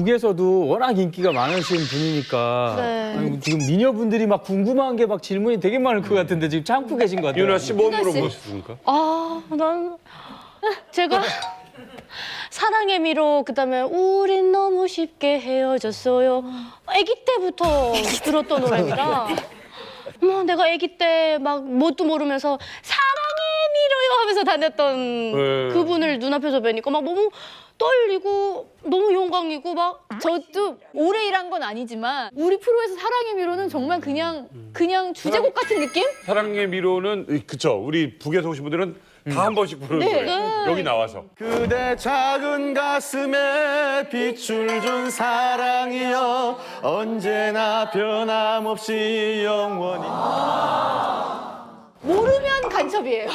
북에서도 워낙 인기가 많으신 분이니까 네. 아니, 지금 미녀분들이 막 궁금한 게 막 질문이 되게 많을 것 같은데 지금 참고 계신 것 같아요. 유나 씨 뭐 물어보셨습니까? 제가 사랑의 미로 그다음에 우린 너무 쉽게 헤어졌어요. 아기 때부터 들었던 노래입니다. 뭐 내가 아기 때 막 뭣도 모르면서 사랑의 미로요 하면서 다녔던 네. 그분을 눈앞에서 뵈니까 막 너무 떨리고 너무 영광이고 막 저도 오래 일한 건 아니지만 우리 프로에서 사랑의 미로는 정말 그냥 주제곡 같은 느낌? 사랑의 미로는 그쵸. 우리 북에서 오신 분들은 다 한 번씩 부르는 네. 노래. 여기 나와서. 그대 작은 가슴에 빛을 준 사랑이여 언제나 변함없이 영원히. 모르면 간첩이에요.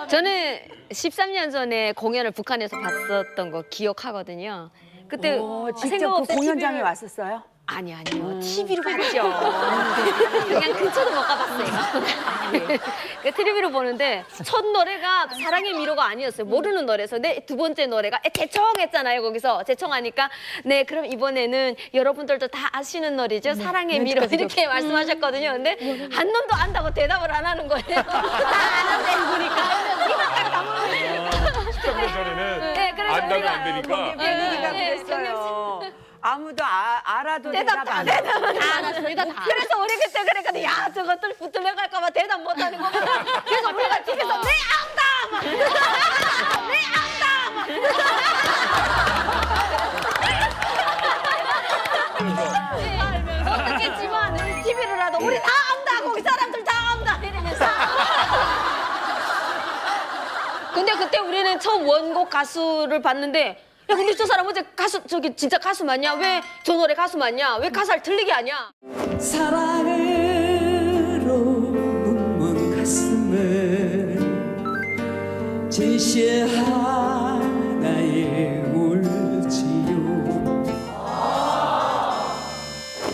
저는 13년 전에 공연을 북한에서 봤었던 거 기억하거든요. 그때 직접 그 공연장에 왔었어요? 아니요. TV로 봤죠. 그냥 근처도 못 가봤어요. 그 TV로 보는데 첫 노래가 사랑의 미로가 아니었어요. 모르는 노래에서 두 번째 노래가 재청했잖아요. 거기서 재청하니까 네 그럼 이번에는 여러분들도 다 아시는 노래죠. 사랑의 미로 이렇게 말씀하셨거든요. 근데 한 놈도 안다고 대답을 안 하는 거예요. 다 아는데 보니까 이만큼 다 모르겠어요. 13년 전에는 네, 그래서 안다면 제가 안 되니까. 분위기가 네, 그랬어요. 아무도 알아도 대답 다 안 해. 알았습니다. 그래서 우리 그때 그랬거든. 야 저것들 붙들려갈까 봐 대답 못하는 거. 그래서 우리가 뒤에서 내 안다 막. 내 안다 막. 어떻겠지만 TV로라도 우리 다 안다. 거기 사람들 다 안다 이러면서. 근데 그때 우리는 처음 원곡 가수를 봤는데 야 근데 저 사람 어제 가수 저기 진짜 가수 맞냐? 왜 저 노래 가수 맞냐? 왜 가사를 틀리게 하냐? 사랑으로 묻는 가슴에 제시 하나에 울지요.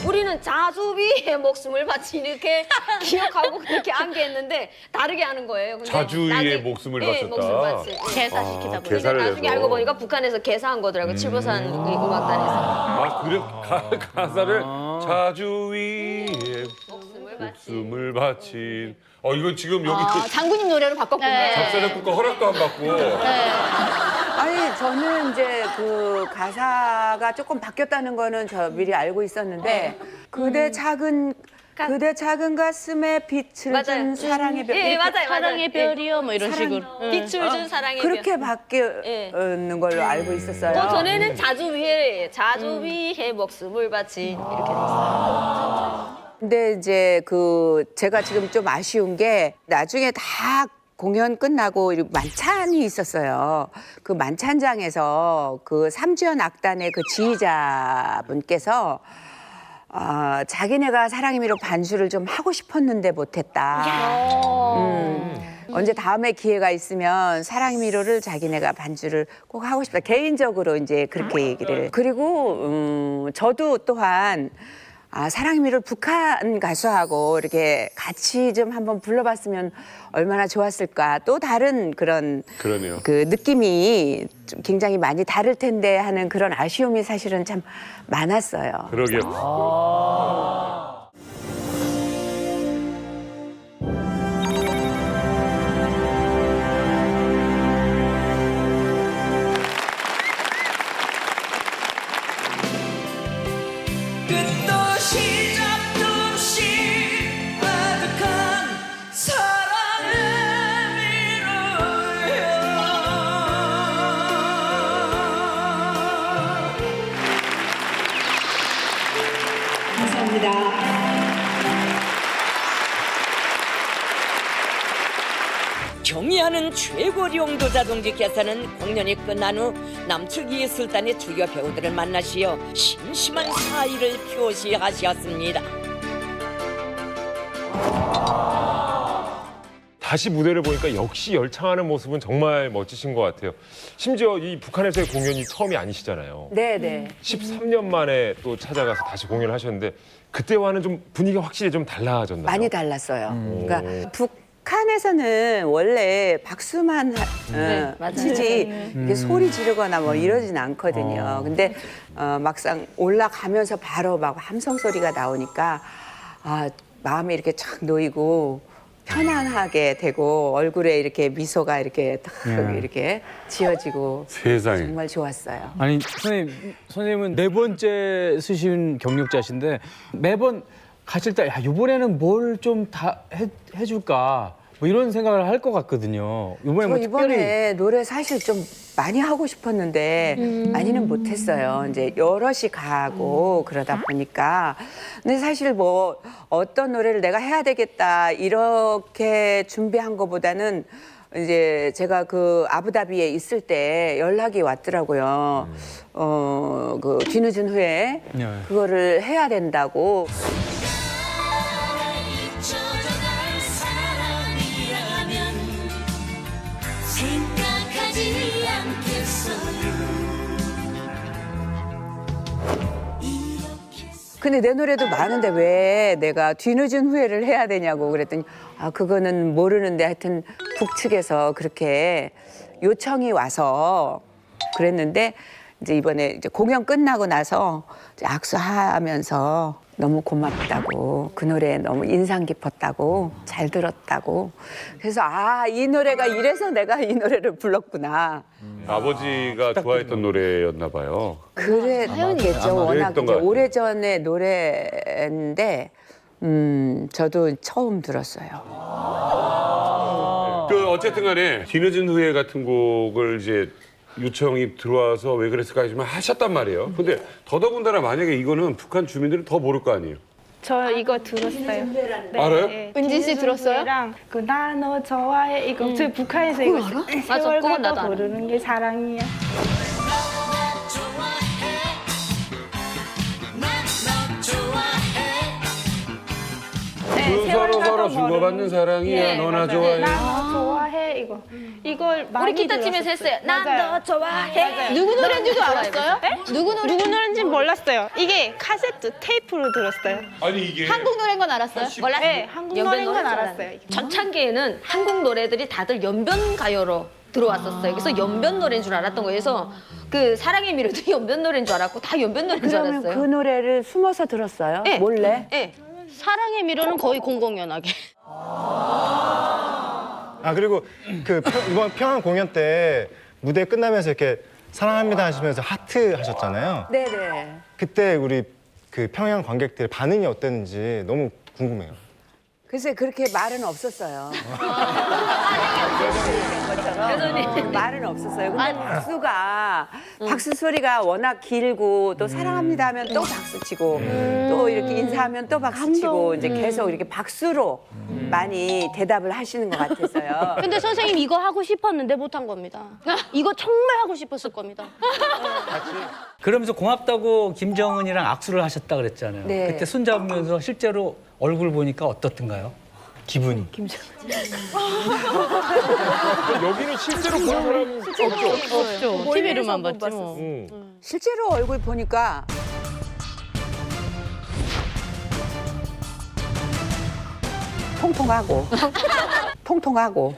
우리는 자수비의 목숨을 바치 이렇게 기억하고 그렇게 암기했는데 다르게 하는 거예요. 근데 자주위의 나중에- 목숨을 네, 바쳤다. 목숨을 바치. 개사시키다 보니까 개사를 나중에 해서. 알고 보니까 북한에서 개사한 거더라고요. 칠보산 음악단에서. 아 그래 가사를 자주위에 목숨을 바치. 목숨을 바친. 이거 지금 여기 장군님 노래로 바꿨군요. 작사작곡가 허락도 안 받고. 아니 저는 이제 그 가사가 조금 바뀌었다는 거는 저 미리 알고 있었는데 그대 작은 가슴에 빛을 맞아요. 준 사랑의 별. 예, 맞아요. 사랑의 별이요 뭐 이런 식으로. 빛을 준 사랑의 별. 그렇게 바뀌는 걸로 알고 있었어요. 또 전에는 자주위에 목숨을 바친 이렇게 돼 있어요. 근데 이제 그 제가 지금 좀 아쉬운 게 나중에 다 공연 끝나고 이렇게 만찬이 있었어요. 그 만찬장에서 그 삼주연 악단의 그 지휘자분께서 자기네가 사랑의 미로 반주를 좀 하고 싶었는데 못했다. 언제 다음에 기회가 있으면 사랑의 미로를 자기네가 반주를 꼭 하고 싶다. 개인적으로 이제 그렇게 얘기를. 그리고 저도 또한 사랑의 미로를 북한 가수하고 이렇게 같이 좀 한번 불러봤으면 얼마나 좋았을까. 또 다른 그런 그러네요. 그 느낌이 좀 굉장히 많이 다를 텐데 하는 그런 아쉬움이 사실은 참 많았어요. 그러게요. 끝도 시작도 없이 아득한 사랑의 미로요. 감사합니다. 경의하는 최고 용도자 동지께서는 공연이 끝난 후 남측이의 술단의 주요 배우들을 만나시어 심심한 사의를 표시하셨습니다. 다시 무대를 보니까 역시 열창하는 모습은 정말 멋지신 것 같아요. 심지어 이 북한에서의 공연이 처음이 아니시잖아요. 네네. 13년 만에 또 찾아가서 다시 공연을 하셨는데 그때와는 좀 분위기가 확실히 좀 달라졌나요? 많이 달랐어요. 그러니까 북한에서는 원래 박수만 치지 이게 소리 지르거나 뭐 이러진 않거든요. 근데 막상 올라가면서 바로 막 함성 소리가 나오니까 마음이 이렇게 착 놓이고 편안하게 되고 얼굴에 이렇게 미소가 이렇게 딱 이렇게 지어지고 세상에. 정말 좋았어요. 아니 선생님은 네 번째 쓰신 경력자신데 매번 가실 때 야, 이번에는 뭘 좀 다 해줄까 뭐 이런 생각을 할 것 같거든요. 이번에 저 뭐 이번에 특별히 노래 사실 좀 많이 하고 싶었는데 많이는 못했어요. 이제 여럿이 가고 그러다 보니까. 근데 사실 뭐 어떤 노래를 내가 해야 되겠다 이렇게 준비한 것보다는 이제 제가 그 아부다비에 있을 때 연락이 왔더라고요. 그 뒤늦은 후에 네. 그거를 해야 된다고. 잊혀져갈 사랑이라면 생각하지 않겠어요. 근데 내 노래도 많은데 왜 내가 뒤늦은 후회를 해야 되냐고 그랬더니 그거는 모르는데 하여튼 북측에서 그렇게 요청이 와서 그랬는데 이제 이번에 이제 공연 끝나고 나서 이제 악수하면서 너무 고맙다고 그 노래 너무 인상 깊었다고 잘 들었다고 그래서 이 노래가 이래서 내가 이 노래를 불렀구나. 아버지가 좋아했던 노래였나 봐요. 그랬겠죠. 워낙 그랬던 이제 것 같아요. 오래전의 노래인데 저도 처음 들었어요. 그 어쨌든 간에 뒤늦은 후회 같은 곡을 이제 요청이 들어와서 왜 그랬을까 하지만 하셨단 말이에요. 근데 더더군다나 만약에 이거는 북한 주민들은 더 모를 거 아니에요. 저 이거 들었어요. 네. 알아요? 은진 씨 들었어요? 그 나 너 좋아해 이거 저희 북한에서 이거 맞아, 세월 그건 나도 가다 알아. 부르는 게 사랑이야. 그 서로 주고받는 사랑이야. 너나 좋아해. 나 너 좋아해 이거 이걸 많이 우리 기타치면서 했어요. 난 맞아요. 너 좋아해. 누구 노래인지도 알았어요? 누구 누구노래인지 몰랐어요. 이게 카세트 테이프로 들었어요. 아니 이게 한국 노래인 건 알았어요? 몰랐어요. 네, 한국 연변 노래인 건 노래인 줄 알았어요. 알았어요. 전창기에는 한국 노래들이 다들 연변 가요로 들어왔었어요. 그래서 연변 노래인 줄 알았던 거예요. 그래서 그 사랑의 미로도 연변 노래인 줄 알았고 다 연변 노래인 줄 그러면 알았어요. 그 노래를 숨어서 들었어요? 네. 몰래? 네. 사랑의 미로는 거의 공공연하게. 그리고 이번 평양 공연 때 무대 끝나면서 이렇게 사랑합니다 하시면서 하트 하셨잖아요. 네네. 그때 우리 그 평양 관객들 반응이 어땠는지 너무 궁금해요. 글쎄 그렇게 말은 없었어요. 말은 없었어요. 근데 박수 소리가 워낙 길고 또 사랑합니다 하면 또 박수 치고 또 이렇게 인사하면 또 박수 치고 이제 계속 이렇게 박수로 많이 대답을 하시는 것 같아서요. 근데 선생님 이거 하고 싶었는데 못한 겁니다. 이거 정말 하고 싶었을 겁니다. 그러면서 고맙다고 김정은이랑 악수를 하셨다 그랬잖아요. 네. 그때 손잡으면서 실제로 얼굴 보니까 어떻던가요? 기분이. 여기는 실제로 보는 사람 없죠. TV로만 봤지 뭐. 실제로 얼굴 보니까 통통하고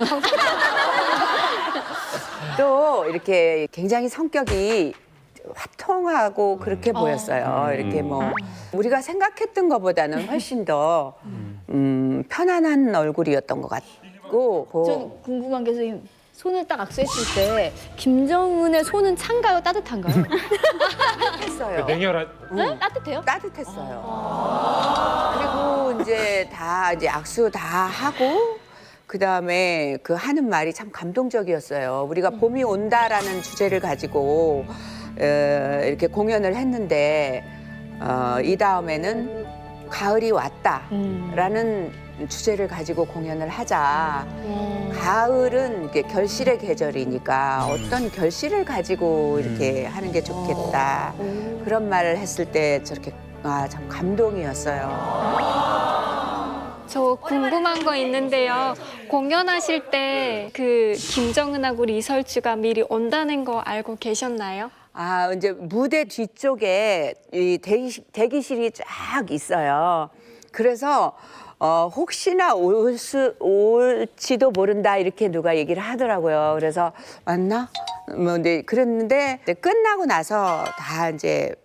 또 이렇게 굉장히 성격이 화통하고 그렇게 보였어요. 이렇게 뭐 우리가 생각했던 것보다는 훨씬 더 편안한 얼굴이었던 것 같고. 전 궁금한 게 선생님 손을 딱 악수했을 때 김정은의 손은 찬가요? 따뜻한가요? 했어요. 냉혈한 네? 따뜻해요? 따뜻했어요. 그리고 이제 이제 악수 다 하고 그다음에 그 하는 말이 참 감동적이었어요. 우리가 봄이 온다라는 주제를 가지고 이렇게 공연을 했는데 이 다음에는 가을이 왔다라는 주제를 가지고 공연을 하자. 가을은 이게 결실의 계절이니까 어떤 결실을 가지고 이렇게 하는 게 좋겠다. 그런 말을 했을 때 저렇게 참 감동이었어요. 저 궁금한 거 있는데요. 공연하실 때 그 김정은하고 리설주가 미리 온다는 거 알고 계셨나요? 이제 무대 뒤쪽에 이 대기실이 쫙 있어요. 그래서 혹시나 올지도 모른다 이렇게 누가 얘기를 하더라고요. 그래서 맞나? 뭐 근데 그랬는데 끝나고 나서 다 이제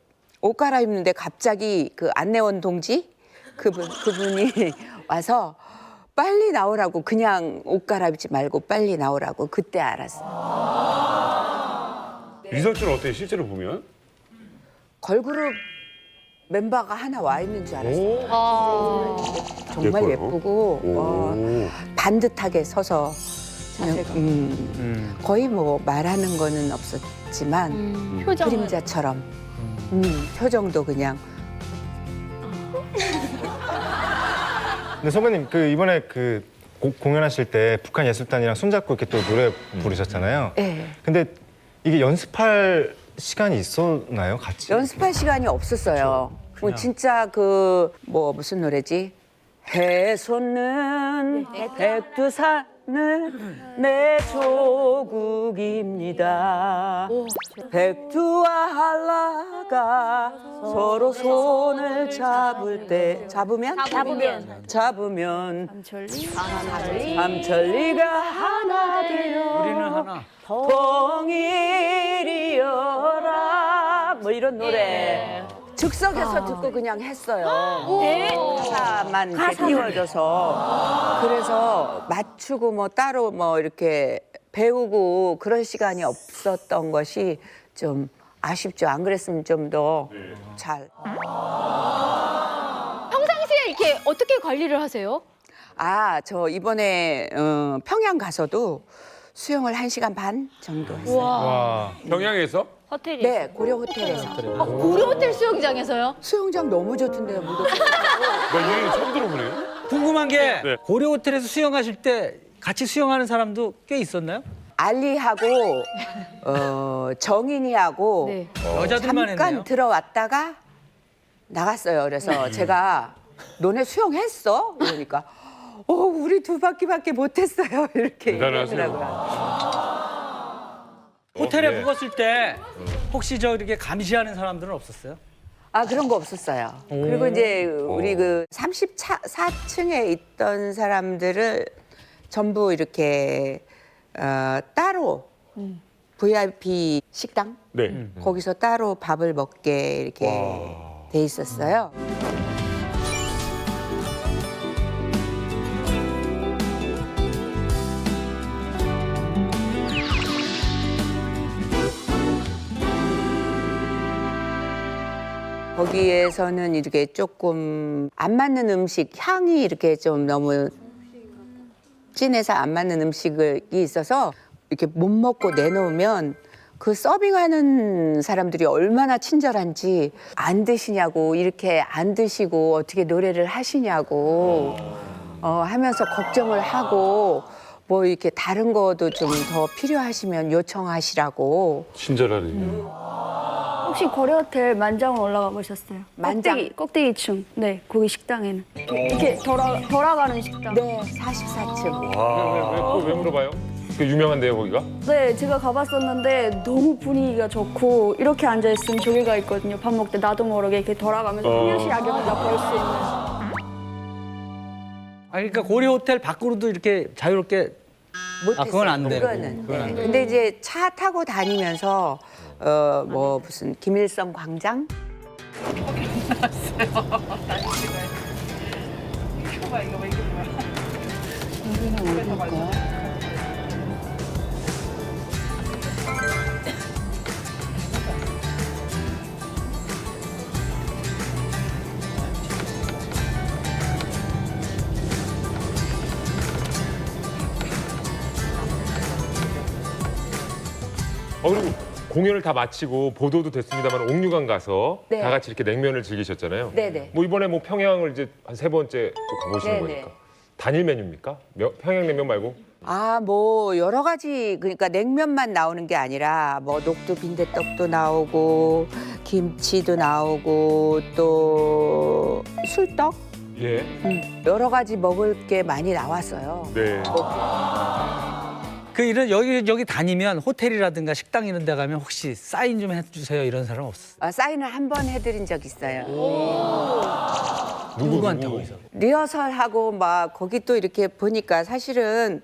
옷 갈아입는데 갑자기 그 안내원 동지 그분이 와서 빨리 나오라고 그냥 옷 갈아입지 말고 빨리 나오라고 그때 알았어요. 이설주는 어때요? 실제로 보면? 걸그룹 멤버가 하나 와 있는 줄 알았어요. 정말 예뻐요. 예쁘고 반듯하게 서서 그냥, 거의 뭐 말하는 거는 없었지만 표정은. 그림자처럼 표정도 그냥 근데 선배님 그 이번에 그 공연하실 때 북한 예술단이랑 손잡고 이렇게 또 노래 부르셨잖아요. 예. 근데 이게 연습할 시간이 있었나요, 같이? 연습할 시간이 없었어요. 뭐 진짜 그 뭐 무슨 노래지? 해솟는 백두산은 내 조국입니다. 백두와 한라가 서로 손을 잡을 때 잡으면 삼천리가 하나 되어 우리는 하나. 통일이여라 뭐 이런 노래 즉석에서 듣고 그냥 했어요. 가사만 이렇게 띄워줘서 그래서 맞추고 뭐 따로 뭐 이렇게 배우고 그럴 시간이 없었던 것이 좀 아쉽죠. 안 그랬으면 좀 더 잘. 평상시에 이렇게 어떻게 관리를 하세요? 저 이번에 평양 가서도 수영을 1시간 반 정도 했어요. 와. 평양에서? 호텔이. 네, 고려 호텔에서. 고려 호텔 수영장에서요? 수영장 너무 좋던데요, 무도. 나 이 얘기 처음 들어보네요. 궁금한 게 네. 고려 호텔에서 수영하실 때 같이 수영하는 사람도 꽤 있었나요? 알리하고 정인이하고 네. 여자들만 잠깐 했네요. 들어왔다가 나갔어요. 그래서 제가 너네 수영했어? 그러니까 우리 두 바퀴밖에 못했어요. 이렇게 대단하세요. 얘기하더라고요. 호텔에 네. 묵었을 때 혹시 저 이렇게 감시하는 사람들은 없었어요? 그런 거 없었어요. 그리고 이제 우리 그 34층에 있던 사람들을 전부 이렇게 따로 VIP 식당 네. 거기서 따로 밥을 먹게 이렇게 돼 있었어요. 거기에서는 이렇게 조금 안 맞는 음식, 향이 이렇게 좀 너무 진해서 안 맞는 음식이 있어서 이렇게 못 먹고 내놓으면 그 서빙하는 사람들이 얼마나 친절한지 안 드시냐고 이렇게 안 드시고 어떻게 노래를 하시냐고 하면서 걱정을 하고 뭐 이렇게 다른 거도 좀 더 필요하시면 요청하시라고. 친절하네요. 혹시 고려호텔 만장을 올라가 보셨어요? 만장? 꼭대기층. 네, 거기 식당에는. 이렇게 돌아가는 식당. 네, 44층. 왜 물어봐요? 그 유명한데요, 거기가? 네, 제가 가봤었는데 너무 분위기가 좋고 이렇게 앉아있으면 조개가 있거든요. 밥 먹을 때 나도 모르게 이렇게 돌아가면서 풍요시 야경도 볼 수 있는. 그러니까 고려 호텔 밖으로도 이렇게 자유롭게 그건 안 돼. 그거는. 네. 근데 이제 차 타고 다니면서 뭐 무슨 김일성 광장? 여기는 어딜까? 그리고 공연을 다 마치고 보도도 됐습니다만 옥류관 가서 네. 다 같이 이렇게 냉면을 즐기셨잖아요. 네네. 뭐 이번에 뭐 평양을 이제 한 3번째 또 가보시는 네네. 거니까 단일 메뉴입니까? 평양냉면 말고? 뭐 여러 가지 그러니까 냉면만 나오는 게 아니라 뭐 녹두 빈대떡도 나오고 김치도 나오고 또 술떡 예. 여러 가지 먹을 게 많이 나왔어요. 네. 그 이런 여기 다니면 호텔이라든가 식당 이런 데 가면 혹시 사인 좀 해주세요 이런 사람 없어요? 사인을 한 번 해드린 적 있어요. 누구한테 거기서? 리허설하고 막 거기 또 이렇게 보니까 사실은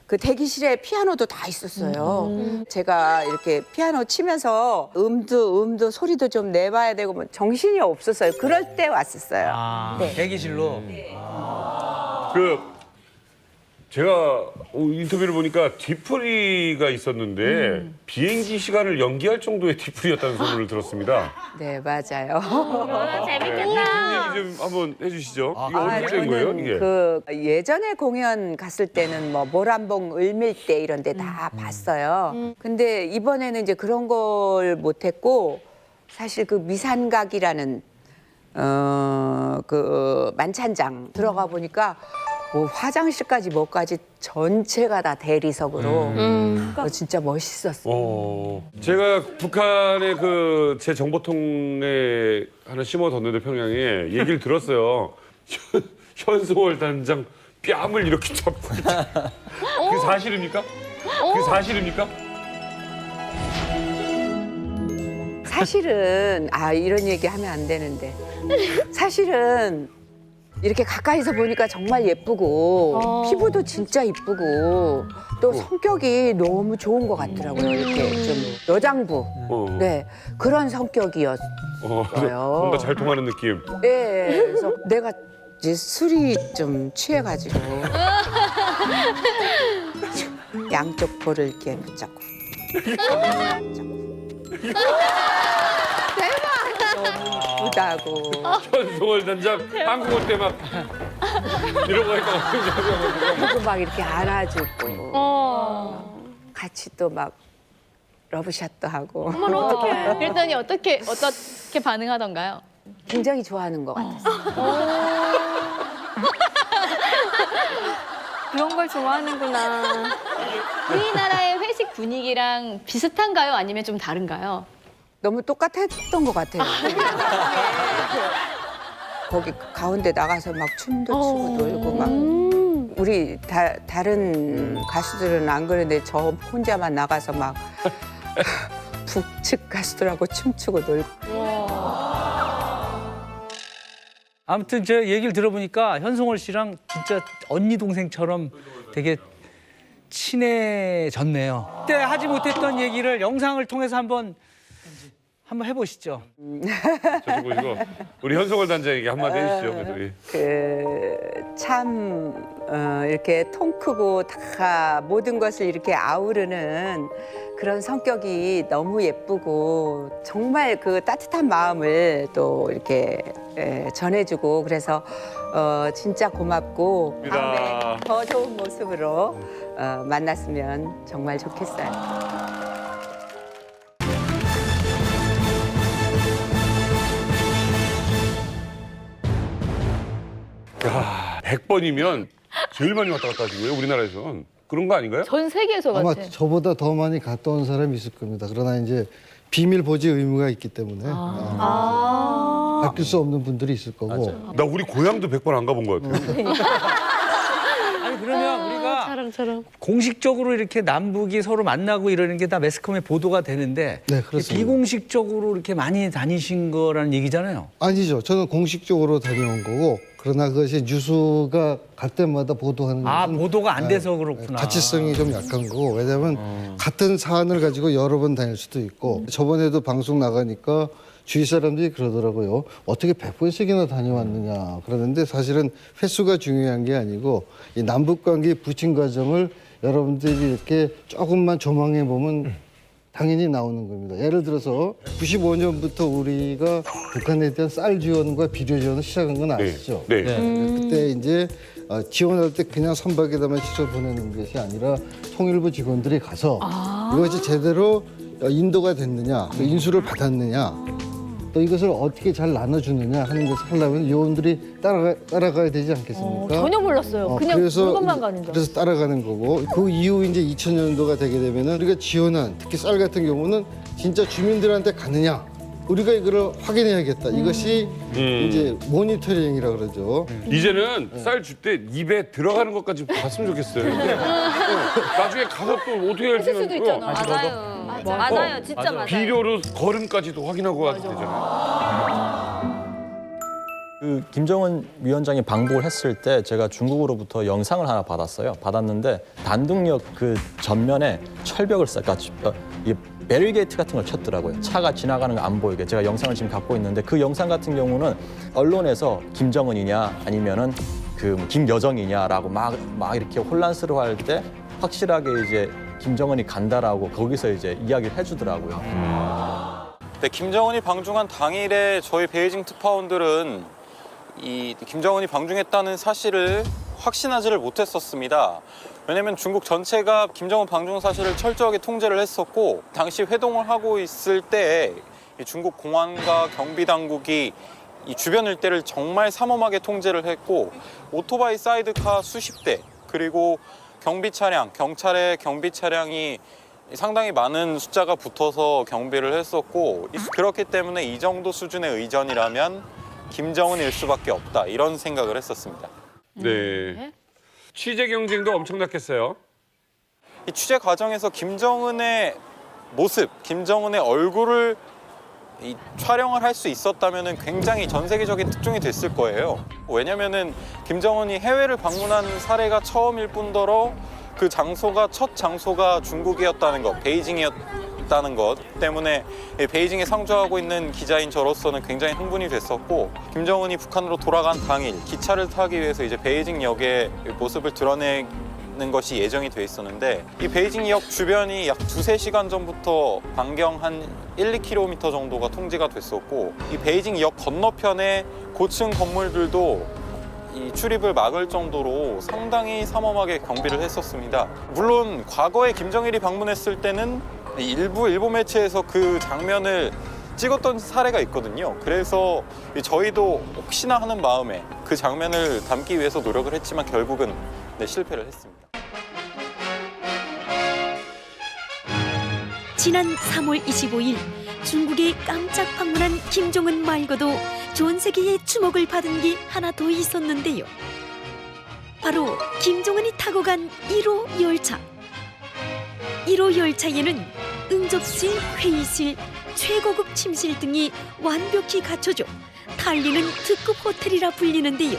그 대기실에 피아노도 다 있었어요. 제가 이렇게 피아노 치면서 음도 소리도 좀 내봐야 되고 뭐 정신이 없었어요. 그럴 때 왔었어요. 아, 네. 대기실로. 제가 인터뷰를 보니까 뒤풀이가 있었는데 비행기 시간을 연기할 정도의 뒤풀이였다는 소문을 들었습니다. 네, 맞아요. 이 얘기 좀 한번 해주시죠. 이게 어떻게 된 거예요, 이게? 그 예전에 공연 갔을 때는 뭐 모란봉 을밀대 이런 데 다 봤어요. 근데 이번에는 이제 그런 걸 못했고 사실 그 미산각이라는 그 만찬장 들어가 보니까 뭐 화장실까지 뭐까지 전체가 다 대리석으로 진짜 멋있었어요. 제가 북한의 그 제 정보통에 하나 심어뒀는데 평양에 얘기를 들었어요. 현수월 단장 뺨을 이렇게 잡고. 그게 사실입니까? 그게 사실입니까? 사실은 이런 얘기 하면 안 되는데 사실은 이렇게 가까이서 보니까 정말 예쁘고 피부도 진짜 이쁘고 또 성격이 너무 좋은 것 같더라고요. 이렇게 좀 여장부 네 그런 성격이었어요. 뭔가 잘 통하는 느낌. 네, 그래서 내가 이제 술이 좀 취해가지고 양쪽 볼을 이렇게 붙잡고 너무 이쁘다고. 현수월 단장 한국 올 때 막 이러고 하니까 하고 막 이렇게 안아주고 같이 또 막 러브샷도 하고. 어머나 어떡해. 그랬더니 어떻게 반응하던가요? 굉장히 좋아하는 것 같았어요. 그런 걸 좋아하는구나. 우리나라의 회식 분위기랑 비슷한가요? 아니면 좀 다른가요? 너무 똑같았던 것 같아요. 거기 가운데 나가서 막 춤도 추고 놀고 막 우리 다른 가수들은 안 그러는데 저 혼자만 나가서 막 북측 가수들하고 춤추고 놀고. 아무튼 제 얘기를 들어보니까 현송월 씨랑 진짜 언니 동생처럼 되게 친해졌네요. 그때 하지 못했던 얘기를 영상을 통해서 한번 해보시죠. 저기 보시고 우리 현수월 단장에게 한마디 해주시죠. 참 이렇게 통 크고 다 모든 것을 이렇게 아우르는 그런 성격이 너무 예쁘고 정말 그 따뜻한 마음을 또 이렇게 전해주고 그래서 진짜 고맙고 다음에 더 좋은 모습으로 만났으면 정말 좋겠어요. 야, 100번이면 제일 많이 왔다 갔다 하시고요, 우리나라에선. 그런 거 아닌가요? 전 세계에서 아마 같아. 저보다 더 많이 갔다 온 사람이 있을 겁니다. 그러나 이제 비밀 보지 의무가 있기 때문에 바뀔 수 없는 분들이 있을 거고. 나 우리 고향도 100번 안 가본 것 같아요. 아니 그러면 우리가 사랑처럼. 공식적으로 이렇게 남북이 서로 만나고 이러는 게 다 매스컴에 보도가 되는데 네, 그렇습니다. 비공식적으로 이렇게 많이 다니신 거라는 얘기잖아요. 아니죠. 저는 공식적으로 다녀온 거고 그러나 그것이 뉴스가 갈 때마다 보도하는 것은 보도가 안 돼서 그렇구나. 가치성이 좀 약한 거고 왜냐하면 같은 사안을 가지고 여러 번 다닐 수도 있고 저번에도 방송 나가니까 주위 사람들이 그러더라고요. 어떻게 100번씩이나 다녀왔느냐 그러는데 사실은 횟수가 중요한 게 아니고 이 남북관계 부친 과정을 여러분들이 이렇게 조금만 조망해 보면 당연히 나오는 겁니다. 예를 들어서 95년부터 우리가 북한에 대한 쌀 지원과 비료 지원을 시작한 건 아시죠? 네. 그때 이제 지원할 때 그냥 선박에다만 시설 보내는 것이 아니라 통일부 직원들이 가서 이것이 제대로 인도가 됐느냐, 또 인수를 받았느냐, 또 이것을 어떻게 잘 나눠주느냐 하는 것을 하려면 요원들이 따라가야 되지 않겠습니까? 전혀 몰랐어요. 그냥 물건만 가는 줄. 그래서 따라가는 거고 그 이후 이제 2000년도가 되게 되면은 우리가 지원한 특히 쌀 같은 경우는 진짜 주민들한테 가느냐 우리가 이거를 확인해야겠다. 이것이 이제 모니터링이라 그러죠. 이제는 쌀 줄 때 입에 들어가는 것까지 봤으면 좋겠어요. 근데 나중에 가서 또 어떻게 할지 했을 수도 있잖아. 맞아요. 진짜 맞아요. 비료로 걸음까지도 확인하고 가도 되잖아요. 그 김정은 위원장이 방북을 했을 때 제가 중국으로부터 영상을 하나 받았어요. 받았는데 단둥역 그 전면에 철벽을 이 베리게이트 같은 걸 쳤더라고요. 차가 지나가는 거 안 보이게. 제가 영상을 지금 갖고 있는데 그 영상 같은 경우는 언론에서 김정은이냐 아니면은 그 김여정이냐라고 막 이렇게 혼란스러워할 때 확실하게 이제 김정은이 간다라고 거기서 이제 이야기를 해주더라고요. 네, 김정은이 방중한 당일에 저희 베이징 특파원들은 이 김정은이 방중했다는 사실을 확신하지를 못했었습니다. 왜냐하면 중국 전체가 김정은 방중 사실을 철저하게 통제를 했었고 당시 회동을 하고 있을 때 중국 공안과 경비 당국이 이 주변 일대를 정말 삼엄하게 통제를 했고 오토바이 사이드카 수십 대 그리고 경비 차량, 경찰의 경비 차량이 상당히 많은 숫자가 붙어서 경비를 했었고 그렇기 때문에 이 정도 수준의 의전이라면 김정은일 수밖에 없다 이런 생각을 했었습니다. 네. 취재 경쟁도 엄청났겠어요. 이 취재 과정에서 김정은의 모습, 김정은의 얼굴을 촬영을 할 수 있었다면 굉장히 전 세계적인 특종이 됐을 거예요. 왜냐면은 김정은이 해외를 방문한 사례가 처음일 뿐더러 그 장소가 첫 장소가 중국이었다는 것, 베이징이었다는 것 때문에 베이징에 상주하고 있는 기자인 저로서는 굉장히 흥분이 됐었고 김정은이 북한으로 돌아간 당일 기차를 타기 위해서 이제 베이징역의 모습을 드러내는 것이 예정이 돼 있었는데 이 베이징역 주변이 약 2-3시간 전부터 반경 한 1-2km 정도가 통제가 됐었고 이 베이징역 건너편에 고층 건물들도 이 출입을 막을 정도로 상당히 삼엄하게 경비를 했었습니다. 물론 과거에 김정일이 방문했을 때는 일부 일본 매체에서 그 장면을 찍었던 사례가 있거든요. 그래서 저희도 혹시나 하는 마음에 그 장면을 담기 위해서 노력을 했지만 결국은 실패를 했습니다. 지난 3월 25일 중국에 깜짝 방문한 김정은 말고도 전 세계의 주목을 받은 게 하나 더 있었는데요. 바로 김정은이 타고 간 1호 열차. 1호 열차에는 응접실, 회의실, 최고급 침실 등이 완벽히 갖춰져 달리는 특급 호텔이라 불리는데요.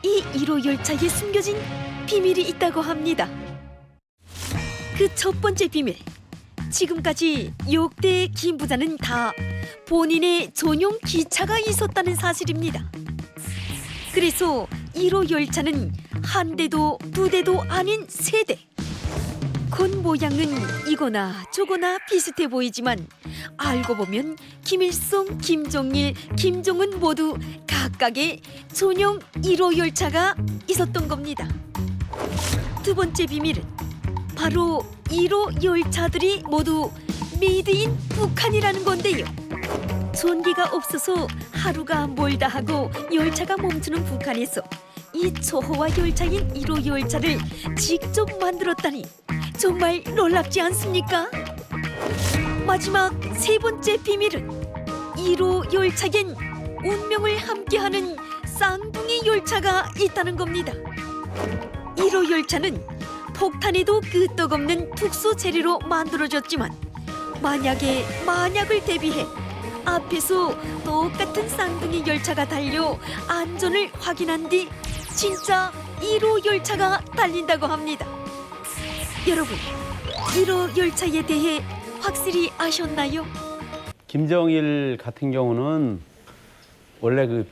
이 1호 열차에 숨겨진 비밀이 있다고 합니다. 그 첫 번째 비밀. 지금까지 역대 김 부자는 다 본인의 전용 기차가 있었다는 사실입니다. 그래서 1호 열차는 한 대도 두 대도 아닌 세 대. 건 모양은 이거나 저거나 비슷해 보이지만 알고 보면 김일성, 김정일, 김정은 모두 각각의 전용 1호 열차가 있었던 겁니다. 두 번째 비밀은 바로 1호 열차들이 모두 메이드 인 북한이라는 건데요. 전기가 없어서 하루가 멀다 하고 열차가 멈추는 북한에서 이 초호화 열차인 1호 열차를 직접 만들었다니 정말 놀랍지 않습니까? 마지막 세 번째 비밀은 1호 열차엔 운명을 함께하는 쌍둥이 열차가 있다는 겁니다. 1호 열차는 폭탄에도 끄떡없는 특수 재료로 만들어졌지만 만약에 만약을 대비해 앞에서 똑같은 쌍둥이 열차가 달려 안전을 확인한 뒤 진짜 1호 열차가 달린다고 합니다. 여러분, 1호 열차에 대해 확실히 아셨나요? 김정일 같은 경우는 원래 그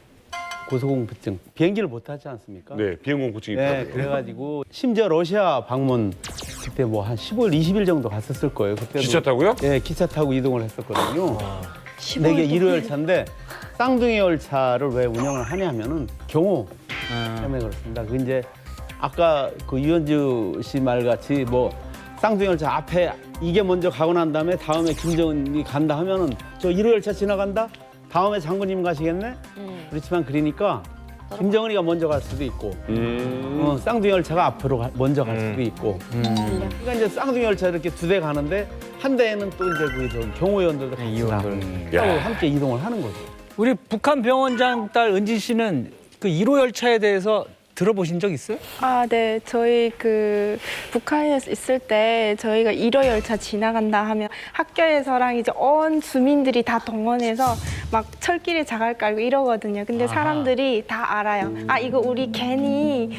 고소공포증 비행기를 못 타지 않습니까? 네, 비행공포증이 네, 있다고요. 그래가지고 심지어 러시아 방문 그때 뭐 한 15일, 20일 정도 갔었을 거예요. 그때도 기차 타고요? 네, 기차 타고 이동을 했었거든요. 근데 이게 1호 열차인데 쌍둥이 열차를 왜 운영을 하냐면은 경호 때문에 그렇습니다. 그 이제 아까 그 유현주 씨 말같이 뭐 쌍둥이 열차 앞에 이게 먼저 가고 난 다음에 다음에 김정은이 간다 하면은 저 1호 열차 지나간다? 다음에 장군님 가시겠네? 그렇지만 그러니까 김정은이가 먼저 갈 수도 있고 쌍둥이 열차가 앞으로 먼저 갈 수도 있고 그러니까 이제 쌍둥이 열차 이렇게 두 대 가는데 한 대에는 또 이제 그 경호원들도 같이 가고 함께 이동을 하는 거죠. 우리 북한 병원장 딸 은지 씨는 그 1호 열차에 대해서 들어보신 적 있어요? 아, 네. 저희 그 북한에 있을 때 저희가 1호 열차 지나간다 하면 학교에서랑 이제 온 주민들이 다 동원해서 막 철길에 자갈 깔고 이러거든요. 근데 사람들이 다 알아요. 아, 이거 우리 괜히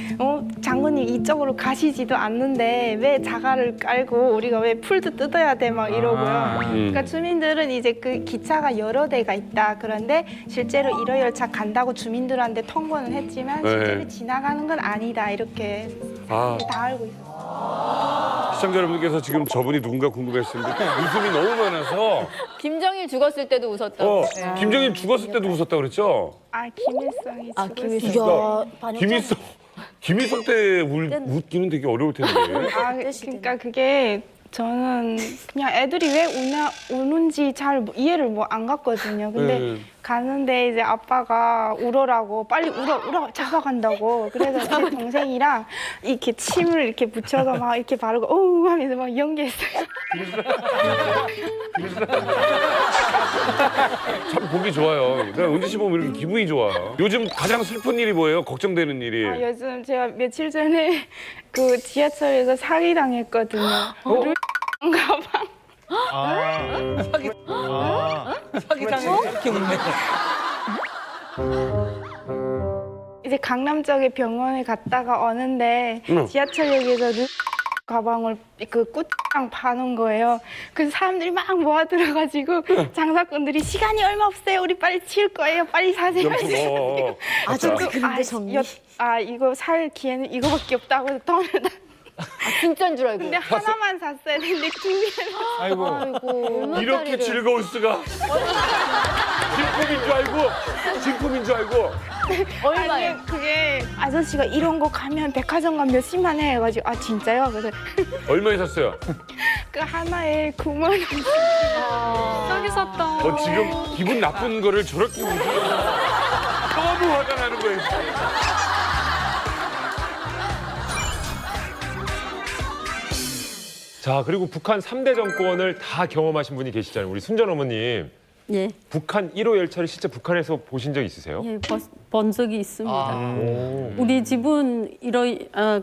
장군님 이쪽으로 가시지도 않는데 왜 자갈을 깔고 우리가 왜 풀도 뜯어야 돼 막 이러고요. 그러니까 주민들은 이제 그 기차가 여러 대가 있다. 그런데 실제로 1호 열차 간다고 주민들한테 통보는 했지만 실제로 지나가는 건 아니다. 이렇게 아. 다 알고 있어요. 시청자 여러분께서 지금 저분이 누군가 궁금했는데 웃음이 너무 많아서 김정일 죽었을 때도 웃었다고. 김정일 죽었을 때도 웃었다고 그랬죠? 아, 김일성이 김일성 때 웃기는 되게 어려울 텐데. 아, 그러니까 그게 저는 그냥 애들이 왜 우는지 잘 이해를 뭐 안 갔거든요. 근데 가는데 이제 아빠가 울어라고 빨리 울어 잡아간다고. 그래서 제 동생이랑 이렇게 침을 이렇게 붙여서 막 이렇게 바르고 어우 하면서 막 연기했어요. 참 보기 좋아요. 내가 은지 씨 보면 이렇게 기분이 좋아요. 요즘 가장 슬픈 일이 뭐예요? 걱정되는 일이. 아, 요즘 제가 며칠 전에 그 지하철에서 사기 당했거든요. 가방. 사기 당했어? 이렇게 웃네. 이제 강남 쪽에 병원에 갔다가 오는데 지하철역에서 가방을 그 꽃장 파는 거예요. 그래서 사람들이 막 모아들어가지고 장사꾼들이 시간이 얼마 없어요. 우리 빨리 치울 거예요. 빨리 사세요. 아직도 그런데 정리. 이거 살 기회는 이거밖에 없다고 돈을 다. 진짜인 줄 알고. 근데 하나만 샀어야 되는데 두 개를. 아이고. 이렇게 즐거울 수가. 진품인 줄 알고. 얼마에? 아니, 그게 아저씨가 이런 거 가면 백화점 가면 몇십만 해 해가지고 아 진짜요? 그래서 얼마에 샀어요? 그 하나에 9만 원. 싸게 샀다. 지금 기분 나쁜 거를 저렇게 웃으면서 너무 화가 나는 거예요. 자, 그리고 북한 3대 정권을 다 경험하신 분이 계시잖아요. 우리 순전 어머님. 예. 북한 1호 열차를 실제 북한에서 보신 적 있으세요? 예, 본 적이 있습니다. 우리 집은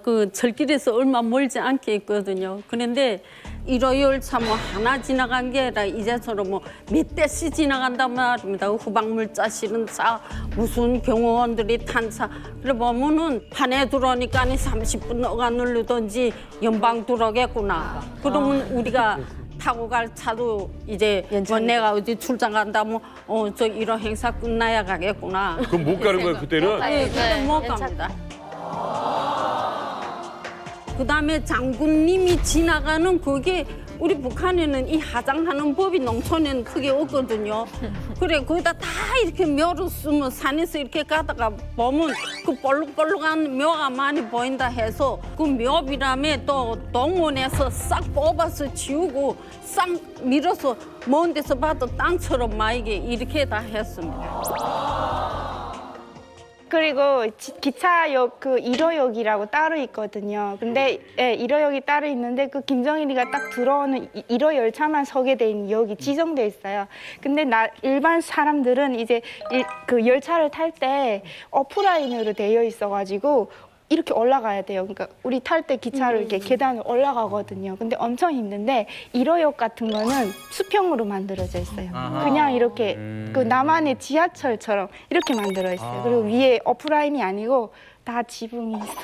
그 철길에서 얼마 멀지 않게 있거든요. 그런데 1호 열차 뭐 하나 지나간 게 아니라 이제처럼 뭐 몇 대씩 지나간단 말입니다. 후방물자 실은 차, 무슨 경호원들이 탄 차. 그래 보면은 판에 들어오니까 30분 너가 누르든지 연방 들어오겠구나. 그러면 우리가 타고 갈 차도 이제 뭐 내가 어디 출장 간다면 저 이런 행사 끝나야 가겠구나. 그럼 못 가는 거예요 그때는? 네, 그때 못 갑니다. 그다음에 장군님이 지나가는 그게 우리 북한에는 이 하장하는 법이 농촌에는 크게 없거든요. 그래 거기다 다 이렇게 묘를 쓰면 산에서 이렇게 가다가 보면 그 볼록볼록한 묘가 많이 보인다 해서 그 묘비람에 또 동원해서 싹 뽑아서 지우고 싹 밀어서 먼 데서 봐도 땅처럼 막 이렇게 다 했습니다. 그리고 기차역 그 1호역이라고 따로 있거든요. 근데 1호역이 따로 있는데 그 김정일이가 딱 들어오는 1호 열차만 서게 돼 있는 역이 지정돼 있어요. 근데 일반 사람들은 이제 그 열차를 탈 때 오프라인으로 되어 있어가지고 이렇게 올라가야 돼요. 그러니까 우리 탈 때 기차를 이렇게 계단을 올라가거든요. 근데 엄청 힘든데 1호역 같은 거는 수평으로 만들어져 있어요. 그냥 이렇게 그 남한의 지하철처럼 이렇게 만들어 있어요. 그리고 위에 오프라인이 아니고 다 지붕이 있어요.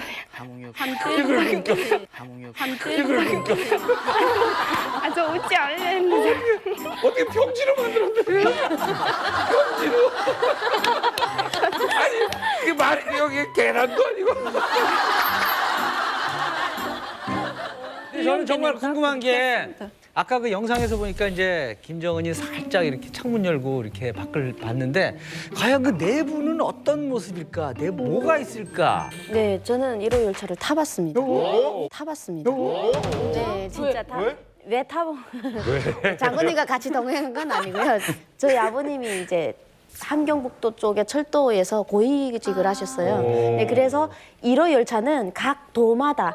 아, 저 웃지 않으려는데. 어떻게 평지로 만들었는데? 평지로? 아니 이게 말이 여기 계란도 아니고. 저는 정말 궁금한 게 아까 그 영상에서 보니까 이제 김정은이 살짝 이렇게 창문 열고 이렇게 밖을 봤는데 과연 그 내부는 어떤 모습일까? 내부 뭐가 있을까? 네, 저는 1호 열차를 타봤습니다. 타봤습니다. 네, 진짜 왜 타보? 장군이가 같이 동행한 건 아니고요. 저희 아버님이 이제 함경북도 쪽에 철도에서 고위직을 하셨어요. 네, 그래서 1호 열차는 각 도마다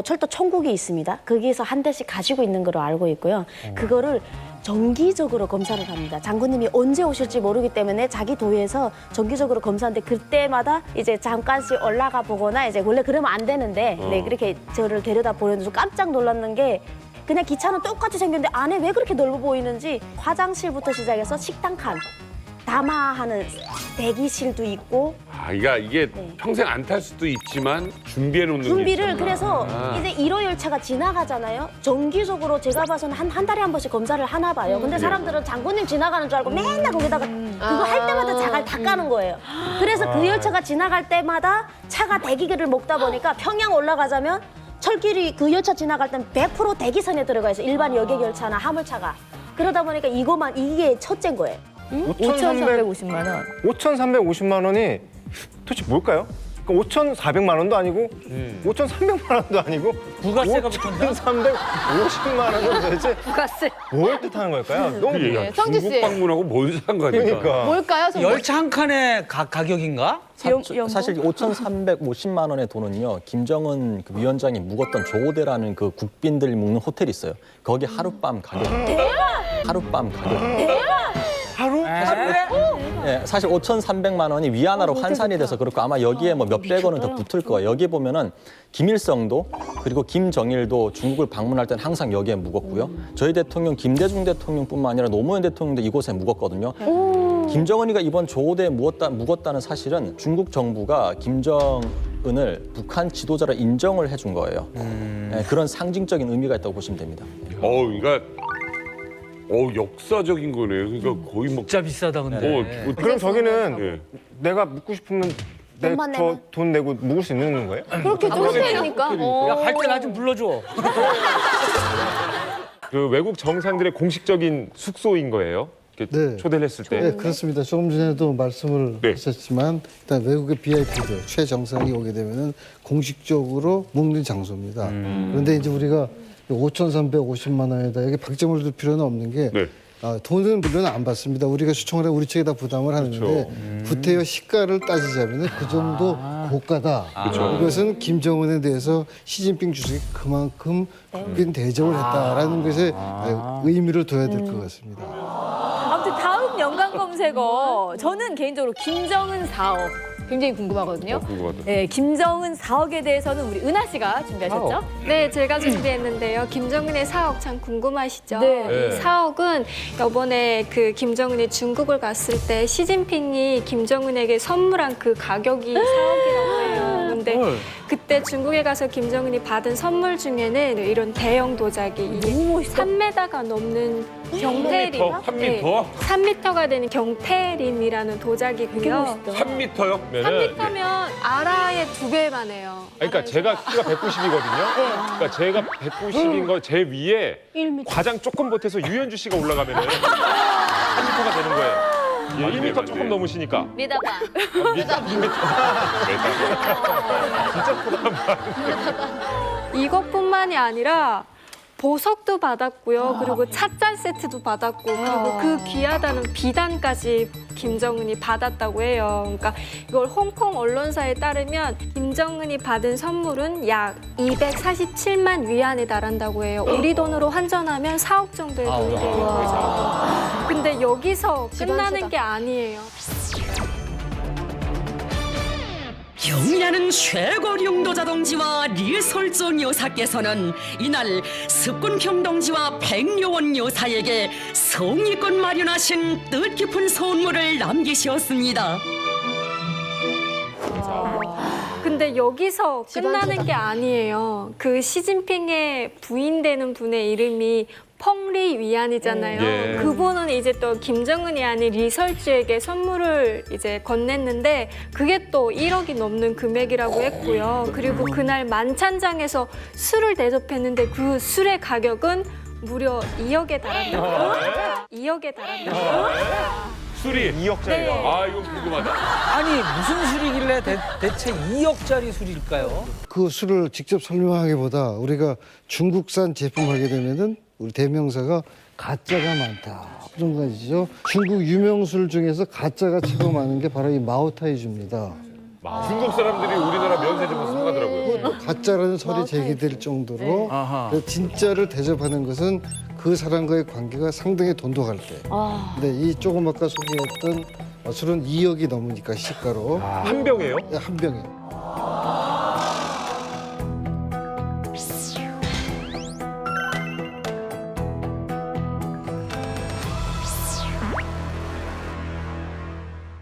철도 총국이 있습니다. 거기에서 한 대씩 가지고 있는 걸로 알고 있고요. 그거를 정기적으로 검사를 합니다. 장군님이 언제 오실지 모르기 때문에 자기 도에서 정기적으로 검사하는데 그때마다 이제 잠깐씩 올라가 보거나 이제 원래 그러면 안 되는데 네, 그렇게 저를 데려다 보내서 깜짝 놀랐는 게 그냥 기차는 똑같이 생겼는데 안에 왜 그렇게 넓어 보이는지 화장실부터 시작해서 식당 칸, 담화하는 대기실도 있고 그러니까 이게 평생 안 탈 수도 있지만 준비해 놓는 게 준비를 있구나. 그래서 이제 1호 열차가 지나가잖아요. 정기적으로 제가 봐서는 한 달에 한 번씩 검사를 하나 봐요. 근데 사람들은 장군님 지나가는 줄 알고 맨날 거기다가 그거 할 때마다 자갈 다 까는 거예요. 그래서 그 열차가 지나갈 때마다 차가 대기를 먹다 보니까 평양 올라가자면 철길이 그 열차 지나갈 땐 100% 대기선에 들어가 있어요. 일반 여객 열차나 화물차가. 그러다 보니까 이게 첫째인 거예요. 5,350만 원. 5,350만 원이 도대체 뭘까요? 그러니까 5,400만 원도 아니고 5,300만 원도 아니고 부가세가 붙었나? 5,350만 원은 도대체 부가세. 뭘 뜻하는 걸까요? 너무 야, 성지 씨. 중국 방문하고 뭔 상관이야? 그러니까. 뭘까요? 열차 한 칸의 가격인가? 사실 5,350만 원의 돈은요. 김정은 그 위원장이 묵었던 조호대라는 그 국빈들 묵는 호텔이 있어요. 거기 하룻밤 가격. 하룻밤 가격. 하루? 예, 사실 5,300만 원이 위안화로 환산이 돼서 그렇고 아마 여기에 뭐 몇백 원은 더 붙을 거예요. 여기 보면은 김일성도 그리고 김정일도 중국을 방문할 때는 항상 여기에 묵었고요. 저희 대통령 김대중 대통령뿐만 아니라 노무현 대통령도 이곳에 묵었거든요. 김정은이가 이번 조호대에 묵었다는 사실은 중국 정부가 김정은을 북한 지도자로 인정을 해준 거예요. 예, 그런 상징적인 의미가 있다고 보시면 됩니다. 그러니까 역사적인 거네요. 그러니까 거의 뭐 진짜 비싸다 근데. 그럼 저기는 내가 묵고 싶으면 돈만 저 돈 내고 묵을 수 있는 거예요? 그렇게 호텔이니까. 야, 갈 때 나 좀 불러줘. 그 외국 정상들의 공식적인 숙소인 거예요? 이렇게 네. 초대를 했을 때. 네, 그렇습니다. 조금 전에도 말씀을 하셨지만 일단 외국의 BIP들 최정상이 오게 되면은 공식적으로 묵는 장소입니다. 그런데 이제 우리가 5,350만 원에다 여기 박점을 둘 필요는 없는 게 돈은 물론 안 받습니다. 우리가 시청을 해 우리 측에다 부담을 하는데 구태여 시가를 따지자면 그 정도 고가다. 이것은 김정은에 대해서 시진핑 주석이 그만큼 국빈 대접을 했다라는 것에 의미를 둬야 될 것 같습니다. 아무튼 다음 연관 검색어 저는 개인적으로 김정은 4억 굉장히 궁금하거든요. 궁금하다. 네, 김정은 4억에 대해서는 우리 은하 씨가 준비하셨죠? 네, 제가 준비했는데요. 김정은의 4억 참 궁금하시죠? 네. 이 4억은 이번에 그 김정은이 중국을 갔을 때 시진핑이 김정은에게 선물한 그 가격이 4억이라고 해요. 근데 그때 중국에 가서 김정은이 받은 선물 중에는 이런 대형 도자기 이게 3m가 넘는 경태림. 3m? 3m가 되는 경태림이라는 도자기고요. 3m요? 3m면 아라의 2배만 해요. 그러니까 제가 키가 190이거든요. 그러니까 제가 190인 거 제 위에 과장 조금 보태서 유현주 씨가 올라가면은 3m가 되는 거예요. 예, 1m 조금 넘으시니까. 믿어봐. 이것뿐만이 아니라 보석도 받았고요. 그리고 찻잔 세트도 받았고 그리고 그 귀하다는 비단까지 김정은이 받았다고 해요. 그러니까 이걸 홍콩 언론사에 따르면 김정은이 받은 선물은 약 247만 위안에 달한다고 해요. 우리 돈으로 환전하면 4억 정도의 돈이 돼요. 근데 여기서 끝나는 게 아니에요. 경의하는 최고령도 자동지와 리설정 여사께서는 이날 석군평 동지와 백요원 여사에게 성의껏 마련하신 뜻깊은 선물을 남기셨습니다. 근데 여기서 끝나는 게 아니에요. 그 시진핑의 부인 되는 분의 이름이 펑리 위안이잖아요. 예. 그분은 이제 또 김정은이 아닌 리설주에게 선물을 이제 건넸는데 그게 또 1억이 넘는 금액이라고 했고요. 그리고 그날 만찬장에서 술을 대접했는데 그 술의 가격은 무려 2억에 달한다고 합니다. 2억에 달한다고 합니다. 술이 2억짜리요. 네. 이건 궁금하다. 아니 무슨 술이길래 대체 2억짜리 술일까요? 그 술을 직접 설명하기보다 우리가 중국산 제품 하게 되면은 우리 대명사가 가짜가 많다 그런 거죠. 중국 유명술 중에서 가짜가 최고 많은 게 바로 이 마오타이주입니다. 중국 사람들이 우리나라 면세점을 사가더라고요. 가짜라는 설이 제기될 정도로 진짜를 대접하는 것은 그 사람과의 관계가 상당히 돈독할 때. 근데 이 조금 아까 소개했던 술은 2억이 넘으니까 시가로. 한 병이에요? 네, 한 병에.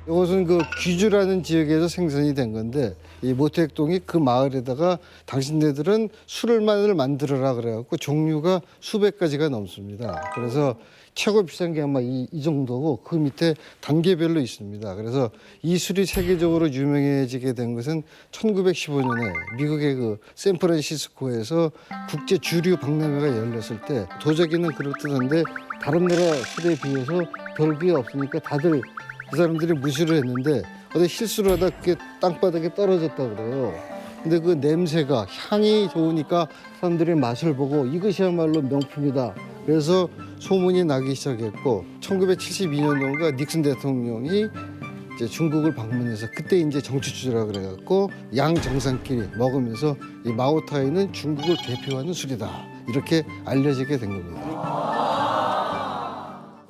이것은 그 귀주라는 지역에서 생산이 된 건데 이 모택동이 그 마을에다가 당신네들은 술만을 만들어라 그래갖고 종류가 수백 가지가 넘습니다. 그래서 최고 비싼 게 아마 이 정도고 그 밑에 단계별로 있습니다. 그래서 이 술이 세계적으로 유명해지게 된 것은 1915년에 미국의 그 샌프란시스코에서 국제 주류 박람회가 열렸을 때 도자기는 그렇듯한데 다른 나라 술에 비해서 별게 없으니까 다들 그 사람들이 무시를 했는데 어디 실수를 하다 그게 땅바닥에 떨어졌다 그래요. 근데 그 냄새가 향이 좋으니까 사람들이 맛을 보고 이것이야말로 명품이다. 그래서 소문이 나기 시작했고 1972년도인가 닉슨 대통령이 이제 중국을 방문해서 그때 이제 정치 주자라 그래갖고 양 정상끼리 먹으면서 이 마오타이는 중국을 대표하는 술이다. 이렇게 알려지게 된 겁니다.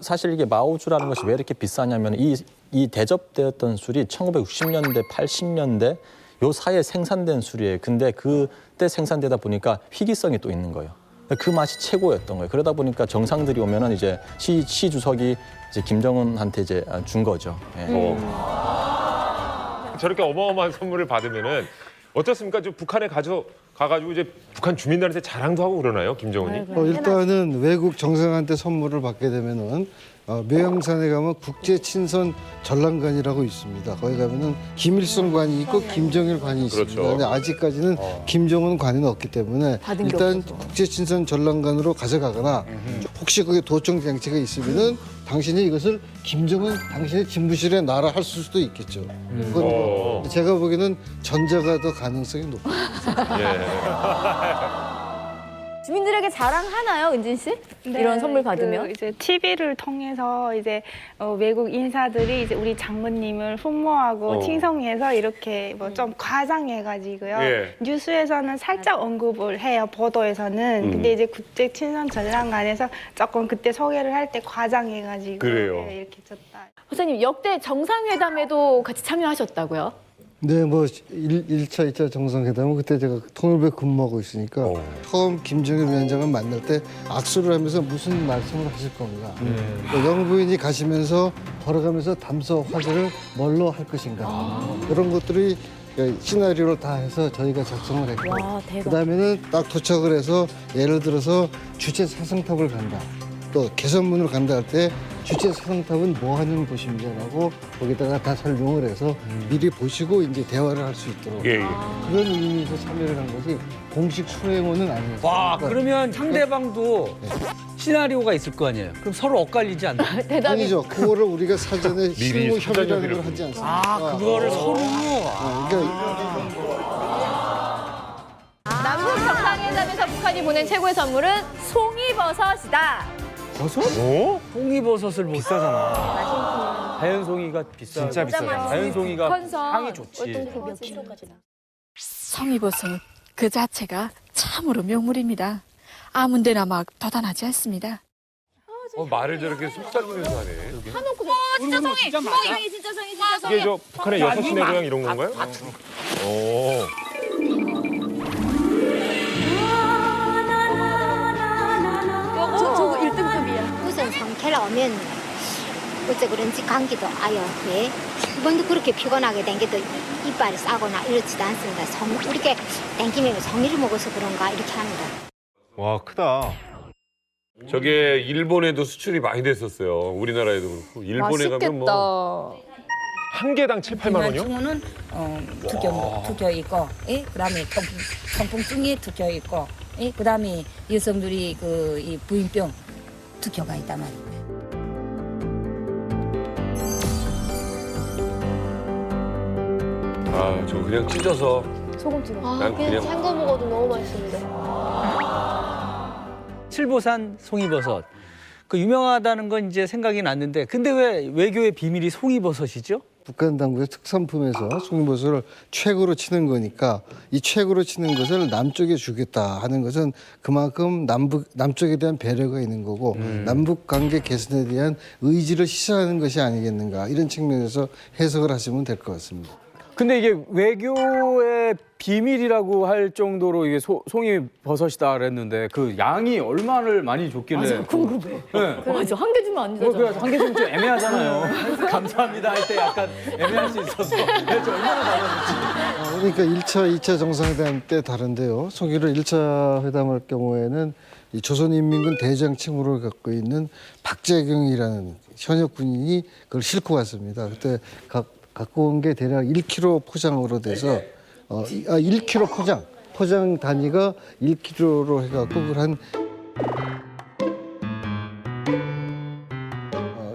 사실 이게 마오주라는 것이 왜 이렇게 비싸냐면 이 대접되었던 술이 1960년대, 80년대 요 사이에 생산된 술이에요. 근데 그때 생산되다 보니까 희귀성이 또 있는 거예요. 그 맛이 최고였던 거예요. 그러다 보니까 정상들이 오면은 이제 시 주석이 이제 김정은한테 이제 준 거죠. 예. 저렇게 어마어마한 선물을 받으면은 어떻습니까? 좀 북한에 가가지고 이제 북한 주민들한테 자랑도 하고 그러나요, 김정은이? 일단은 외국 정상한테 선물을 받게 되면은 묘양산에 가면 국제친선 전람관이라고 있습니다. 거기 가면은 김일성 관이 있고 김정일 관이 있습니다. 그렇죠. 근데 아직까지는 김정은 관은 없기 때문에 일단 국제친선 전람관으로 가져가거나 혹시 거기 도청 장치가 있으면은 당신이 이것을 김정은 당신의 집무실에 놔라 할 수도 있겠죠. 그건 뭐 제가 보기에는 전자가 더 가능성이 높아요. 주민들에게 자랑하나요, 은진 씨? 이런 선물 받으면? 그 이제 TV를 통해서 이제 외국 인사들이 이제 우리 장모님을 흠모하고 칭송해서 이렇게 뭐 좀 과장해가지고요. 예. 뉴스에서는 살짝 언급을 해요, 보도에서는. 근데 이제 국제 친선 전람관에서 조금 그때 소개를 할 때 과장해가지고 그래요. 네, 이렇게 줬다. 박사님, 역대 정상회담에도 같이 참여하셨다고요? 네, 뭐 1차, 2차 정상회담은 그때 제가 통일부에 근무하고 있으니까 처음 김정일 위원장을 만날 때 악수를 하면서 무슨 말씀을 하실 건가. 영부인이 가시면서 걸어가면서 담소 화제를 뭘로 할 것인가. 이런 것들이 시나리오를 다 해서 저희가 작성을 했고 와, 대박. 그다음에는 딱 도착을 해서 예를 들어서 주체 사성탑을 간다. 또 개선문으로 간다 할 때 주체 사성탑은 뭐 하는 곳입니다라고 거기다가 다 설명을 해서 미리 보시고 이제 대화를 할 수 있도록 예, 예. 그런 의미에서 참여를 한 거지 공식 수행원은 아니에요. 와, 그러면 상대방도 시나리오가 있을 거 아니에요? 그럼 서로 엇갈리지 않나요? 아니죠. 그거를 우리가 사전에 실무 협의라는 걸 하지 않습니까? 아, 그거를 서로. 남북 정상회담에서 북한이 보낸 최고의 선물은 송이버섯이다. 버섯? 송이버섯을 못 사잖아. 자연송이가 비싸. 진짜 비싸요. 자연송이가 컨선. 향이 좋지. 몇 킬로까지 나? 송이버섯 그 자체가 참으로 명물입니다. 아무 데나 막 돋아나지 않습니다. 말을 저렇게 속삭이면서 하네. 한옥구. 진짜 성이. 진짜 성이, 진짜 성이. 이게 저 북한의 여섯 신의 고향 이런 건가요? 오. 저거 1등급이야. 우선 상태를 오면 어째 그런지 감기도 아예 왜 한 번도 그렇게 피곤하게 댕겨도 이빨이 싸거나 이렇지도 않습니다. 이렇게 댕기면 송이를 먹어서 그런가 이렇게 합니다. 와, 크다. 저게 일본에도 수출이 많이 됐었어요. 우리나라에도 그렇고. 일본에 가면 뭐 한 개당 7, 8만 원이요? 중어는 두겨 있고, 예? 그다음에 통풍증이 두겨 있고, 예? 그다음에 여성들이 이 부인병 두겨가 있단 말이에요. 아, 저 그냥 찢어서 소금 찍어. 난 그냥 생거 먹어도 너무 맛있습니다. 칠보산 송이버섯. 그 유명하다는 건 이제 생각이 났는데 근데 왜 외교의 비밀이 송이버섯이죠? 북한 당국의 특산품에서 송이버섯을 최고로 치는 거니까 이 최고로 치는 것을 남쪽에 주겠다 하는 것은 그만큼 남쪽에 대한 배려가 있는 거고 남북 관계 개선에 대한 의지를 시사하는 것이 아니겠는가 이런 측면에서 해석을 하시면 될 것 같습니다. 근데 이게 외교의 비밀이라고 할 정도로 이게 송이 버섯이다 그랬는데 그 양이 얼마를 많이 줬길래? 맞아, 궁금해. 네. 맞아, 한 개 주면 안 되잖아. 한 개 좀 애매하잖아요. 감사합니다 할 때 약간 애매할 수 있어서 도대체 얼마나 달랐는지. 그러니까 1차, 2차 정상회담 때 다른데요. 송이를 1차 회담할 경우에는 이 조선인민군 대장 칭호를 갖고 있는 박재경이라는 현역 군인이 그걸 싣고 갔습니다. 그때 갖고 온 게 대략 1kg 포장으로 돼서 1kg 포장 단위가 1kg로 해갖고 그걸 한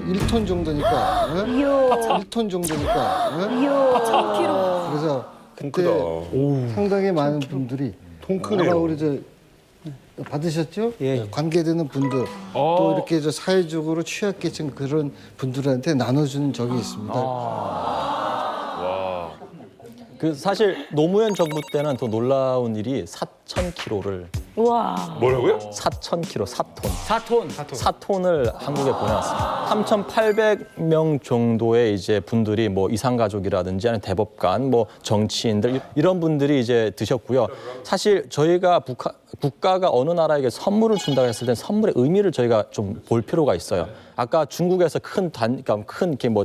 1톤 정도니까 1톤 정도니까 1000kg. 그래서 그때 상당히 많은 분들이 통 크네요. 아마 우리 받으셨죠? 관계되는 분들 또 이렇게 사회적으로 취약계층 그런 분들한테 나눠준 적이 있습니다. 그 사실 노무현 정부 때는 더 놀라운 일이 4,000kg를 와. 뭐라고요? 4,000kg, 4톤을 한국에 보내왔습니다. 3,800명 정도의 이제 분들이 뭐 이산가족이라든지 아니면 대법관, 뭐 정치인들 이런 분들이 이제 드셨고요. 사실 저희가 국가가 어느 나라에게 선물을 준다고 했을 땐 선물의 의미를 저희가 좀 볼 필요가 있어요. 아까 중국에서 큰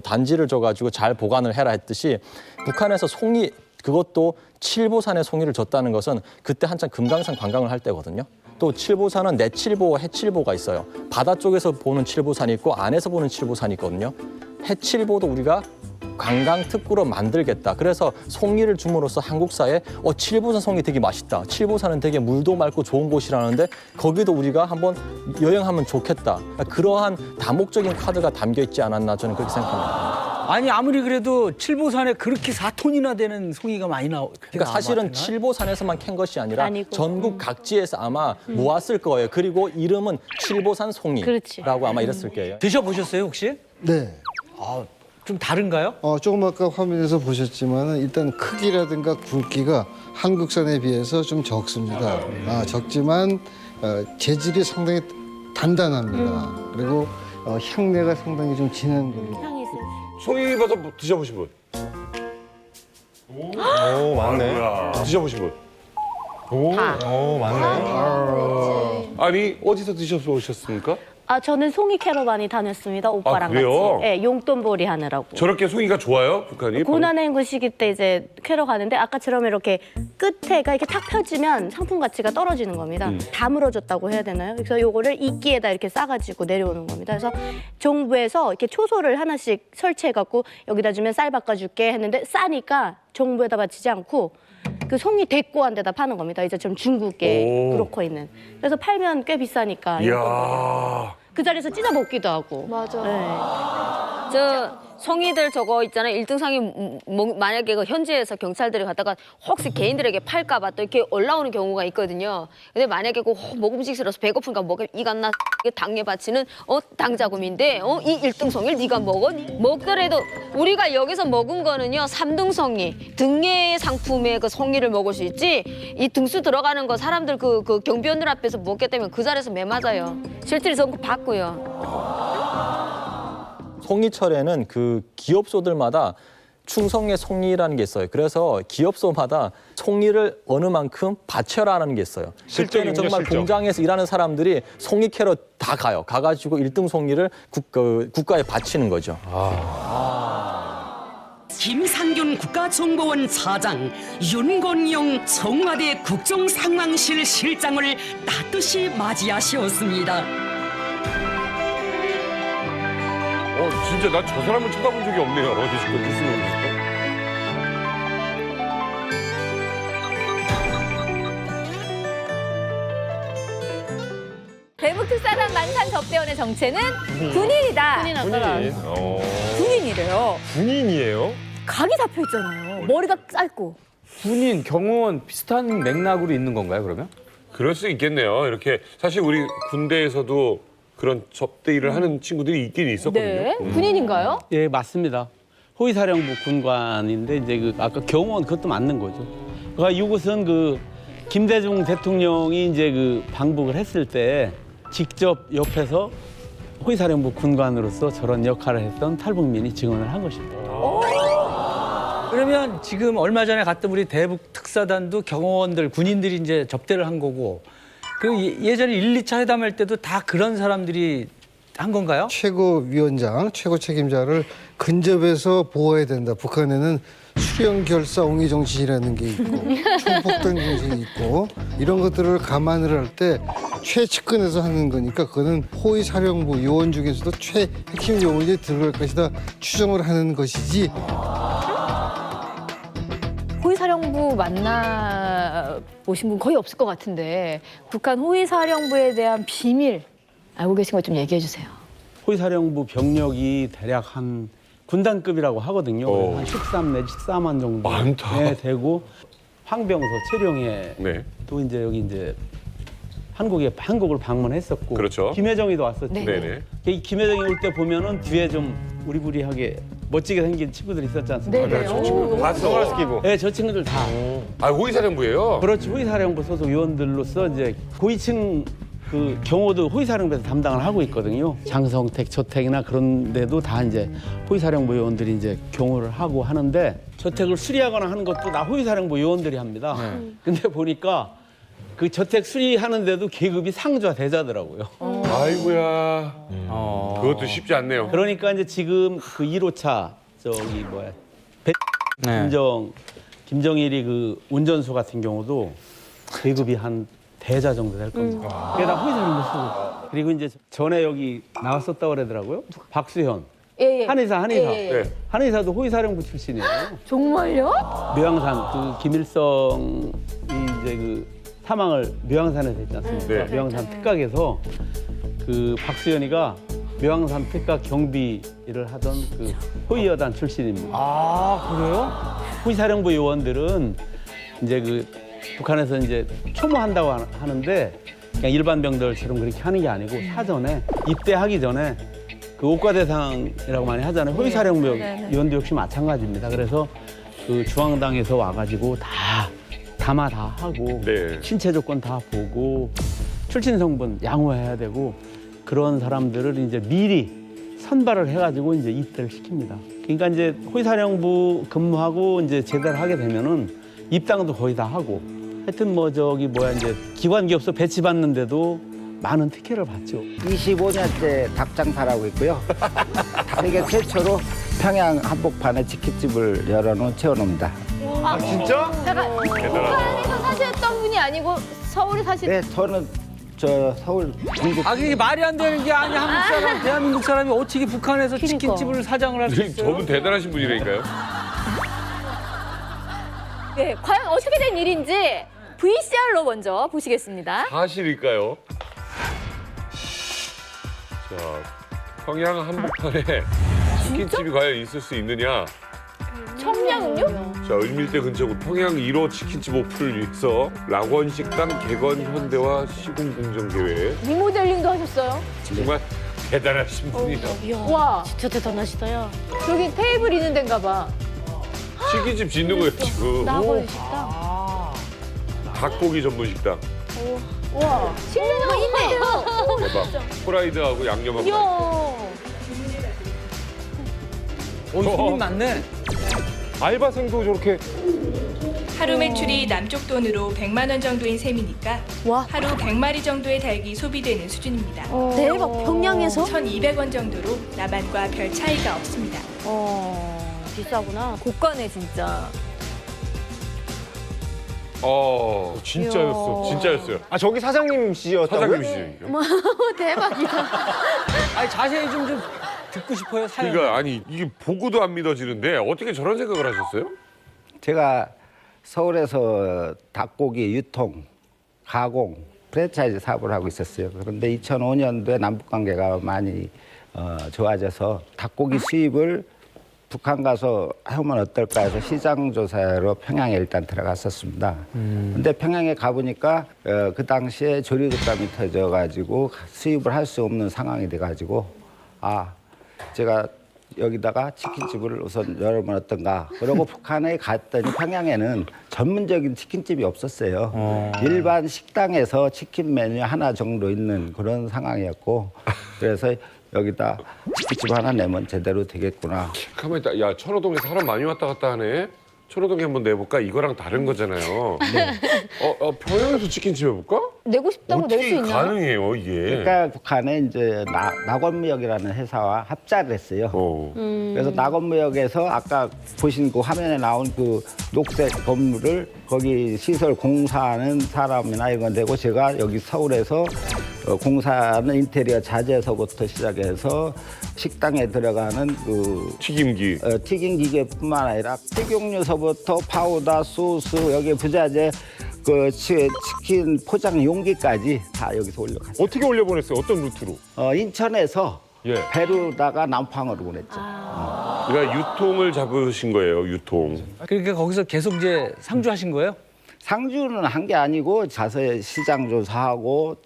단지를 줘가지고 잘 보관을 해라 했듯이 북한에서 송이 그것도 칠보산의 송이를 줬다는 것은 그때 한참 금강산 관광을 할 때거든요. 또 칠보산은 내칠보와 해칠보가 있어요. 바다 쪽에서 보는 칠보산이 있고 안에서 보는 칠보산이 있거든요. 해칠보도 우리가 관광 특구로 만들겠다. 그래서 송이를 줌으로써 한국사에 칠보산 송이 되게 맛있다. 칠보산은 되게 물도 맑고 좋은 곳이라는데 거기도 우리가 한번 여행하면 좋겠다. 그러한 다목적인 카드가 담겨 있지 않았나 저는 그렇게 생각합니다. 아니 아무리 그래도 칠보산에 그렇게 4톤이나 되는 송이가 많이 그러니까 사실은 칠보산에서만 캔 것이 아니라 전국 각지에서 아마 모았을 거예요. 그리고 이름은 칠보산 송이라고 아마 이랬을 거예요. 드셔보셨어요 혹시? 네. 좀 다른가요? 조금 아까 화면에서 보셨지만 일단 크기라든가 굵기가 한국산에 비해서 좀 적습니다. 적지만 재질이 상당히 단단합니다. 그리고 향내가 상당히 좀 진한 걸로. 송이버섯 드셔보신 분? 오, 맞네. 드셔보신 분? 맞네. 아니 어디서 드셔보셨습니까? 저는 송이 캐러 많이 다녔습니다. 오빠랑 그래요? 같이. 네, 용돈벌이 하느라고. 저렇게 송이가 좋아요, 북한이? 고난행군 시기 때 이제 캐러 가는데 아까처럼 이렇게 끝에가 이렇게 탁 펴지면 상품 가치가 떨어지는 겁니다. 다 물어줬다고 해야 되나요? 그래서 요거를 이끼에다 이렇게 싸가지고 내려오는 겁니다. 그래서 정부에서 이렇게 초소를 하나씩 설치해갖고 여기다 주면 쌀 바꿔줄게 했는데 싸니까 정부에다 바치지 않고 그 송이 대꼬한 데다 파는 겁니다. 이제 좀 중국에 브로커 있는. 그래서 팔면 꽤 비싸니까. 이야. 그 자리에서 찢어 먹기도 하고. 맞아. 네. 저 송이들 저거 있잖아요. 1등상이 만약에 그 현지에서 경찰들이 갔다가 혹시 개인들에게 팔까봐 또 이렇게 올라오는 경우가 있거든요. 근데 만약에 그 먹음직스러워서 배고픈가 이간나 당에 바치는 당자금인데 이 1등송이를 네가 먹어? 먹더라도 우리가 여기서 먹은 거는요 3등송이 등의 상품의 그 송이를 먹을 수 있지 이 등수 들어가는 거 사람들 그 경비원들 앞에서 먹게 되면 그 자리에서 매 맞아요. 실질이 선고 받고요. 송이철에는 그 기업소들마다 충성의 송이라는 게 있어요. 그래서 기업소마다 송이를 어느 만큼 바쳐라는 게 있어요. 실제는 정말 공장에서 일하는 사람들이 송이 캐러 다 가요. 가가지고 1등 송이를 국가에 바치는 거죠. 김상균 국가정보원 사장, 윤건영 청와대 국정상황실 실장을 따뜻이 맞이하셨습니다. 진짜 나 저 사람을 쳐다본 적이 없네요. 어디 쓰는 대북특사단 만산 접대원의 정체는 군인이다. 군인이래요. 군인이에요? 각이 잡혀 있잖아요. 머리가 짧고. 군인, 경호원 비슷한 맥락으로 있는 건가요, 그러면? 그럴 수 있겠네요. 이렇게 사실 우리 군대에서도 그런 접대 일을 하는 친구들이 있긴 있었거든요. 네, 군인인가요? 예, 맞습니다. 호위사령부 군관인데 이제 그 아까 경호원 그것도 맞는 거죠. 그러니까 이곳은 그 김대중 대통령이 이제 그 방북을 했을 때 직접 옆에서 호위사령부 군관으로서 저런 역할을 했던 탈북민이 증언을 한 것입니다. 그러면 지금 얼마 전에 갔던 우리 대북 특사단도 경호원들, 군인들이 이제 접대를 한 거고, 그 예전에 1, 2차 회담할 때도 다 그런 사람들이 한 건가요? 최고위원장, 최고 책임자를 근접해서 보호해야 된다. 북한에는 수령결사 옹의 정신이라는 게 있고 총폭탄 정신이 있고 이런 것들을 감안을 할 때 최측근에서 하는 거니까 그거는 호위사령부 요원 중에서도 최핵심 요원이 들어갈 것이다 추정을 하는 것이지. 호위사령부 만나보신 분 거의 없을 것 같은데 북한 호위사령부에 대한 비밀 알고 계신 거 좀 얘기해 주세요. 호위사령부 병력이 대략 한 군단급이라고 하거든요. 한 13 내지 14만 정도 많다. 네, 되고 황병서, 최룡해 또 이제 여기 이제 한국을 방문했었고 그렇죠. 김혜정이도 왔었죠. 네네. 이 김혜정이 올 때 보면은 뒤에 좀 우리부리하게 멋지게 생긴 친구들 있었지 않습니까? 네네. 저 친구들 봤어. 선글라스 끼고. 네, 저 친구들 다. 아, 호위사령부예요? 그렇죠. 호위사령부 소속 요원들로서 이제 고위층 그 경호도 호위사령부에서 담당을 하고 있거든요. 장성택, 저택이나 그런 데도 다 이제 호위사령부 요원들이 이제 경호를 하고 하는데 저택을 수리하거나 하는 것도 다 호위사령부 요원들이 합니다. 근데 보니까 그 저택 수리하는데도 계급이 상좌 대자더라고요. 아이고야. 그것도 쉽지 않네요. 그러니까 이제 지금 그 1호차 저기 뭐야 김정일이 그 운전수 같은 경우도 계급이 한 대자 정도 될 겁니다. 그게 다 호위사령부 소속. 그리고 이제 전에 여기 나왔었다고 그러더라고요. 박수현. 예, 예. 한의사. 예, 예. 네. 한의사도 호위사령부 출신이에요. 정말요? 묘양산 그 김일성이 이제 그 사망을 묘양산에서 했지 않습니까? 네. 묘양산 특각에서 그 박수현이가 묘양산 특각 경비를 하던 그 호위여단 출신입니다. 아, 그래요? 호위사령부 요원들은 이제 그 북한에서 이제 초모한다고 하는데 그냥 일반 병들처럼 그렇게 하는 게 아니고 사전에 입대하기 전에 그 옥과대상이라고 많이 하잖아요. 호위사령부 요원도 역시 마찬가지입니다. 그래서 그 중앙당에서 와가지고 다 담화 다 하고 신체 조건 다 보고 출신 성분 양호해야 되고 그런 사람들을 이제 미리 선발을 해가지고 이제 입대를 시킵니다. 그러니까 이제 호위사령부 근무하고 이제 제대를 하게 되면은 입당도 거의 다 하고 하여튼 뭐 저기 뭐야 이제 기관 기업소 배치받는데도 많은 특혜를 받죠. 25년째 닭장사라고 있고요. 세계 최초로 평양 한복판에 치킨집을 열어놓은 채원호입니다. 아, 진짜? 잠깐, 북한에서 사셨던 분이 아니고 서울에 사신... 네, 저는 저 서울 중국. 아, 그게 말이 안 되는 게 아니 한국 사람, 대한민국 사람이 어떻게 북한에서 치킨집을 사장을 할 수 있어요? 저분 대단하신 분이라니까요. 네, 과연 어떻게 된 일인지 VCR로 먼저 보시겠습니다. 사실일까요? 자, 평양 한복판에 치킨집이 과연 있을 수 있느냐? 청량음료? 자, 을밀대 근처 평양 1호 치킨집 오픈을 위해서 락원식당 개건 현대화 시공공정 계획. 리모델링도 하셨어요? 정말 대단하신 분이에요. 와, 진짜 대단하시다, 야. 저기 테이블 있는 데인가 봐. 치킨집 짓는 거예요, 지금. 낙원 식당. 닭고기 전문 식당. 와, 식당가 있네요. 대박. 프라이드하고 양념하고. 이야. 손님 많네. 알바생도 저렇게. 하루 매출이 남쪽 돈으로 100만 원 정도인 셈이니까 하루 100마리 정도의 닭이 소비되는 수준입니다. 대박, 평양에서? 1,200원 정도로 남한과 별 차이가 없습니다. 비싸구나. 고가네, 진짜. 진짜였어. 진짜였어요. 아, 저기 사장님이셨다고요? 사장님이시죠. 대박이다. 아니, 자세히 좀 듣고 싶어요, 사연. 그러니까 아니 이게 보고도 안 믿어지는데 어떻게 저런 생각을 하셨어요? 제가 서울에서 닭고기 유통, 가공, 프랜차이즈 사업을 하고 있었어요. 그런데 2005년도에 남북 관계가 많이 좋아져서 닭고기 수입을 북한 가서 하면 어떨까 해서 시장 조사로 평양에 일단 들어갔었습니다. 근데 평양에 가보니까 그 당시에 조류독감이 터져가지고 수입을 할 수 없는 상황이 돼가지고 제가 여기다가 치킨집을 우선 열어보면 어떤가. 그러고 북한에 갔더니 평양에는 전문적인 치킨집이 없었어요. 일반 식당에서 치킨 메뉴 하나 정도 있는 그런 상황이었고 그래서 여기다 치킨집 하나 내면 제대로 되겠구나. 가만히 있다. 야, 천호동에 사람 많이 왔다 갔다 하네. 천호동에 한번 내볼까? 이거랑 다른 거잖아요. 평양에서 치킨집 해볼까? 내고 싶다고 낼 수 어떻게 있나요? 가능해요, 이게? 그러니까 북한에 이제 낙원무역이라는 회사와 합작을 했어요. 그래서 낙원무역에서 아까 보신 그 화면에 나온 그 녹색 건물을 거기 시설 공사하는 사람이나 이건 되고 제가 여기 서울에서 공사하는 인테리어 자재서부터 시작해서 식당에 들어가는 그 튀김기, 튀김 기계뿐만 아니라 식용유서부터 파우더, 소스, 여기 부자재, 그 치킨 포장 용기까지 다 여기서 올려갔어요. 어떻게 올려보냈어요? 어떤 루트로? 인천에서 배로다가 남팡으로 보냈죠. 그러니까 유통을 잡으신 거예요, 유통. 그러니까 거기서 계속 이제 상주하신 거예요? 상주는 한 게 아니고 가서 시장 조사하고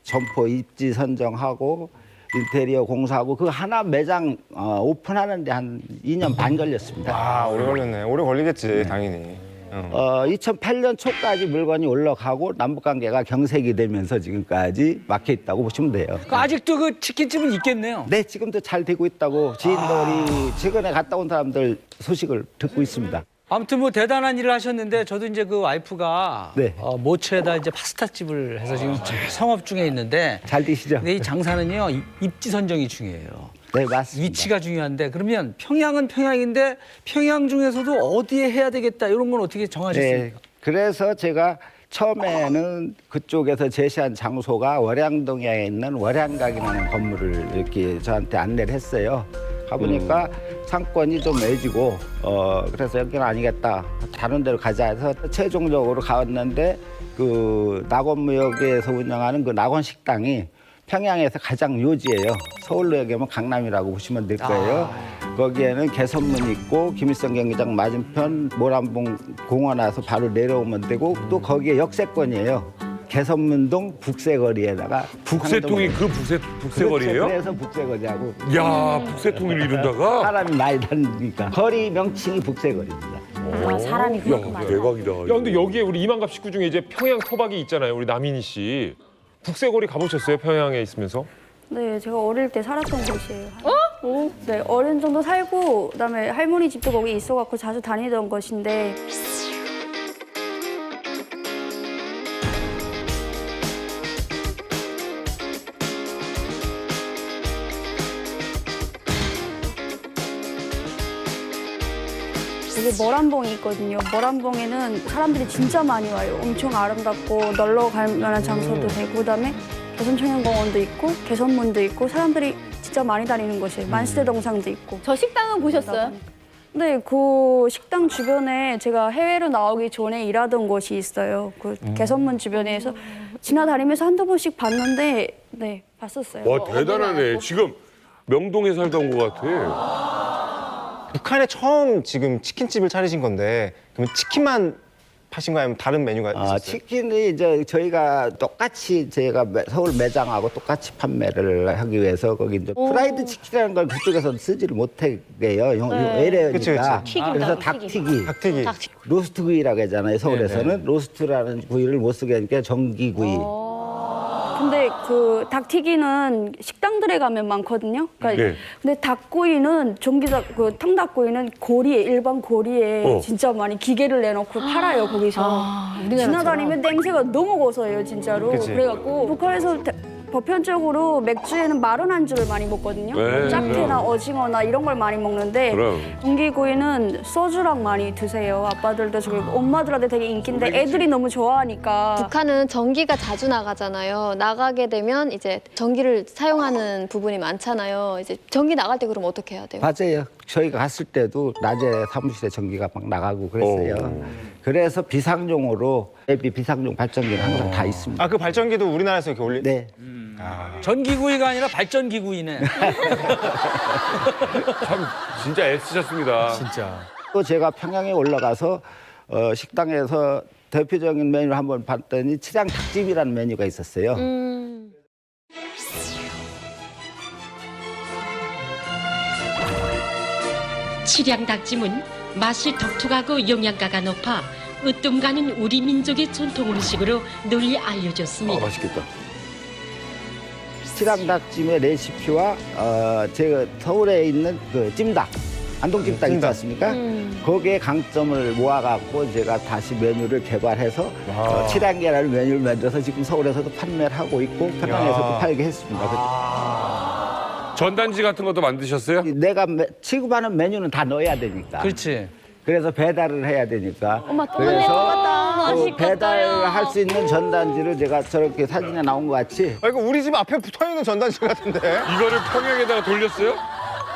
점포 입지 선정하고 인테리어 공사하고 그 하나 매장 오픈하는데 한 2년 반 걸렸습니다. 아, 오래 걸렸네. 오래 걸리겠지, 당연히. 2008년 초까지 물건이 올라가고 남북관계가 경색이 되면서 지금까지 막혀 있다고 보시면 돼요. 아직도 그 치킨집은 있겠네요. 네, 지금도 잘 되고 있다고 지인들이 최근에 갔다 온 사람들 소식을 듣고 있습니다. 아무튼 뭐 대단한 일을 하셨는데 저도 이제 그 와이프가 네. 모처에다 이제 파스타집을 해서 지금 성업 중에 있는데 잘 되시죠? 근데 이 장사는요 입지 선정이 중요해요. 네, 맞습니다. 위치가 중요한데 그러면 평양은 평양인데 평양 중에서도 어디에 해야 되겠다 이런 건 어떻게 정하셨습니까? 네, 그래서 제가 처음에는 그쪽에서 제시한 장소가 월양동에 있는 월양각이라는 건물을 이렇게 저한테 안내를 했어요. 가보니까 상권이 좀 애지고 그래서 여기는 아니겠다. 다른 데로 가자 해서 최종적으로 가봤는데 그 낙원무역에서 운영하는 그 낙원식당이 평양에서 가장 요지예요. 서울로 얘기하면 강남이라고 보시면 될 거예요. 거기에는 개선문 있고 김일성 경기장 맞은편 모란봉 공원 와서 바로 내려오면 되고 또 거기에 역세권이에요. 개선문동 북새거리에다가 북새통이 그 북새거리예요? 그래서 북새거리하고. 야, 북새통을 이룬다가? 사람이 많이 다니니까. 거리 명칭이 북새거리입니다. 사람이 대박이다. 야, 근데 여기에 우리 이만갑 식구 중에 이제 평양 토박이 있잖아요. 우리 남인희 씨. 북새거리 가보셨어요? 평양에 있으면서? 네, 제가 어릴 때 살았던 곳이에요. 네, 어린 정도 살고 그다음에 할머니 집도 거기 있어갖고 자주 다니던 곳인데 여기 머란봉이 있거든요. 머란봉에는 사람들이 진짜 많이 와요. 엄청 아름답고 놀러 갈 만한 장소도 되고 그다음에 개선청년공원도 있고 개선문도 있고 사람들이 진짜 많이 다니는 곳이에요. 만시대동상도 있고. 저 식당은 보셨어요? 네, 그 식당 주변에 제가 해외로 나오기 전에 일하던 곳이 있어요. 그 개선문 주변에서 지나다니면서 한두 번씩 봤는데 네, 봤었어요. 와, 대단하네. 지금 명동에 살던 것 같아. 북한에 처음 지금 치킨집을 차리신 건데 그러면 치킨만 파신 거예요? 아니면 다른 메뉴가 있었어요? 치킨이 이제 저희가 똑같이 제가 서울 매장하고 똑같이 판매를 하기 위해서 거기 이제 프라이드 치킨이라는 걸 그쪽에서 쓰지를 못해요. 외래어니까. 그래서 닭튀기. 로스트 구이라고 하잖아요. 서울에서는 로스트라는 구이를 못 쓰게 하니까 전기구이. 근데 그 닭튀기는 식당들에 가면 많거든요. 그러니까 근데 닭구이는 전기닭 그 탕닭구이는 고리에 일반 고리에 진짜 많이 기계를 내놓고 팔아요 거기서. 지나다니면 냄새가 너무 고소해요 진짜로. 그치. 그래갖고 북한에서 보편적으로 맥주에는 마른 안주를 많이 먹거든요. 네. 짝태나 오징어나 이런 걸 많이 먹는데 그럼. 전기구이는 소주랑 많이 드세요. 아빠들도 저기 엄마들한테 되게 인기인데 애들이 너무 좋아하니까. 북한은 전기가 자주 나가잖아요. 나가게 되면 이제 전기를 사용하는 부분이 많잖아요. 이제 전기 나갈 때 그럼 어떻게 해야 돼요? 맞아요. 저희가 갔을 때도 낮에 사무실에 전기가 막 나가고 그랬어요. 그래서 비상용으로 예비 비상용 발전기는 항상 다 있습니다. 아, 그 발전기도 우리나라에서 이렇게 올리? 네. 전기구이가 아니라 발전기구이네. 참 진짜 애쓰셨습니다. 진짜. 또 제가 평양에 올라가서 식당에서 대표적인 메뉴를 한번 봤더니 치장 닭집이라는 메뉴가 있었어요. 칠양 닭찜은 맛이 독특하고 영양가가 높아 으뜸가는 우리 민족의 전통 음식으로 널리 알려졌습니다. 맛있겠다. 칠양닭찜의 레시피와 제가 서울에 있는 그 찜닭, 안동찜닭 있지 않습니까? 거기에 강점을 모아갖고 제가 다시 메뉴를 개발해서 칠양계라는 메뉴를 만들어서 지금 서울에서도 판매를 하고 있고 평양에서도 팔게 했습니다. 전단지 같은 것도 만드셨어요? 내가 취급하는 메뉴는 다 넣어야 되니까. 그렇지. 그래서 배달을 해야 되니까. 엄마 그래서 그 배달할 수 있는 전단지를 제가 저렇게 사진에 나온 것 같이. 이거 우리 집 앞에 붙어있는 전단지 같은데. 이거를 평양에다가 돌렸어요?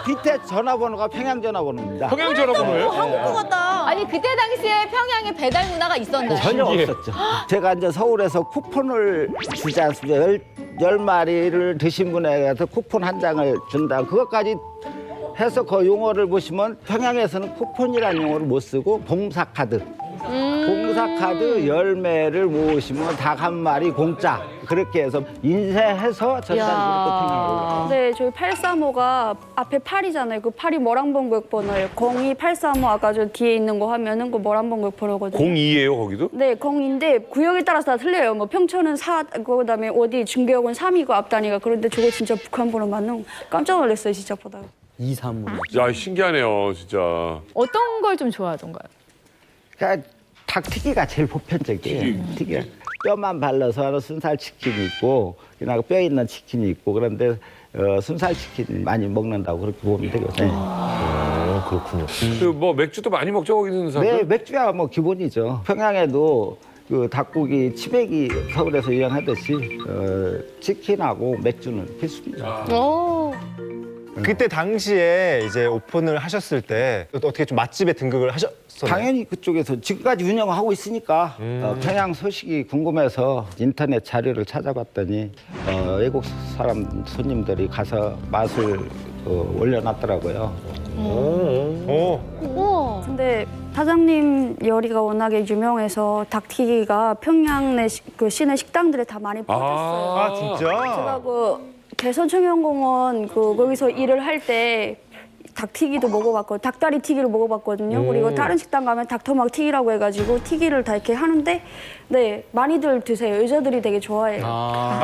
밑에 전화번호가 평양 전화번호입니다. 평양 전화번호예요? 한국 것 같다. 아니 그때 당시에 평양에 배달 문화가 있었나요? 전혀 없었죠. 제가 이제 서울에서 쿠폰을 주지 않습니까? 10마리를 드신 분에게서 쿠폰 한 장을 준다. 그것까지 해서 그 용어를 보시면 평양에서는 쿠폰이라는 용어를 못 쓰고 봉사카드. 봉사카드 10매를 모으시면 닭 한 마리 공짜. 그렇게 해서 인쇄해서 전단지를 또 평양에 올려요. 네, 저희 835가 앞에 8이잖아요. 그 8이 뭐랑번국 번호예요. 02-835 아까 저 뒤에 있는 거 하면은 그 뭐랑번국 번호거든요. 02예요, 거기도? 네, 02인데 구역에 따라서 다 틀려요. 뭐 평촌은 4, 그다음에 어디 중계역은 3이고 앞단위가. 그런데 저거 진짜 북한 번호 맞는 깜짝 놀랐어요, 진짜 보다가. 2, 3. 야, 신기하네요, 진짜. 어떤 걸 좀 좋아하던가요? 그러니까 닭튀기가 제일 보편적이에요. 튀기가. 뼈만 발라서 하는 순살 치킨이 있고 그냥 뼈 있는 치킨이 있고 그런데 순살 치킨 많이 먹는다고 그렇게 보면 되거든요. 그렇군요. 그 뭐 맥주도 많이 먹죠, 거기 있는 사람들? 네, 맥주야 뭐 기본이죠. 평양에도 그 닭고기 치맥이 서울에서 유행하듯이 치킨하고 맥주는 필수입니다. 그때 당시에 이제 오픈을 하셨을 때 어떻게 좀 맛집에 등극을 하셨어요? 당연히 그쪽에서 지금까지 운영하고 있으니까 평양 소식이 궁금해서 인터넷 자료를 찾아봤더니 외국 사람 손님들이 가서 맛을 올려놨더라고요. 근데 사장님 요리가 워낙에 유명해서 닭튀기가 평양 내 그 시내 식당들에 다 많이 퍼졌어요. 아, 진짜? 제가 그 개선청년공원 거기서 일을 할 때 닭튀기도 먹어봤고 닭다리 튀기를 먹어봤거든요. 그리고 다른 식당 가면 닭토막 튀기라고 해가지고 튀기를 다 이렇게 하는데 네 많이들 드세요. 여자들이 되게 좋아해요.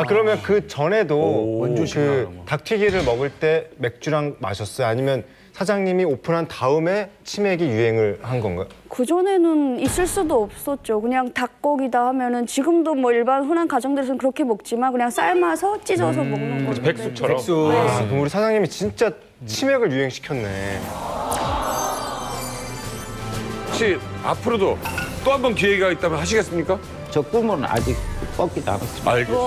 그러면 그 전에도 그 닭튀기를 먹을 때 맥주랑 마셨어요? 아니면 사장님이 오픈한 다음에 치맥이 유행을 한 건가요? 그전에는 있을 수도 없었죠. 그냥 닭고기다 하면은 지금도 뭐 일반 흔한 가정들에서는 그렇게 먹지만 그냥 삶아서 찢어서 먹는 거죠. 백숙처럼? 그럼 우리 사장님이 진짜 치맥을 유행시켰네. 혹시 앞으로도 또 한 번 기회가 있다면 하시겠습니까? 저 꿈은 아직 꺾이지 않았습니다. 알겠습니다.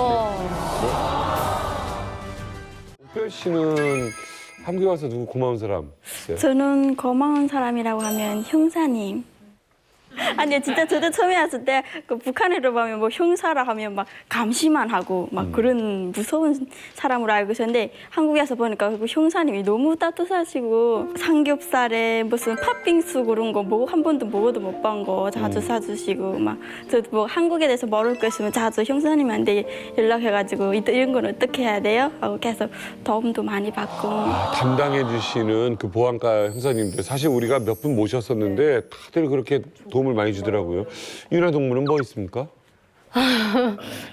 오페 씨는 한국에 와서 누구 고마운 사람 있어요? 저는 고마운 사람이라고 하면 형사님. 아니요, 진짜 저도 처음에 왔을 때 그 북한으로 보면 뭐 형사라 하면 막 감시만 하고 막 그런 무서운 사람으로 알고 있었는데 한국에 와서 보니까 그 형사님이 너무 따뜻하시고 삼겹살에 무슨 팥빙수 그런 거 뭐 한 번도 먹어도 못 본 거 자주 사주시고 막 저 뭐 한국에 대해서 모를 거 있으면 자주 형사님한테 연락해가지고 이런 건 어떻게 해야 돼요? 하고 계속 도움도 많이 받고. 담당해 주시는 그 보안과 형사님들 사실 우리가 몇 분 모셨었는데 다들 그렇게 도움을 많이 주더라고요. 윤아 동무는 뭐 있습니까?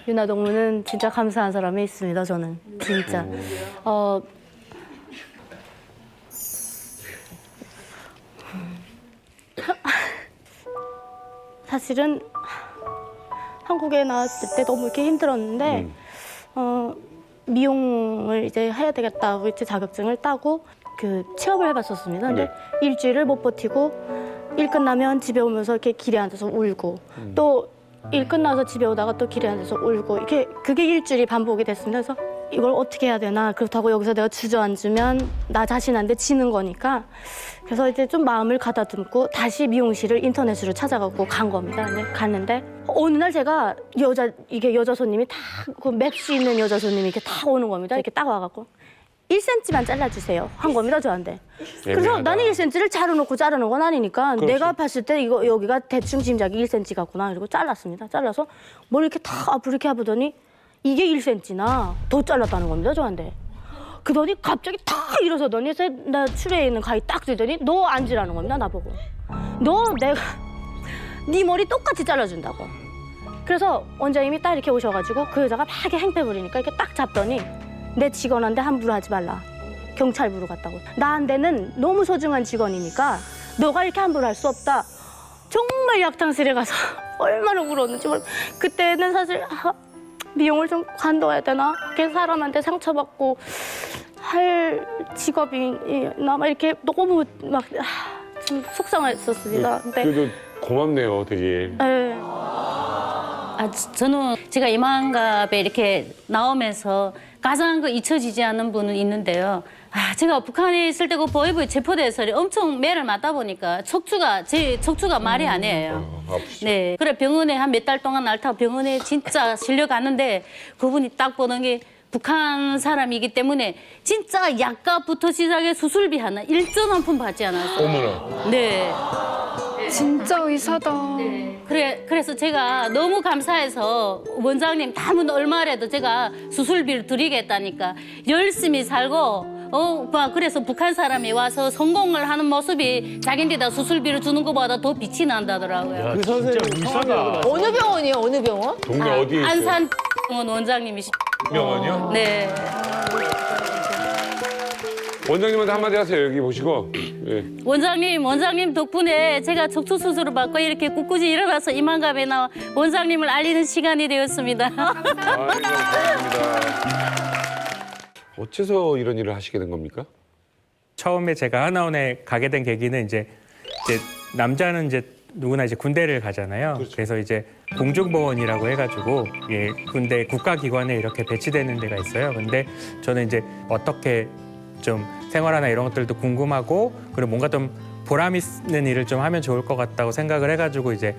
윤아 동무는 진짜 감사한 사람이 있습니다. 저는 진짜 사실은 한국에 나왔을 때 너무 이렇게 힘들었는데 미용을 이제 해야 되겠다고 이제 자격증을 따고 그 취업을 해봤었습니다. 근데 일주일을 못 버티고 일 끝나면 집에 오면서 이렇게 길에 앉아서 울고 또 일 끝나서 집에 오다가 또 길에 앉아서 울고 이렇게 그게 일주일이 반복이 됐습니다. 그래서 이걸 어떻게 해야 되나 그렇다고 여기서 내가 주저앉으면 나 자신한테 지는 거니까 그래서 이제 좀 마음을 가다듬고 다시 미용실을 인터넷으로 찾아가고 간 겁니다. 근데 갔는데 어느 날 제가 여자 손님이 다 그 맵시 있는 여자 손님이 이렇게 다 오는 겁니다. 이렇게 딱 와갖고 1cm만 잘라주세요 한 겁니다 저한테. 그래서 나는 1cm를 자르놓고 자르는 건 아니니까 그렇지. 내가 봤을 때 이거 여기가 대충 짐작이 1cm 같구나. 그리고 잘랐습니다. 잘라서 머리 이렇게 다 앞으로 이렇게 해보더니 이게 1cm나 더 잘랐다는 겁니다 저한테. 그러더니 갑자기 탁 일어서더니 나 추레에 있는 가위 딱 들더니 너 앉으라는 겁니다, 나보고. 너 내가 네 머리 똑같이 잘라준다고. 그래서 원장님이 딱 이렇게 오셔가지고 그 여자가 막 이렇게 행패 부리니까 이렇게 딱 잡더니 내 직원한테 함부로 하지 말라. 경찰 부르겠다고. 나한테는 너무 소중한 직원이니까 너가 이렇게 함부로 할 수 없다. 정말 약탕실에 가서 얼마나 울었는지 몰라. 그때는 사실 미용을 좀 관둬야 되나? 이렇게 사람한테 상처받고 할 직업이나 막 이렇게 너무 막 좀 속상했었습니다. 근데 그래도 고맙네요, 되게. 네. 저는 제가 이만갑에 이렇게 나오면서 가장 잊혀지지 않는 분은 있는데요. 제가 북한에 있을 때 그 보이브 체포돼서 엄청 매를 맞다 보니까 제 척추가 말이 아니에요. 네, 그래 병원에 한 몇 달 동안 앓다가 병원에 진짜 실려갔는데 그분이 딱 보는 게 북한 사람이기 때문에 진짜 약값부터 시작해 수술비 하나 1전1푼 받지 않았어요. 어머나. 네. 진짜 의사다. 그래서 제가 너무 감사해서 원장님 담은 얼마라도 제가 수술비를 드리겠다니까 열심히 살고 그래서 북한 사람이 와서 성공을 하는 모습이 자기네다 수술비를 주는 것보다 더 빛이 난다더라고요. 그 선생님 의사다. 어느 병원이에요? 어느 병원? 동네 어디에 있어요? 안산 원장님이시. 병원이요? 네. 원장님한테 한마디 하세요. 여기 보시고. 예. 원장님 덕분에 제가 척추 수술을 받고 이렇게 꿋꿋이 일어나서 이만갑에 나와 원장님을 알리는 시간이 되었습니다. 감사합니다. 어째서 이런 일을 하시게 된 겁니까? 처음에 제가 하나원에 가게 된 계기는 이제 남자는 이제 누구나 이제 군대를 가잖아요. 그래서 이제 공중보원이라고 해가지고 군대 국가기관에 이렇게 배치되는 데가 있어요. 근데 저는 이제 어떻게 좀 생활하나 이런 것들도 궁금하고 그리고 뭔가 좀 보람 있는 일을 좀 하면 좋을 것 같다고 생각을 해가지고 이제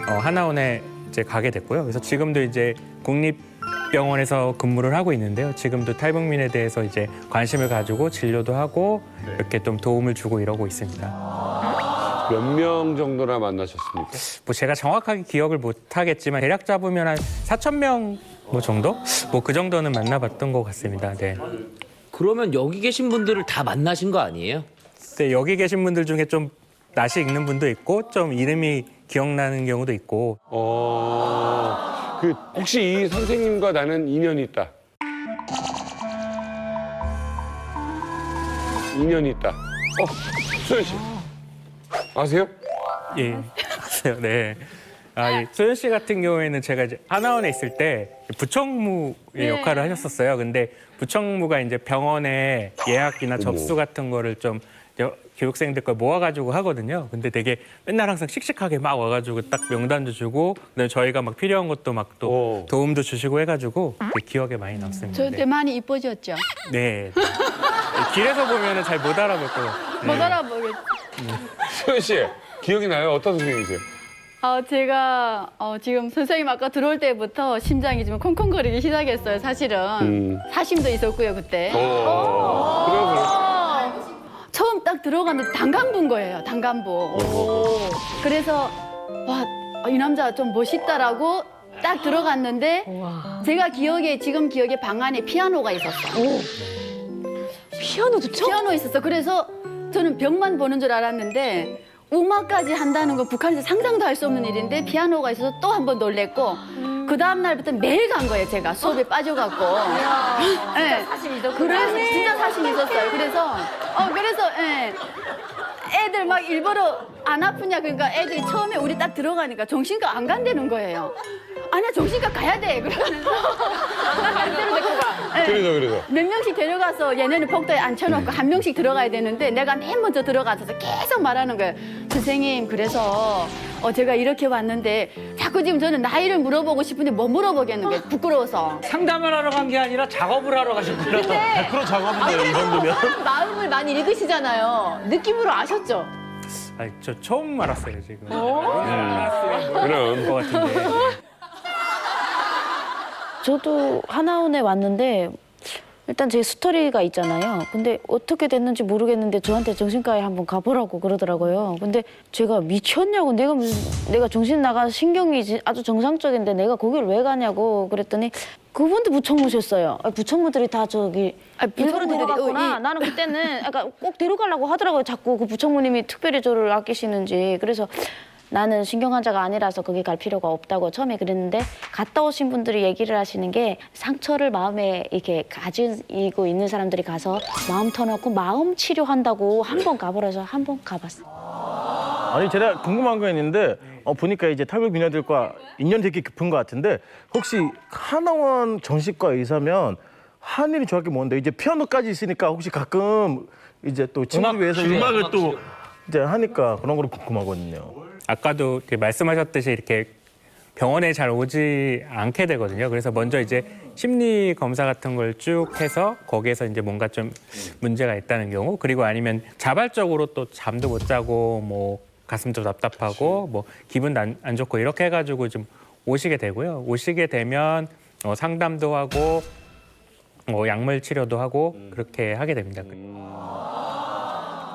하나원에 이제 가게 됐고요. 그래서 지금도 이제 국립병원에서 근무를 하고 있는데요. 지금도 탈북민에 대해서 이제 관심을 가지고 진료도 하고 이렇게 좀 도움을 주고 이러고 있습니다. 몇 명 정도나 만나셨습니까? 뭐 제가 정확하게 기억을 못 하겠지만 대략 잡으면 한 4,000명 뭐 정도? 뭐 그 정도는 만나봤던 것 같습니다. 네. 그러면 여기 계신 분들을 다 만나신 거 아니에요? 네, 여기 계신 분들 중에 좀 낯이 익는 분도 있고 좀 이름이 기억나는 경우도 있고. 그 혹시 이 선생님과 나는 인연이 있다. 인연이 있다. 소연 씨 아세요? 예, 아세요. 네. 이 소연 씨 같은 경우에는 제가 이제 하나원에 있을 때 부총무의 역할을 하셨었어요. 근데 부총무가 이제 병원에 예약이나 접수 같은 거를 좀 교육생들 걸 모아가지고 하거든요. 근데 되게 맨날 항상 씩씩하게 막 와가지고 딱 명단도 주고, 그다음에 저희가 막 필요한 것도 막 또 도움도 주시고 해가지고 되게 기억에 많이 남습니다. 저 때 많이 이뻐졌죠? 네. 길에서 보면은 잘 못 알아볼 거예요. 못 알아보겠죠. 소연 씨 기억이 나요? 어떤 선생님이세요? 제가 지금 선생님 아까 들어올 때부터 심장이 좀 콩콩거리기 시작했어요. 사실은 사심도 있었고요 그때. 처음 딱 들어갔는데 단간부인 거예요. 단간부. 그래서 와 이 남자 좀 멋있다라고 딱 들어갔는데 제가 지금 기억에 방 안에 피아노가 있었어요. 피아노도 쳐? 피아노 있었어. 그래서 저는 벽만 보는 줄 알았는데 음악까지 한다는 건 북한에서 상상도 할 수 없는 일인데 피아노가 있어서 또 한 번 놀랬고 그 다음 날부터 매일 간 거예요. 제가 수업에 빠져갖고. 네. 사심이 있었구나. 그래서 진짜 사심이 있었어요. 그래서 애들 막 일부러 안 아프냐 그러니까 애들이 처음에 우리 딱 들어가니까 정신과 안 간다는 거예요. 아니야 정신과 가야 돼 그러면서 그래서 몇 명씩 데려가서 얘네는 복도에 앉혀놓고 한 명씩 들어가야 되는데 내가 맨 먼저 들어가서 계속 말하는 거예요. 선생님 그래서 제가 이렇게 왔는데 자꾸 지금 저는 나이를 물어보고 싶은데 뭐 물어보겠는 거예요. 부끄러워서. 상담을 하러 간 게 아니라 작업을 하러 가셨구나. 100% 작업인데요, 이 정도면. 마음을 많이 읽으시잖아요. 느낌으로 아셨죠? 아니, 저 처음 알았어요 지금. 그럼. 것 같은데. 저도 하나원에 왔는데 일단 제 스토리가 있잖아요. 근데 어떻게 됐는지 모르겠는데 저한테 정신과에 한번 가보라고 그러더라고요. 근데 제가 미쳤냐고 내가 정신 나가 신경이 아주 정상적인데 내가 거길 왜 가냐고 그랬더니 그분도 부총무셨어요. 부총무들이 다 저기 일부러 데려갔구나. 나는 그때는 약간 꼭 데려가려고 하더라고요. 자꾸 그 부총무님이 특별히 저를 아끼시는지. 그래서 나는 신경 환자가 아니라서 거기 갈 필요가 없다고 처음에 그랬는데 갔다 오신 분들이 얘기를 하시는 게 상처를 마음에 이렇게 가지고 있는 사람들이 가서 마음 터놓고 마음 치료한다고 한 번 가보라서 한 번 가봤어요. 아니 제가 궁금한 거 있는데 보니까 이제 탈북 미녀들과 인연 되게 깊은 것 같은데 혹시 하나원 정신과 의사면 한 일이 정확히 뭔데 이제 피아노까지 있으니까 혹시 가끔 이제 또 친구를 위해서 음악을 또 이제 하니까 그런 거로 궁금하거든요. 아까도 이렇게 말씀하셨듯이 이렇게 병원에 잘 오지 않게 되거든요. 그래서 먼저 이제 심리 검사 같은 걸 쭉 해서 거기에서 이제 뭔가 좀 문제가 있다는 경우, 그리고 아니면 자발적으로 또 잠도 못 자고 뭐 가슴도 답답하고 뭐 기분도 안 좋고 이렇게 해가지고 좀 오시게 되고요. 오시게 되면 상담도 하고 뭐 약물 치료도 하고 그렇게 하게 됩니다.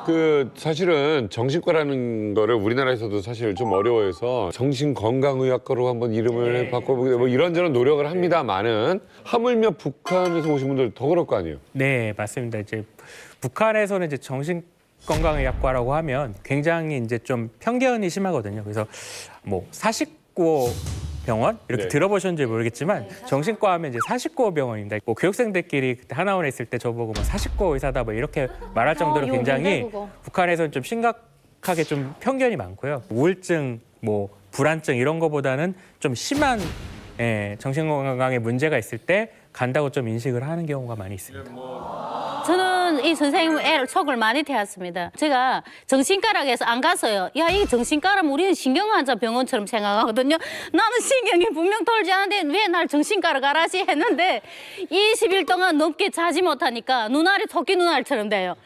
그 사실은 정신과라는 거를 우리나라에서도 사실 좀 어려워해서 정신건강의학과로 한번 이름을 바꿔보고 뭐 이런저런 노력을 합니다만은 하물며 북한에서 오신 분들 더 그럴 거 아니에요? 네, 맞습니다. 이제 북한에서는 이제 정신건강의학과라고 하면 굉장히 이제 좀 편견이 심하거든요. 그래서 뭐 사식구 병원 이렇게 들어보셨는지 모르겠지만 정신과 하면 이제 사식구 병원입니다. 뭐 교육생들끼리 그때 하나원에 있을 때 저보고 뭐 사식구 의사다 뭐 이렇게 말할 정도로 굉장히 북한에서는 좀 심각하게 좀 편견이 많고요. 우울증, 뭐 불안증 이런 거보다는 좀 심한 정신건강에 문제가 있을 때 간다고 좀 인식을 하는 경우가 많이 있습니다. 저는 이 선생님 애를 속을 많이 태웠습니다. 제가 정신과라고 해서 안 갔어요. 야, 이 정신과라면 우리는 신경환자 병원처럼 생각하거든요. 나는 신경이 분명 돌지 않은데 왜 날 정신과로 가라지 했는데 20일 동안 넘게 자지 못하니까 눈알이 토끼 눈알처럼 돼요.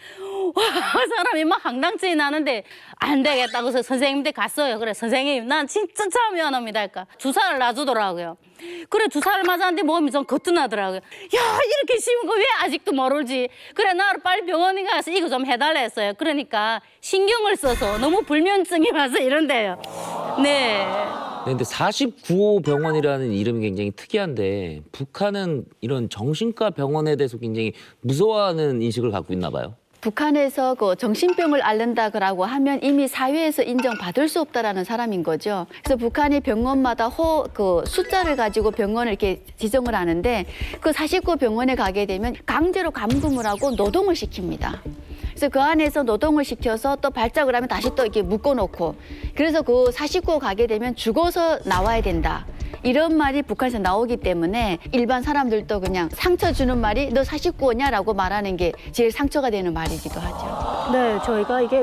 와, 사람이 막 황당증이 나는데 안 되겠다고 해서 선생님한테 갔어요. 그래, 선생님, 난 진짜 참 미안합니다. 그러니까 주사를 놔주더라고요. 그래, 주사를 맞았는데 몸이 좀 거뜬하더라고요. 야, 이렇게 쉬운 거 왜 아직도 모르지? 그래, 나를 빨리 병원에 가서 이거 좀 해달라 했어요. 그러니까 신경을 써서 너무 불면증이 와서 이런데요. 네. 근데 49호 병원이라는 이름이 굉장히 특이한데 북한은 이런 정신과 병원에 대해서 굉장히 무서워하는 인식을 갖고 있나 봐요. 북한에서 그 정신병을 앓는다고 하면 이미 사회에서 인정받을 수 없다라는 사람인 거죠. 그래서 북한이 병원마다 그 숫자를 가지고 병원을 이렇게 지정을 하는데 그 49 병원에 가게 되면 강제로 감금을 하고 노동을 시킵니다. 그래서 그 안에서 노동을 시켜서 또 발작을 하면 다시 또 이렇게 묶어놓고 그래서 그 49 가게 되면 죽어서 나와야 된다. 이런 말이 북한에서 나오기 때문에 일반 사람들도 그냥 상처 주는 말이 너 49호냐라고 말하는 게 제일 상처가 되는 말이기도 하죠. 네, 저희가 이게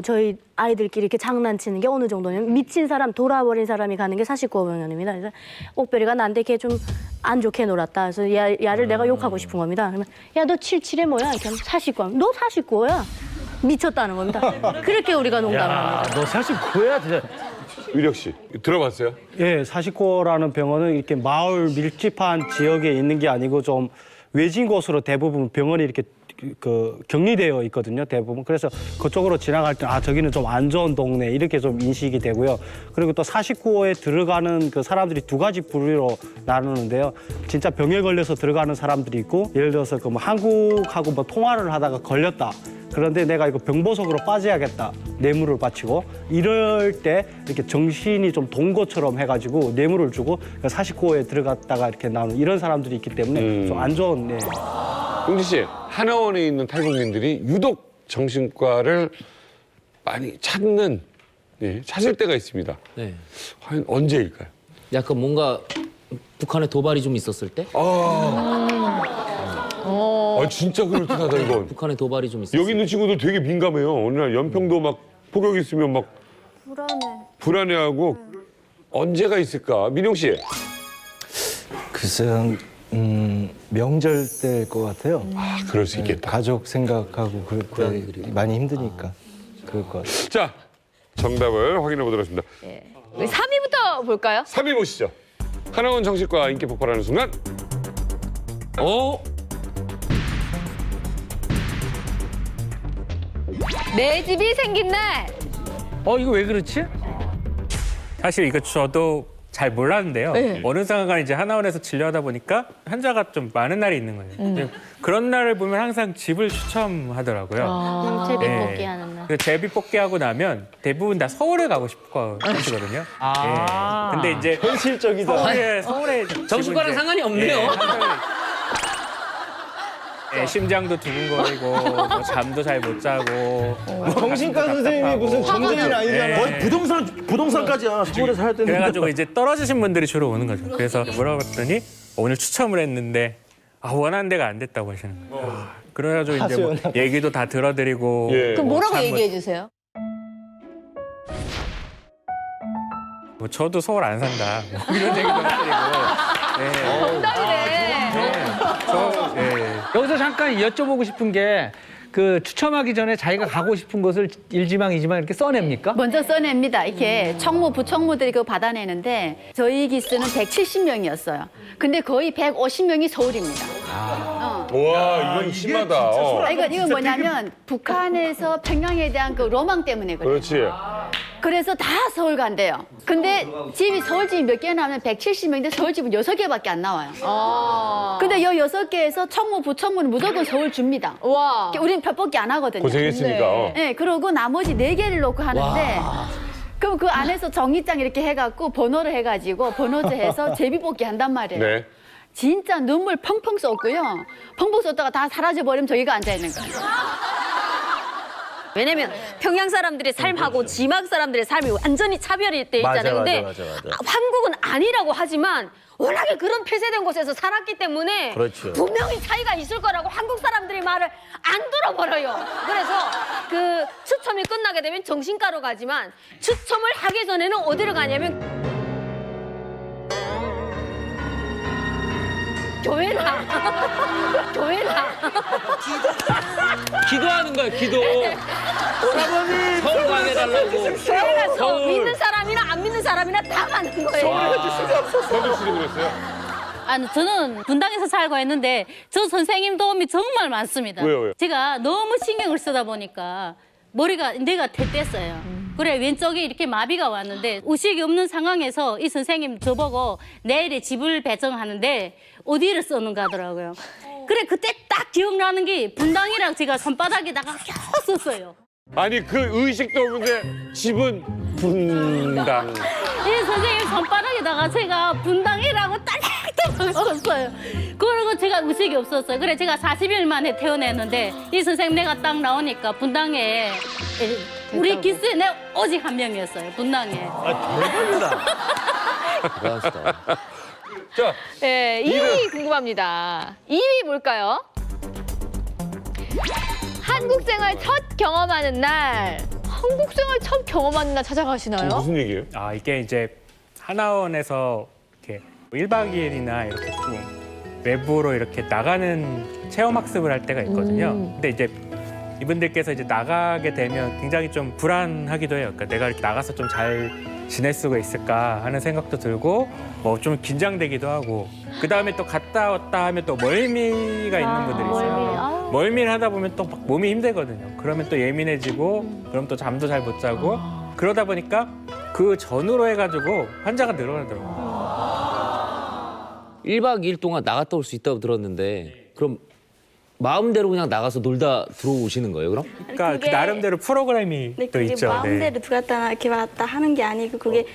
저희 아이들끼리 이렇게 장난치는 게 어느 정도냐면 미친 사람, 돌아버린 사람이 가는 게 49병원입니다. 그래서 옥별이가 나한테 걔 좀 안 좋게 놀았다. 그래서 야를 내가 욕하고 싶은 겁니다. 그러면 야, 너 77에 뭐야? 이렇게 하면 49. 너 49호야? 미쳤다는 겁니다. 그렇게 우리가 농담합니다. 너 49야 진짜. 위력 씨 들어봤어요? 예, 49호라는 병원은 이렇게 마을 밀집한 지역에 있는 게 아니고 좀 외진 곳으로 대부분 병원이 이렇게 격리되어 있거든요, 대부분. 그래서 그쪽으로 지나갈 때 저기는 좀 안 좋은 동네 이렇게 좀 인식이 되고요. 그리고 또 49호에 들어가는 그 사람들이 두 가지 부류로 나누는데요. 진짜 병에 걸려서 들어가는 사람들이 있고, 예를 들어서 그 뭐 한국하고 뭐 통화를 하다가 걸렸다. 그런데 내가 이거 병보석으로 빠져야겠다. 뇌물을 바치고 이럴 때 이렇게 정신이 좀 돈 것처럼 해가지고 뇌물을 주고 49호에 들어갔다가 이렇게 나오는 이런 사람들이 있기 때문에 좀 안 좋은. 네. 용진 씨, 하나원에 있는 탈북민들이 유독 정신과를 많이 찾을 때가 있습니다. 네. 과연 언제일까요? 약간 뭔가 북한에 도발이 좀 있었을 때? 진짜 그럴듯하다 이건. 북한에 도발이 좀 있었을 여기 있는 친구들 되게 민감해요. 어느 날 연평도 막 폭격 있으면 막 불안해하고 언제가 있을까? 민용 씨. 글쎄요, 명절 때일 것 같아요. 그럴 수 있겠다. 가족 생각하고 그럴 때 많이 힘드니까 그럴 것 같아요. 자, 정답을 확인해 보도록 하겠습니다. 3위부터 볼까요? 3위 보시죠. 하나원 정신과 인기 폭발하는 순간. 내 집이 생긴 날. 이거 왜 그렇지? 사실 이거 저도 잘 몰랐는데요. 네. 어느 순간 이제 하나원에서 진료하다 보니까 환자가 좀 많은 날이 있는 거예요. 근데 그런 날을 보면 항상 집을 추첨하더라고요. 제비 네. 뽑기 하는 날. 그 제비 뽑기 하고 나면 대부분 다 서울에 가고 싶어 하시거든요. 아. 근데 이제 현실적이다. 서울에 정신과랑 상관이 없네요. 심장도 두근거리고 뭐 잠도 잘 못 자고 정신과 선생님이 무슨 점쟁이는 아니잖아. 거의 부동산까지야. 서울에 살야 되는데. 그래가지고 이제 떨어지신 분들이 주로 오는 거죠. 그래서 물어봤더니 오늘 추첨을 했는데 원하는 데가 안 됐다고 하시는 거예요. 그래가지고 이제 뭐 얘기도 다 들어드리고. 그럼 뭐라고 참 얘기해 주세요? 뭐 저도 서울 안 산다. 뭐 이런 얘기도 해드리고. 정답이네. 여기서 잠깐 여쭤보고 싶은 게 그 추첨하기 전에 자기가 가고 싶은 곳을 일지망 이지망 이렇게 써냅니까? 먼저 써냅니다. 이렇게 청무, 부청무들이 그거 받아내는데 저희 기수는 170명이었어요. 근데 거의 150명이 서울입니다. 와, 이건 심하다. 이건 뭐냐면 북한에서 평양에 대한 그 로망 때문에 그래요. 그렇지. 그래서 다 서울 간대요. 근데 집이 서울집이 몇 개나 하면 170명인데 서울집은 6개밖에 안 나와요. 근데 이 6개에서 청무, 부청무는 무조건 서울 줍니다. 와. 우리는 별 뽑기 안 하거든요. 고생했으니까. 네, 그러고 나머지 4개를 놓고 하는데 그럼 그 안에서 정의장 이렇게 해갖고 번호를 해가지고 번호제해서 제비 뽑기 한단 말이에요. 네. 진짜 눈물 펑펑 쏟고요. 펑펑 쏟다가 다 사라져버리면 저희가 앉아있는 거예요. 왜냐면 평양 사람들의 삶하고 지막 사람들의 삶이 완전히 차별이 돼 있잖아요. 근데 한국은 아니라고 하지만 워낙에 그런 폐쇄된 곳에서 살았기 때문에 그렇죠. 분명히 차이가 있을 거라고 한국 사람들이 말을 안 들어버려요. 그래서 그 추첨이 끝나게 되면 정신과로 가지만 추첨을 하기 전에는 어디로 가냐면 교회나 기도하는 거야, 기도. 서울 가해달라고. 교회 가서 믿는 사람이나 안 믿는 사람이나 다 가는 거예요. 서준 씨도 그랬어요? 아니 저는 분당에서 살고 있는데 저 선생님 도움이 정말 많습니다. 왜요? 제가 너무 신경을 쓰다 보니까 머리가 내가 대땠어요. 그래 왼쪽에 이렇게 마비가 왔는데 의식이 없는 상황에서 이 선생님 저보고 내일에 집을 배정하는데 어디를 썼는가 하더라고요. 그래 그때 딱 기억나는 게 분당이랑 제가 손바닥에다가 껴 썼어요. 아니 그 의식도 없는데 집은 분당. 이 선생님 손바닥에다가 제가 분당이라고 딸깍딸깍 썼어요. 그리고 제가 의식이 없었어요. 그래 제가 40일 만에 태어났는데 이 선생님 내가 딱 나오니까 분당에 우리 기수에 내가 오직 한 명이었어요. 분당에. 대박이다. 대단하시다. 자, 네, 2위 궁금합니다. 2위 뭘까요? 한국 생활 첫 경험하는 날. 한국 생활 첫 경험하는 날 찾아가시나요? 무슨 얘기예요? 이게 이제 하나원에서 이렇게 1박 2일이나 이렇게 좀 외부로 이렇게 나가는 체험 학습을 할 때가 있거든요. 근데 이제 이분들께서 이제 나가게 되면 굉장히 좀 불안하기도 해요. 그러니까 내가 이렇게 나가서 좀 잘 지낼 수가 있을까 하는 생각도 들고 뭐 좀 긴장되기도 하고 그 다음에 또 갔다 왔다 하면 또 멀미가 있는 분들이 있어요. 멀미를 하다 보면 또 막 몸이 힘들거든요. 그러면 또 예민해지고 그럼 또 잠도 잘 못 자고 그러다 보니까 그 전후로 해가지고 환자가 늘어나더라고요. 1박 2일 동안 나갔다 올 수 있다고 들었는데 그럼 마음대로 그냥 나가서 놀다 들어오시는 거예요, 그럼? 그러니까 그 그게- 나름대로 프로그램이 네, 또 그게 있죠. 마음대로 들어갔다 이렇게 왔다 하는 게 아니고 그게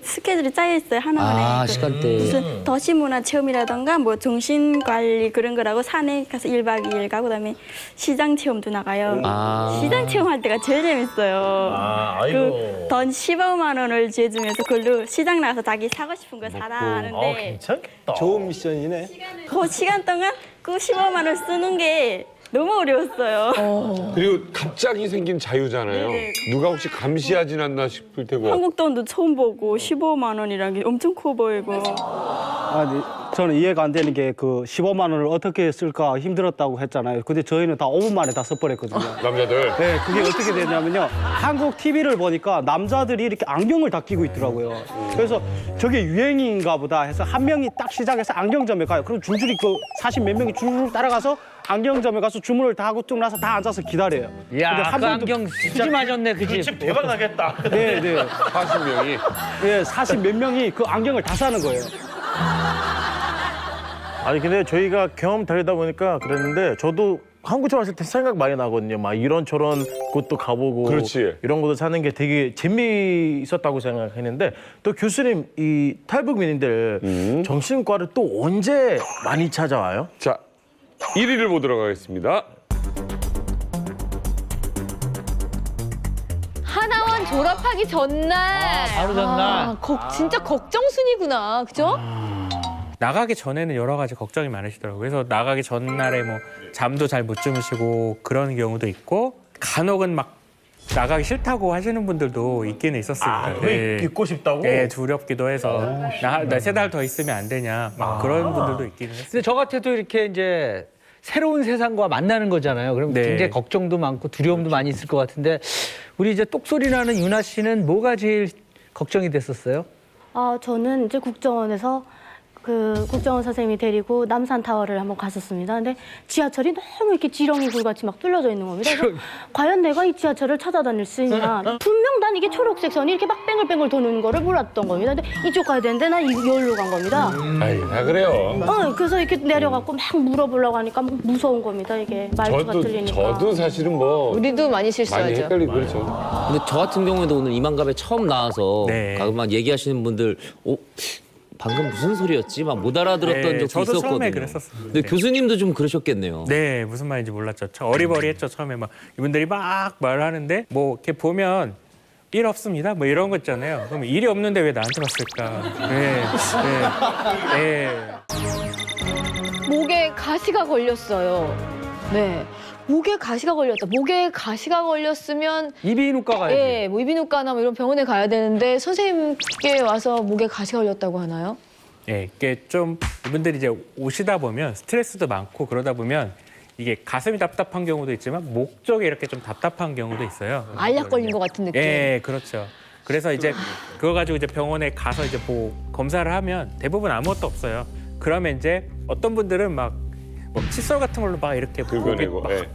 스케줄이 짜여 있어요. 하나만에. 아, 시간대. 무슨 도시문화 체험이라던가 뭐 정신관리 그런 거라고 산에 가서 1박 2일 가고 그다음에 시장 체험도 나가요. 아. 시장 체험할 때가 제일 재밌어요. 아이고. 돈 15만 원을 제주면서 그걸로 시장 나가서 자기 사고 싶은 거 사라 하는데 괜찮겠다. 좋은 미션이네. 그 시간 동안 그 15만 원 쓰는 게 너무 어려웠어요. 그리고 갑자기 생긴 자유잖아요. 네. 누가 혹시 감시하진 않나 싶을 테고. 한국 돈도 처음 보고 15만 원이라는 게 엄청 커 보이고 아니, 저는 이해가 안 되는 게 그 15만 원을 어떻게 쓸까 힘들었다고 했잖아요. 근데 저희는 다 5분 만에 다 써버렸거든요. 남자들. 네, 그게 어떻게 되냐면요. 한국 TV를 보니까 남자들이 이렇게 안경을 다 끼고 있더라고요. 그래서 저게 유행인가 보다 해서 한 명이 딱 시작해서 안경점에 가요. 그럼 줄줄이 그 40몇 명이 줄줄 따라가서 안경점에 가서 주문을 다 하고 쭉 나서 다 앉아서 기다려요. 야, 근데 한 그 번도 안경 수지 맞았네, 그지? 집 대박 나겠다. 네, 네. 40명이. 네, 40 몇 명이 그 안경을 다 사는 거예요. 아니 근데 저희가 경험 다르다 보니까 그랬는데 저도 한국에 왔을 때 생각 많이 나거든요. 막 이런저런 곳도 가보고 그렇지. 이런 것도 사는 게 되게 재미있었다고 생각했는데 또 교수님 이 탈북민들 정신과를 또 언제 많이 찾아와요? 자, 1위를 보도록 하겠습니다. 하나원 졸업하기 전날. 바로 전날. 진짜 걱정순이구나. 그죠? 나가기 전에는 여러 가지 걱정이 많으시더라고요. 그래서 나가기 전날에 뭐 잠도 잘 못 주무시고 그런 경우도 있고 간혹은 막 나가기 싫다고 하시는 분들도 있기는 있었습니다. 왜 있고 싶다고? 네, 두렵기도 해서 나 3달 더 있으면 안 되냐 막 그런 분들도 있기는 했어요. 근데 저 같아도 이렇게 이제 새로운 세상과 만나는 거잖아요. 그럼 네. 굉장히 걱정도 많고 두려움도 많이 있을 것 같은데 우리 이제 똑소리 나는 유나 씨는 뭐가 제일 걱정이 됐었어요? 저는 이제 국정원에서 그 국정원 선생님이 데리고 남산타워를 한번 갔었습니다. 근데 지하철이 너무 이렇게 지렁이 굴같이 막 뚫려져 있는 겁니다. 그래서 과연 내가 이 지하철을 찾아다닐 수 있냐. 분명 난 이게 초록색 선이 이렇게 막 뱅글뱅글 도는 거를 몰랐던 겁니다. 근데 이쪽 가야 되는데 난 여기로 간 겁니다. 아이, 다 그래요. 그래서 이렇게 내려갖고 막 물어보려고 하니까 막 무서운 겁니다. 이게 말투가 틀리니까. 저도 사실은 뭐 우리도 많이 실수하죠. 많이 헷갈리고 그렇죠. 근데 저 같은 경우에도 오늘 이만갑에 처음 나와서 네. 막 얘기하시는 분들 방금 무슨 소리였지? 막 못 알아들었던 네, 적도 저도 있었거든요. 처음에 그랬었어요. 근데 네. 교수님도 좀 그러셨겠네요. 네, 무슨 말인지 몰랐죠. 어리버리했죠. 처음에 막 이분들이 막 말하는데 뭐 이렇게 보면 일 없습니다. 뭐 이런 거 있잖아요. 그럼 일이 없는데 왜 나한테 왔을까? 목에 가시가 걸렸어요. 네. 목에 가시가 걸렸다. 목에 가시가 걸렸으면 이비인후과 가야지. 예, 뭐 이비인후과나 뭐 이런 병원에 가야 되는데 선생님께 와서 목에 가시가 걸렸다고 하나요? 네, 이게 좀 이분들이 이제 오시다 보면 스트레스도 많고 그러다 보면 이게 가슴이 답답한 경우도 있지만 목 쪽에 이렇게 좀 답답한 경우도 있어요. 알약 걸린 것 같은 느낌. 예, 그렇죠. 그래서 이제 그거 가지고 이제 병원에 가서 이제 뭐 검사를 하면 대부분 아무것도 없어요. 그러면 이제 어떤 분들은 막 뭐 칫솔 같은 걸로 막 이렇게 긁어내고, 막 예.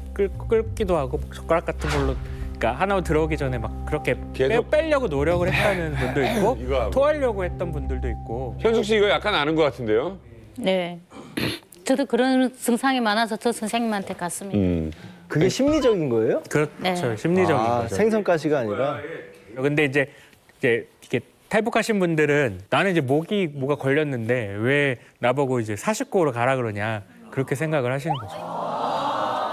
끓기도 하고 젓가락 같은 걸로 그러니까 하나 들어오기 전에 막 그렇게 계속 빼려고 노력을 했다는 분도 있고 이거 하고. 토하려고 했던 분들도 있고. 현숙 씨 이거 약간 아는 것 같은데요? 네. 저도 그런 증상이 많아서 저 선생님한테 갔습니다. 그게 심리적인 거예요? 그렇죠. 네. 심리적인 거죠. 생선가시가 아니라. 근데 이제 이게 탈북하신 분들은 나는 이제 뭐가 걸렸는데 왜 나보고 이제 40고로 가라 그러냐 그렇게 생각을 하시는 거죠.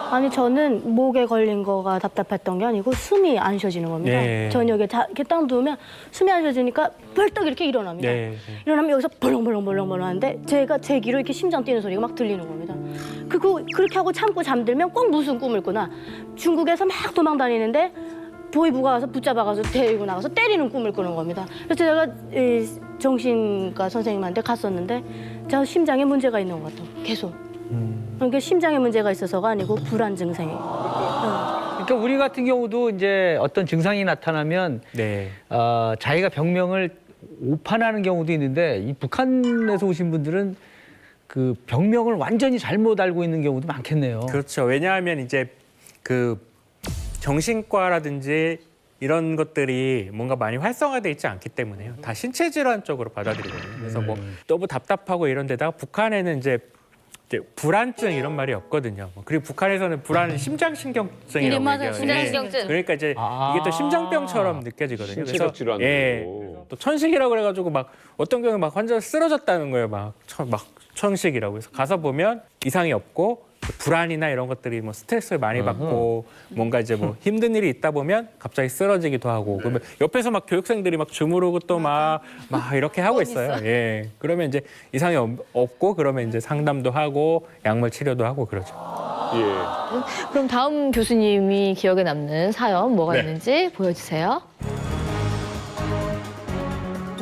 아니 저는 목에 걸린 거가 답답했던 게 아니고 숨이 안 쉬어지는 겁니다. 네. 저녁에 이렇게 딱 누우면 숨이 안 쉬어지니까 벌떡 이렇게 일어납니다. 네. 일어나면 여기서 벌렁벌렁 하는데 제 귀로 이렇게 심장 뛰는 소리가 막 들리는 겁니다. 그렇게 하고 참고 잠들면 꼭 무슨 꿈을 꾸나 중국에서 막 도망 다니는데 보이부가 와서 붙잡아가지고 데리고 나가서 때리는 꿈을 꾸는 겁니다. 그래서 제가 정신과 선생님한테 갔었는데 저 심장에 문제가 있는 것 같아요. 계속. 그러니까 심장에 문제가 있어서가 아니고 불안 증상이에요. 그러니까 우리 같은 경우도 이제 어떤 증상이 나타나면 네. 자기가 병명을 오판하는 경우도 있는데 이 북한에서 오신 분들은 그 병명을 완전히 잘못 알고 있는 경우도 많겠네요. 그렇죠. 왜냐하면 이제 그 정신과라든지 이런 것들이 뭔가 많이 활성화돼 있지 않기 때문에요. 다 신체 질환 쪽으로 받아들이거든요. 그래서 뭐 너무 답답하고 이런 데다가 북한에는 이제 불안증 이런 말이 없거든요. 그리고 북한에서는 불안은 심장신경증이라고 맞아요. 얘기해요. 심장신경증. 그러니까 이제 이게 또 심장병처럼 느껴지거든요. 신체적 질환도. 또 천식이라고 그래가지고 막 어떤 경우에 막 환자가 쓰러졌다는 거예요. 막 천식이라고. 그래서 가서 보면 이상이 없고 불안이나 이런 것들이 뭐 스트레스를 많이 받고 뭔가 이제 뭐 힘든 일이 있다 보면 갑자기 쓰러지기도 하고 그러면 옆에서 막 교육생들이 막 주무르고 또 막 이렇게 하고 있어요. 예. 그러면 이제 이상이 없고 그러면 이제 상담도 하고 약물 치료도 하고 그러죠. 예. 그럼 다음 교수님이 기억에 남는 사연 뭐가 있는지 보여주세요.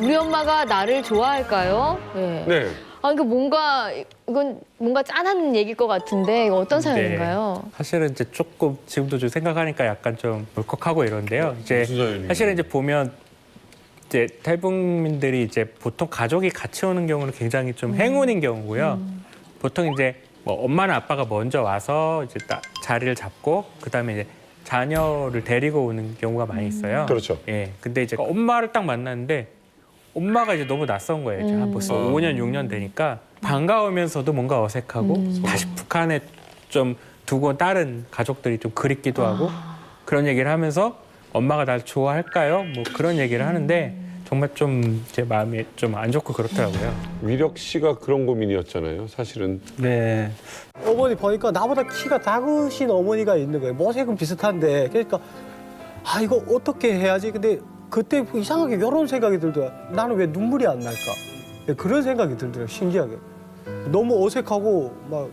우리 엄마가 나를 좋아할까요? 네. 아, 그러니까 이건 뭔가 짠한 얘기일 것 같은데 이거 어떤 사연인가요? 사실은 이제 조금 지금도 좀 생각하니까 약간 좀 울컥하고 이런데요. 이제 사실은 이제 보면 이제 탈북민들이 이제 보통 가족이 같이 오는 경우는 굉장히 좀 행운인 경우고요. 보통 이제 뭐 엄마나 아빠가 먼저 와서 이제 자리를 잡고 그다음에 이제 자녀를 데리고 오는 경우가 많이 있어요. 그렇죠. 예. 근데 이제 엄마를 딱 만났는데 엄마가 이제 너무 낯선 거예요. 이제 한 벌써 5년, 6년 되니까 반가우면서도 뭔가 어색하고 다시 북한에 좀 두고 다른 가족들이 좀 그립기도 하고 그런 얘기를 하면서 엄마가 날 좋아할까요? 뭐 그런 얘기를 하는데 정말 좀 제 마음이 좀 안 좋고 그렇더라고요. 위력 씨가 그런 고민이었잖아요. 사실은. 네. 어머니 보니까 나보다 키가 작으신 어머니가 있는 거예요. 모색은 비슷한데 그러니까 아 이거 어떻게 해야지? 근데 그때 이상하게 이런 생각이 들더라고요. 나는 왜 눈물이 안 날까? 그런 생각이 들더라고요. 신기하게. 너무 어색하고 막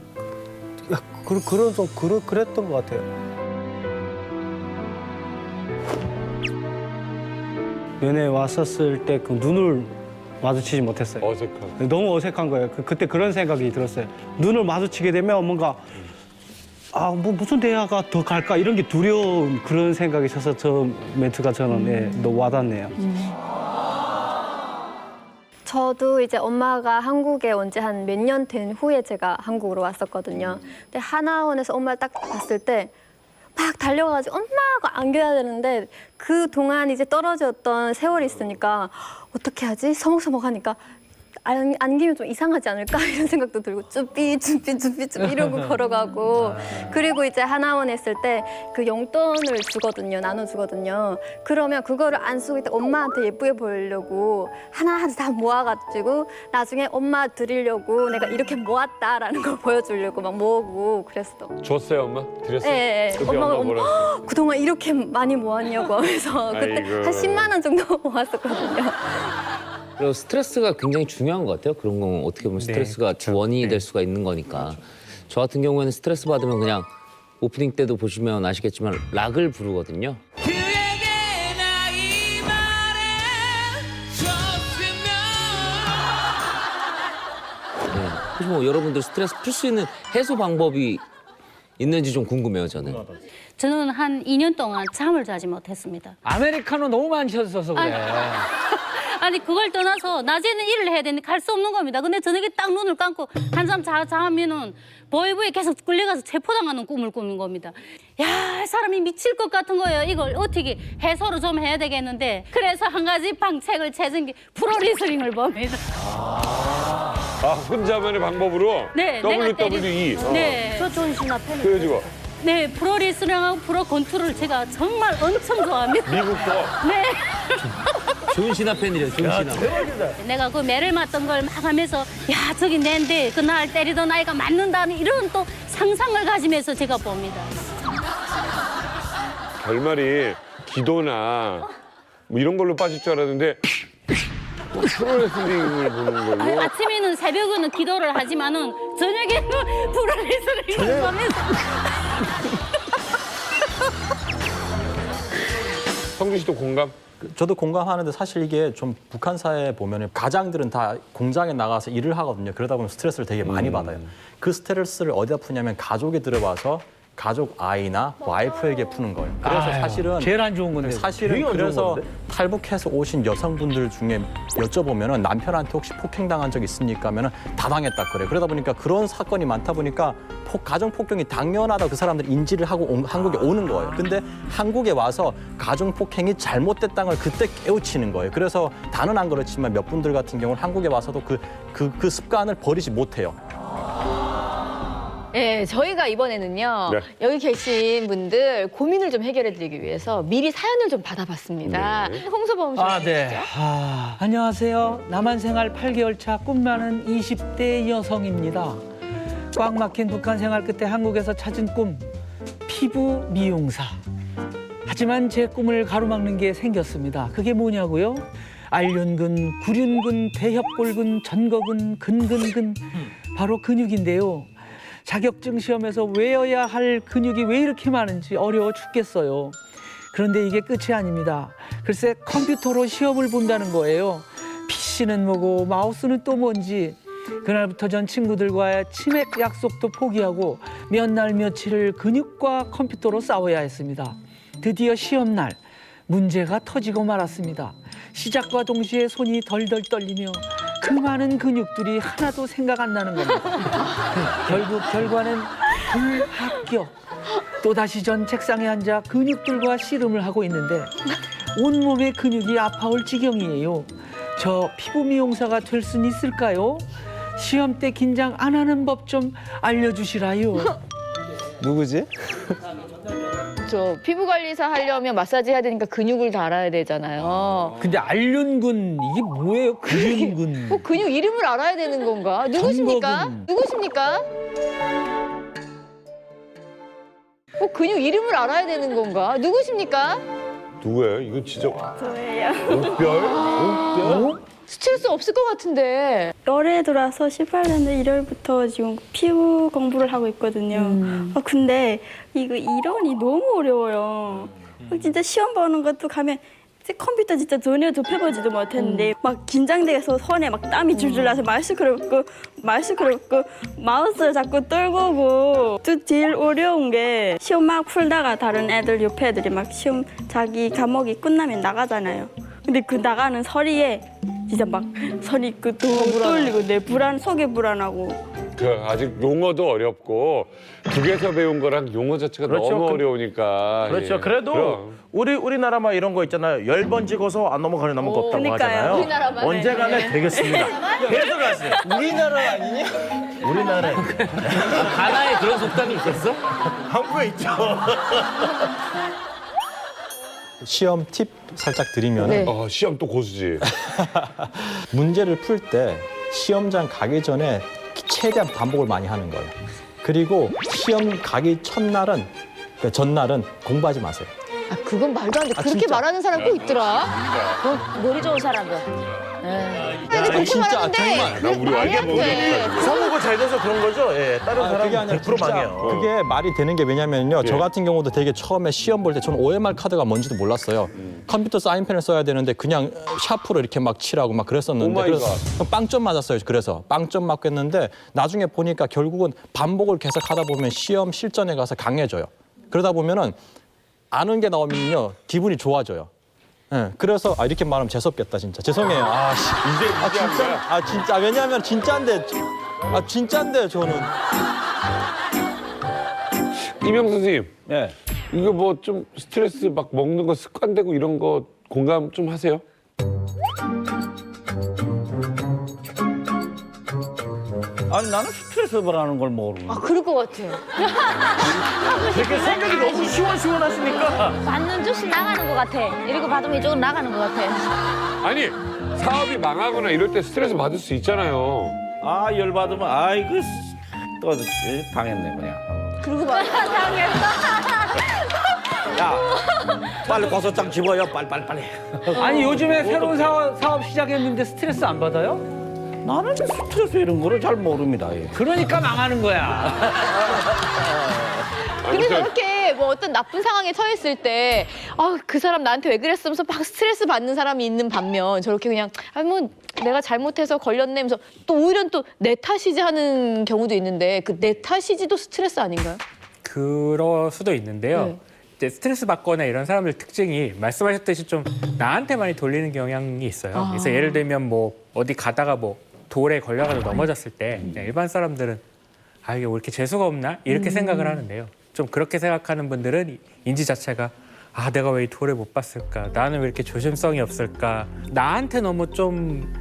그런 좀 그랬던 것 같아요. 면회 왔었을 때 그 눈을 마주치지 못했어요. 어색한. 너무 어색한 거예요. 그때 그런 생각이 들었어요. 눈을 마주치게 되면 뭔가 뭐 무슨 대화가 더 갈까 이런 게 두려운 그런 생각이 있어서 저 멘트가 저는 너무 와닿네요. 저도 이제 엄마가 한국에 온 지 한 몇 년 된 후에 제가 한국으로 왔었거든요. 근데 하나원에서 엄마를 딱 봤을 때 막 달려가지고 엄마가 안겨야 되는데 그 동안 이제 떨어졌던 세월이 있으니까 어떻게 하지? 서먹서먹하니까 안기면 좀 이상하지 않을까 이런 생각도 들고 쭈삐 이러고 걸어가고 그리고 이제 하나원에 있을 때 그 용돈을 주거든요. 나눠주거든요. 그러면 그거를 안 쓰고 있다 엄마한테 예쁘게 보이려고 하나하나 다 모아가지고 나중에 엄마 드리려고 내가 이렇게 모았다라는 걸 보여주려고 막 모으고 그랬어. 줬어요, 엄마? 드렸어요? 네. 엄마가 그동안 이렇게 많이 모았냐고 하면서 그때 아이고. 한 10만 원 정도 모았었거든요. 그리고 스트레스가 굉장히 중요한 것 같아요. 그런 건 어떻게 보면 스트레스가 주원이 될 수가 있는 거니까. 저 같은 경우에는 스트레스 받으면 그냥 오프닝 때도 보시면 아시겠지만 락을 부르거든요. 그래서 뭐 여러분들 스트레스 풀 수 있는 해소 방법이 있는지 좀 궁금해요, 저는. 저는 한 2년 동안 잠을 자지 못했습니다. 아메리카노 너무 많이 셔서 그래. 아니 그걸 떠나서 낮에는 일을 해야 되는데 갈 수 없는 겁니다. 근데 저녁에 딱 눈을 감고 한잠 자면은 보이부에 계속 끌려가서 체포당하는 꿈을 꾸는 겁니다. 야, 사람이 미칠 것 같은 거예요. 이걸 어떻게 해소를 좀 해야 되겠는데 그래서 한 가지 방책을 찾은 게 프로리슬링을 봅니다. 혼자만의 방법으로 네, WWE. 네. 조존시나 팬. 그래가지고 네, 프로리슬링하고 프로 권투를 제가 정말 엄청 좋아합니다. 미국 거. 네. 좋은 신화 팬이래요, 좋은 신화. 내가 그 매를 맞던 걸 막 하면서 야 저기 낸데 그 날 때리던 아이가 맞는다는 이런 또 상상을 가지면서 제가 봅니다. 결말이 기도나 뭐 이런 걸로 빠질 줄 알았는데 프로레슬링을 보는 걸로. 아침에는 새벽에는 기도를 하지만은 저녁에는 프로레슬링을 하면서. 성준 씨도 공감? 저도 공감하는데 사실 이게 좀 북한 사회에 보면 가장들은 다 공장에 나가서 일을 하거든요. 그러다 보면 스트레스를 되게 많이 받아요. 그 스트레스를 어디다 푸냐면 가족에 들어와서 가족 아이나 와이프에게 푸는 거예요. 그래서 사실은 제일 안 좋은 건데. 사실은 그래서 탈북해서 오신 여성분들 중에 여쭤보면은 남편한테 혹시 폭행당한 적 있습니까? 하면은 다 당했다 그래요. 그러다 보니까 그런 사건이 많다 보니까 가정 폭행이 당연하다 그 사람들이 인지를 하고 한국에 오는 거예요. 근데 한국에 와서 가정 폭행이 잘못됐다는 걸 그때 깨우치는 거예요. 그래서 다는 안 그렇지만 몇 분들 같은 경우는 한국에 와서도 그 습관을 버리지 못해요. 네, 저희가 이번에는요. 네. 여기 계신 분들 고민을 좀 해결해드리기 위해서 미리 사연을 좀 받아봤습니다. 네. 홍서범 씨. 네. 안녕하세요. 남한생활 8개월 차 꿈 많은 20대 여성입니다. 꽉 막힌 북한 생활 끝에 한국에서 찾은 꿈, 피부 미용사. 하지만 제 꿈을 가로막는 게 생겼습니다. 그게 뭐냐고요? 알륜근, 구륜근, 대협골근, 전거근, 근근근. 바로 근육인데요. 자격증 시험에서 외워야 할 근육이 왜 이렇게 많은지 어려워 죽겠어요. 그런데 이게 끝이 아닙니다. 글쎄 컴퓨터로 시험을 본다는 거예요. PC는 뭐고 마우스는 또 뭔지 그날부터 전 친구들과의 치맥 약속도 포기하고 몇 날 며칠을 근육과 컴퓨터로 싸워야 했습니다. 드디어 시험날 문제가 터지고 말았습니다. 시작과 동시에 손이 덜덜 떨리며 그 많은 근육들이 하나도 생각 안 나는 겁니다. 결국 결과는 불합격. 또다시 전 책상에 앉아 근육들과 씨름을 하고 있는데 온몸의 근육이 아파올 지경이에요. 저 피부 미용사가 될 순 있을까요? 시험 때 긴장 안 하는 법 좀 알려주시라요. 누구지? 저 피부 관리사 하려면 마사지 해야 되니까 근육을 달아야 되잖아요. 근데 알륜근 이게 뭐예요? 근륜근. 꼭 근육 이름을 알아야 되는 건가? 누구십니까? 정거근. 누구십니까? 꼭 근육 이름을 알아야 되는 건가? 누구십니까? 누구예요? 이거 진짜 저예요. 옷별? 옷별? 스트레스 없을 것 같은데. 올해 들어와서 18년도 1월부터 지금 피부 공부를 하고 있거든요. 근데 이거 이론이 너무 어려워요. 진짜 시험 보는 것도 가면 컴퓨터 진짜 전혀 접해보지도 못했는데 막 긴장돼서 손에 막 땀이 줄줄 나서 마스크를 벗고 마우스를 자꾸 떨구고 또 제일 어려운 게 시험 막 풀다가 다른 애들 옆에 애들이 막 시험 자기 과목이 끝나면 나가잖아요. 근데 그 나가는 소리에 진짜 막 손이 또 떨리고 내 속이 불안하고. 그 아직 용어도 어렵고 북에서 배운 거랑 용어 자체가 그렇죠. 너무 어려우니까. 그렇죠. 예. 그래도 그럼. 우리나라 막 이런 거 있잖아요. 10번 찍어서 안 넘어가는 나무가 없다고 그러니까요. 하잖아요. 우리나라만. 언젠가는 되겠습니다. 계속 하세요. 우리나라 아니냐? 우리나라에 가나에 그런 속담이 있었어? 한국에 있죠. 시험 팁 살짝 드리면 네. 시험 또 고수지. 문제를 풀 때 시험장 가기 전에 최대한 반복을 많이 하는 거예요. 그리고 시험 가기 첫날은 그러니까 전날은 공부하지 마세요. 아, 그건 말도 안 돼. 그렇게 진짜. 말하는 사람 꼭 있더라. 머리 좋은 사람들. 근데 그렇게 진짜, 말하는데 정말. 나 우리 말이 안 와이프 돼. 성우가 잘 돼서 그런 거죠. 예, 다른 사람 그게 아니라 100% 진짜 망해요. 그게 말이 되는 게 왜냐면요. 예. 저 같은 경우도 되게 처음에 시험 볼 때 저는 OMR 카드가 뭔지도 몰랐어요. 컴퓨터 사인펜을 써야 되는데 그냥 샤프로 이렇게 막 칠하고 막 그랬었는데 오 마이 그래서 빵점 맞았어요. 그래서 빵점 맞고 했는데 나중에 보니까 결국은 반복을 계속 하다 보면 시험 실전에 가서 강해져요. 그러다 보면은 아는 게 나오면요. 기분이 좋아져요. 예, 그래서 이렇게 말하면 재수없겠다 진짜 죄송해요. 진짜 왜냐하면 진짜인데 진짜인데 저는 이명 선생님, 네. 이거 뭐 좀 스트레스 막 먹는 거 습관되고 이런 거 공감 좀 하세요? 아니 나는 스트레스 받는 걸 모르고. 아, 그럴 것 같아요. 되게 성격이 너무 시원시원하시니까. 받는 듯이 나가는 것 같아. 이렇게 받으면 이쪽으로 나가는 것 같아. 아니 사업이 망하거나 이럴 때 스트레스 받을 수 있잖아요. 아 열받으면 아이고 또 당했네 그냥. 그러고 말. 야 빨리 고소장 집어요 빨리. 아니 요즘에 새로운 사업 시작했는데 스트레스 안 받아요? 나는 스트레스 이런 거를 잘 모릅니다. 예. 그러니까 망하는 거야. 근데 저렇게 뭐 어떤 나쁜 상황에 처했을 때, 그 사람 나한테 왜 그랬으면서 막 스트레스 받는 사람이 있는 반면 저렇게 그냥, 뭐 내가 잘못해서 걸렸네 하면서 또 오히려 또 내 탓이지 하는 경우도 있는데 그 내 탓이지도 스트레스 아닌가요? 그럴 수도 있는데요. 네. 이제 스트레스 받거나 이런 사람들 특징이 말씀하셨듯이 좀 나한테 많이 돌리는 경향이 있어요. 그래서 예를 들면 뭐 어디 가다가 뭐 돌에 걸려가지고 넘어졌을 때 그냥 일반 사람들은 이게 왜 이렇게 재수가 없나? 이렇게 생각을 하는데요. 좀 그렇게 생각하는 분들은 인지 자체가 내가 왜 이 돌을 못 봤을까? 나는 왜 이렇게 조심성이 없을까? 나한테 너무 좀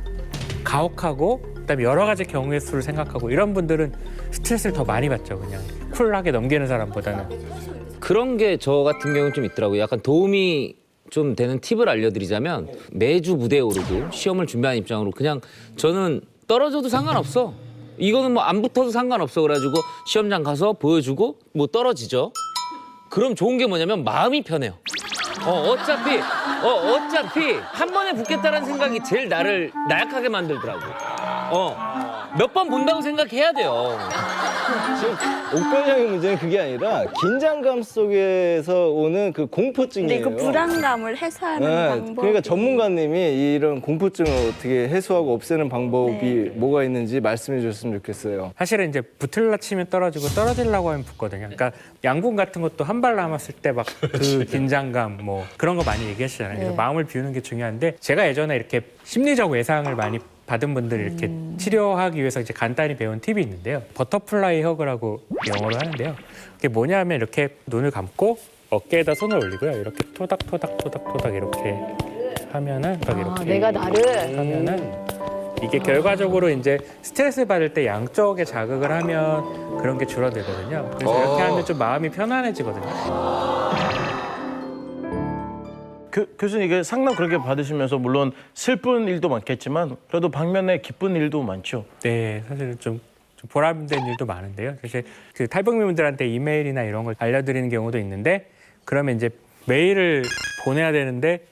가혹하고 그다음에 여러 가지 경우의 수를 생각하고 이런 분들은 스트레스를 더 많이 받죠. 그냥 쿨하게 넘기는 사람보다는. 그런 게 저 같은 경우는 좀 있더라고요. 약간 도움이 좀 되는 팁을 알려드리자면 매주 무대에 오르고 시험을 준비하는 입장으로 그냥 저는 떨어져도 상관없어. 이거는 뭐 안 붙어도 상관없어. 그래가지고 시험장 가서 보여주고 뭐 떨어지죠. 그럼 좋은 게 뭐냐면 마음이 편해요. 어차피 한 번에 붙겠다는 생각이 제일 나를 나약하게 만들더라고. 몇 번 본다고 생각해야 돼요. 지금 옥변형의 문제는 그게 아니라 긴장감 속에서 오는 그 공포증이에요. 근데 그 불안감을 해소하는 방법. 그러니까 전문가님이 이런 공포증을 어떻게 해소하고 없애는 방법이 뭐가 있는지 말씀해 주셨으면 좋겠어요. 사실은 이제 붙을라 치면 떨어지고 떨어지려고 하면 붙거든요. 그러니까 양궁 같은 것도 한 발 남았을 때 막 그 긴장감 뭐 그런 거 많이 얘기하시잖아요. 그래서 마음을 비우는 게 중요한데 제가 예전에 이렇게 심리적 외상을 많이 받은 분들을 이렇게 치료하기 위해서 이제 간단히 배운 팁이 있는데요. 버터플라이 허그라고 영어로 하는데요. 그게 뭐냐면 이렇게 눈을 감고 어깨에다 손을 올리고요. 이렇게 토닥토닥 이렇게 하면은 이렇게 내가 나를 하면은 이게 결과적으로 이제 스트레스 받을 때 양쪽에 자극을 하면 그런 게 줄어들거든요. 그래서 이렇게 하면 좀 마음이 편안해지거든요. 교수님 이게 상담 그렇게 받으시면서 물론 슬픈 일도 많겠지만 그래도 방면에 기쁜 일도 많죠. 네, 사실 좀 보람된 일도 많은데요. 사실 그 탈북민분들한테 이메일이나 이런 걸 알려드리는 경우도 있는데 그러면 이제 메일을 보내야 되는데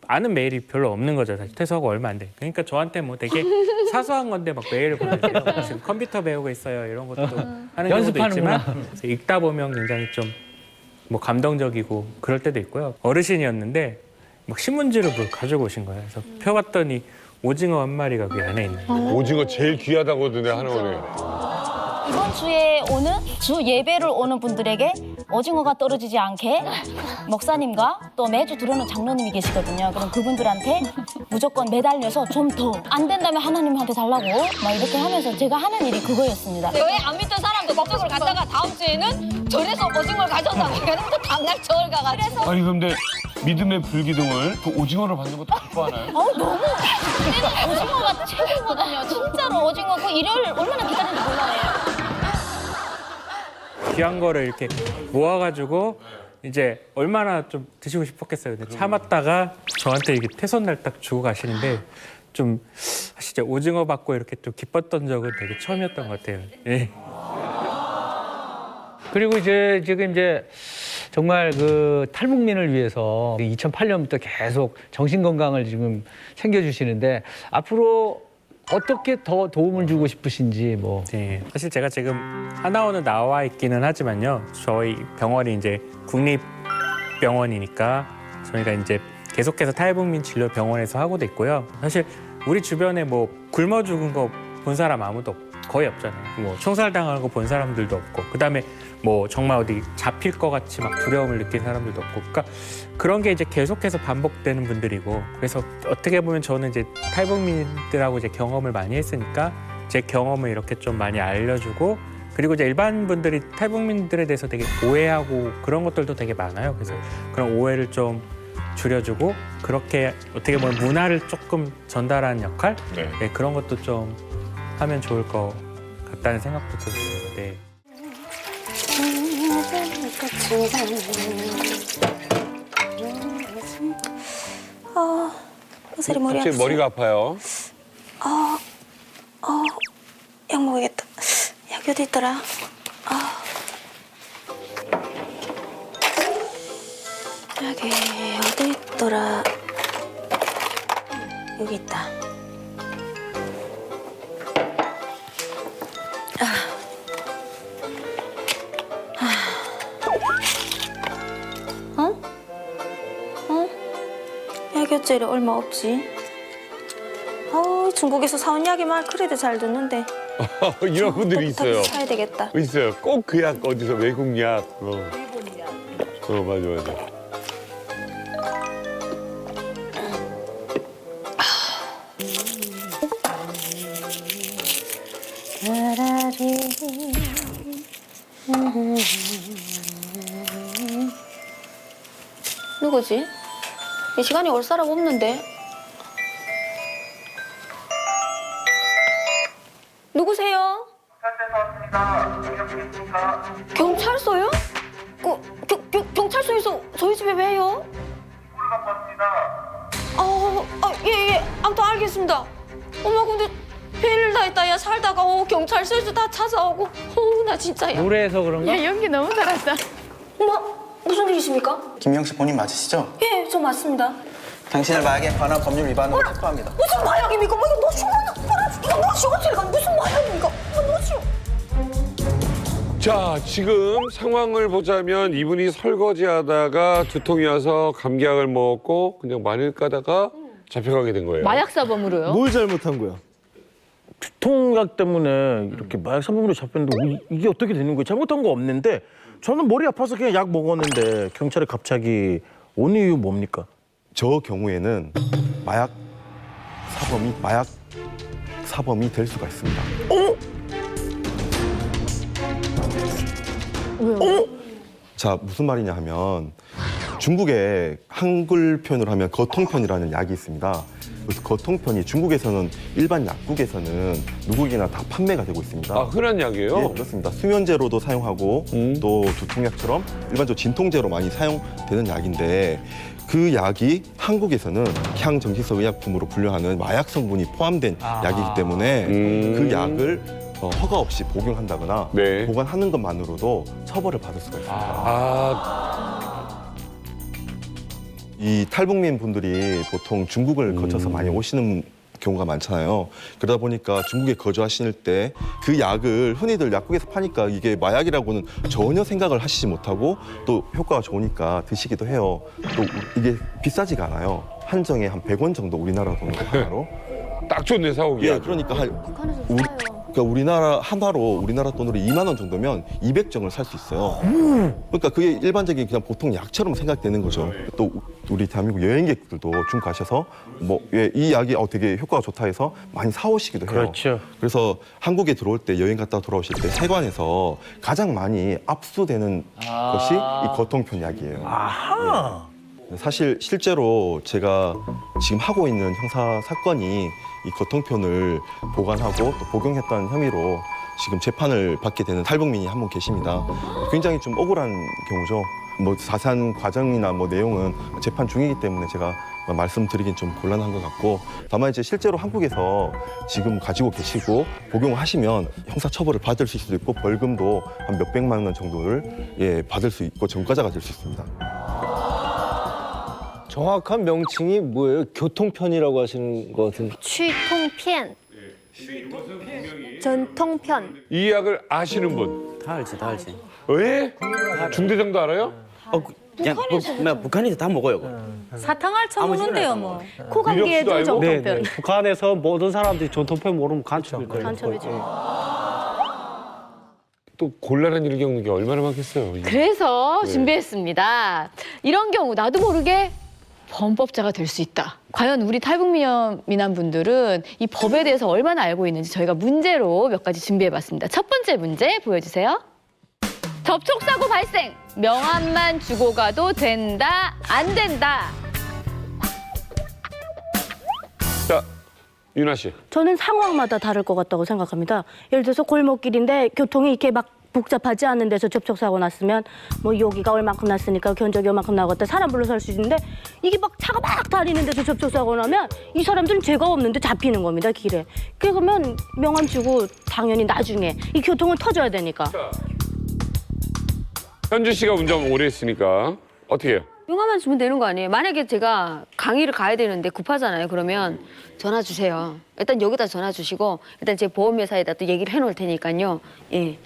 아는 메일이 별로 없는 거죠. 사실 퇴소하고 얼마 안 돼. 그러니까 저한테 뭐 되게 사소한 건데 막 메일을 보내주세요. 지금 컴퓨터 배우고 있어요. 이런 것도 하는 경우도 있지만 그래서 읽다 보면 굉장히 좀 뭐 감동적이고 그럴 때도 있고요. 어르신이었는데 막 신문지를 뭘 가지고 오신 거예요. 그래서 펴봤더니 오징어 한 마리가 그 안에 있는 거예요. 오징어 제일 귀하다고 하던데 하나원에. 이번 주에 오는 주 예배를 오는 분들에게 오징어가 떨어지지 않게 목사님과 또 매주 들어오는 장로님이 계시거든요. 그럼 그분들한테 무조건 매달려서 좀 더 안 된다면 하나님한테 달라고 막 이렇게 하면서 제가 하는 일이 그거였습니다. 교회 안 믿던 사람도 그쪽으로 갔다가 다음 주에는 절에서 오징어를 가져다 그러면 또 다음날 절 가가지고. 아니 근데 믿음의 불기둥을 그 오징어를 받는 것도 기뻐하나요? 너무 그때는 오징어가 최고거든요. 진짜로 오징어 그 일요일 얼마나 기다리는지 몰라요. 귀한 거를 이렇게 모아가지고 이제 얼마나 좀 드시고 싶었겠어요. 근데 참았다가 저한테 이게 퇴소날 딱 주고 가시는데 좀 진짜 오징어 받고 이렇게 좀 기뻤던 적은 되게 처음이었던 것 같아요. 예. 그리고 이제 지금 이제 정말 그 탈북민을 위해서 2008년부터 계속 정신 건강을 지금 챙겨주시는데 앞으로 어떻게 더 도움을 주고 싶으신지 뭐. 네, 사실 제가 지금 하나원은 나와 있기는 하지만요. 저희 병원이 이제 국립병원이니까 저희가 이제 계속해서 탈북민 진료 병원에서 하고도 있고요. 사실 우리 주변에 뭐 굶어 죽은 거 본 사람 아무도 거의 없잖아요. 뭐 총살당하는 거 본 사람들도 없고, 그다음에 뭐 정말 어디 잡힐 것 같이 막 두려움을 느낀 사람들도 없고, 그러니까 그런 게 이제 계속해서 반복되는 분들이고, 그래서 어떻게 보면 저는 이제 탈북민들하고 이제 경험을 많이 했으니까 제 경험을 이렇게 좀 많이 알려주고, 그리고 이제 일반 분들이 탈북민들에 대해서 되게 오해하고 그런 것들도 되게 많아요. 그래서 그런 오해를 좀 줄여주고 그렇게 어떻게 보면 문화를 조금 전달하는 역할, 네, 그런 것도 좀 하면 좋을 것 같다는 생각도 들었어요. 네. 요새 머리 갑자기 아프지? 머리가 아파요. 약 먹어야겠다. 약이 어디 있더라? 약이 어디 있더라? 여기 있다. 약이었지 얼마 없지? 중국에서 사온 약이 말 그래도 잘 듣는데. 이런 분들이 있어요. 사야 되겠다. 있어요. 꼭 그 약 어디서 외국 약. 맞아 맞아. 누구지? 이 시간에 올 사람 없는데. 누구세요? 경찰서요? 경찰서에서 저희 집에 왜요? 예. 아무튼 알겠습니다. 엄마 근데 별일 다 했다. 야 살다가 경찰서에서 다 찾아오고. 나 진짜야. 노래해서 그런가? 야 연기 너무 잘한다. 엄마 무슨 일이십니까? 김명식 본인 맞으시죠? 예, 저 맞습니다. 당신을 마약의 관할 법률 위반으로 체포합니다. 무슨 마약입니까? 이거 너 죽었나? 이거 너 죽었지? 무슨 마약입니까? 너 죽. 자, 지금 상황을 보자면 이분이 설거지하다가 두통이 와서 감기약을 먹었고 그냥 마늘 까다가 잡혀가게 된 거예요. 마약 사범으로요? 뭘 잘못한 거야? 두통약 때문에 이렇게 마약 사범으로 잡혔는데 이게 어떻게 되는 거예요? 잘못한 거 없는데 저는 머리 아파서 그냥 약 먹었는데 경찰에 갑자기 온 이유 뭡니까? 저 경우에는 마약 사범이 될 수가 있습니다. 왜요? 자, 무슨 말이냐 하면 중국에 한글 표현으로 하면 거통편이라는 약이 있습니다. 그래서 거통편이 중국에서는 일반 약국에서는 누구에게나 다 판매가 되고 있습니다. 아, 흔한 약이에요? 예, 그렇습니다. 수면제로도 사용하고 또 두통약처럼 일반적으로 진통제로 많이 사용되는 약인데 그 약이 한국에서는 향정신성 의약품으로 분류하는 마약 성분이 포함된 약이기 때문에 그 약을 허가 없이 복용한다거나 보관하는 것만으로도 처벌을 받을 수가 있습니다. 이 탈북민 분들이 보통 중국을 거쳐서 많이 오시는 경우가 많잖아요. 그러다 보니까 중국에 거주하실 때 그 약을 흔히들 약국에서 파니까 이게 마약이라고는 전혀 생각을 하시지 못하고 또 효과가 좋으니까 드시기도 해요. 또 이게 비싸지가 않아요. 한정에 한 100원 정도 우리나라 돈으로 하나로. 딱 좋네, 사오기. 예, 그러니까 우리나라 하나로 우리나라 돈으로 2만 원 정도면 200정을 살 수 있어요. 그러니까 그게 일반적인 그냥 보통 약처럼 생각되는 거죠. 또 우리 대한민국 여행객들도 중국 가셔서 이 약이 되게 효과가 좋다 해서 많이 사오시기도 해요. 그렇죠. 그래서 한국에 들어올 때 여행 갔다 돌아오실 때 세관에서 가장 많이 압수되는 것이 이 거통편 약이에요. 아하. 예. 사실 실제로 제가 지금 하고 있는 형사 사건이 이 거통편을 보관하고 또 복용했던 혐의로 지금 재판을 받게 되는 탈북민이 한 분 계십니다. 굉장히 좀 억울한 경우죠. 자세한 과정이나 내용은 재판 중이기 때문에 제가 말씀드리긴 좀 곤란한 것 같고, 다만 이제 실제로 한국에서 지금 가지고 계시고 복용하시면 형사처벌을 받을 수도 있고 벌금도 한 몇백만 원 정도를 받을 수 있고 전과자가 될 수 있습니다. 정확한 명칭이 뭐예요? 교통편이라고 하시는 것 같은데. 취통편. 전통편. 이 약을 아시는 분? 다 알지. 왜? 중대장도 알아요? 그냥 북한에서 다 먹어요. 사탕알 처먹는데요, 뭐. 코감기에도 전통편. 네. 북한에서 모든 사람들이 전통편 모르면 간첩일 거예요. 간첩이죠. 또 곤란한 일을 겪는 게 얼마나 많겠어요. 이게. 그래서 준비했습니다. 이런 경우 나도 모르게 범법자가 될 수 있다. 과연 우리 탈북민 분들은 이 법에 대해서 얼마나 알고 있는지 저희가 문제로 몇 가지 준비해봤습니다. 첫 번째 문제 보여주세요. 접촉사고 발생! 명함만 주고 가도 된다, 안 된다. 자, 윤아 씨. 저는 상황마다 다를 것 같다고 생각합니다. 예를 들어서 골목길인데 교통이 이렇게 막 복잡하지 않은 데서 접촉사고 났으면 여기가 얼만큼 났으니까 견적이 얼만큼 나갔다 사람 불러서 할 수 있는데 이게 막 차가 막 다니는 데서 접촉사고 나면 이 사람들은 죄가 없는데 잡히는 겁니다, 길에. 그러면 명함 주고 당연히 나중에 이 교통은 터져야 되니까. 현주 씨가 운전 오래 했으니까 어떻게 해요? 명함만 주면 되는 거 아니에요? 만약에 제가 강의를 가야 되는데 급하잖아요. 그러면 전화 주세요. 일단 여기다 전화 주시고 일단 제 보험회사에다 또 얘기를 해놓을 테니까요. 예.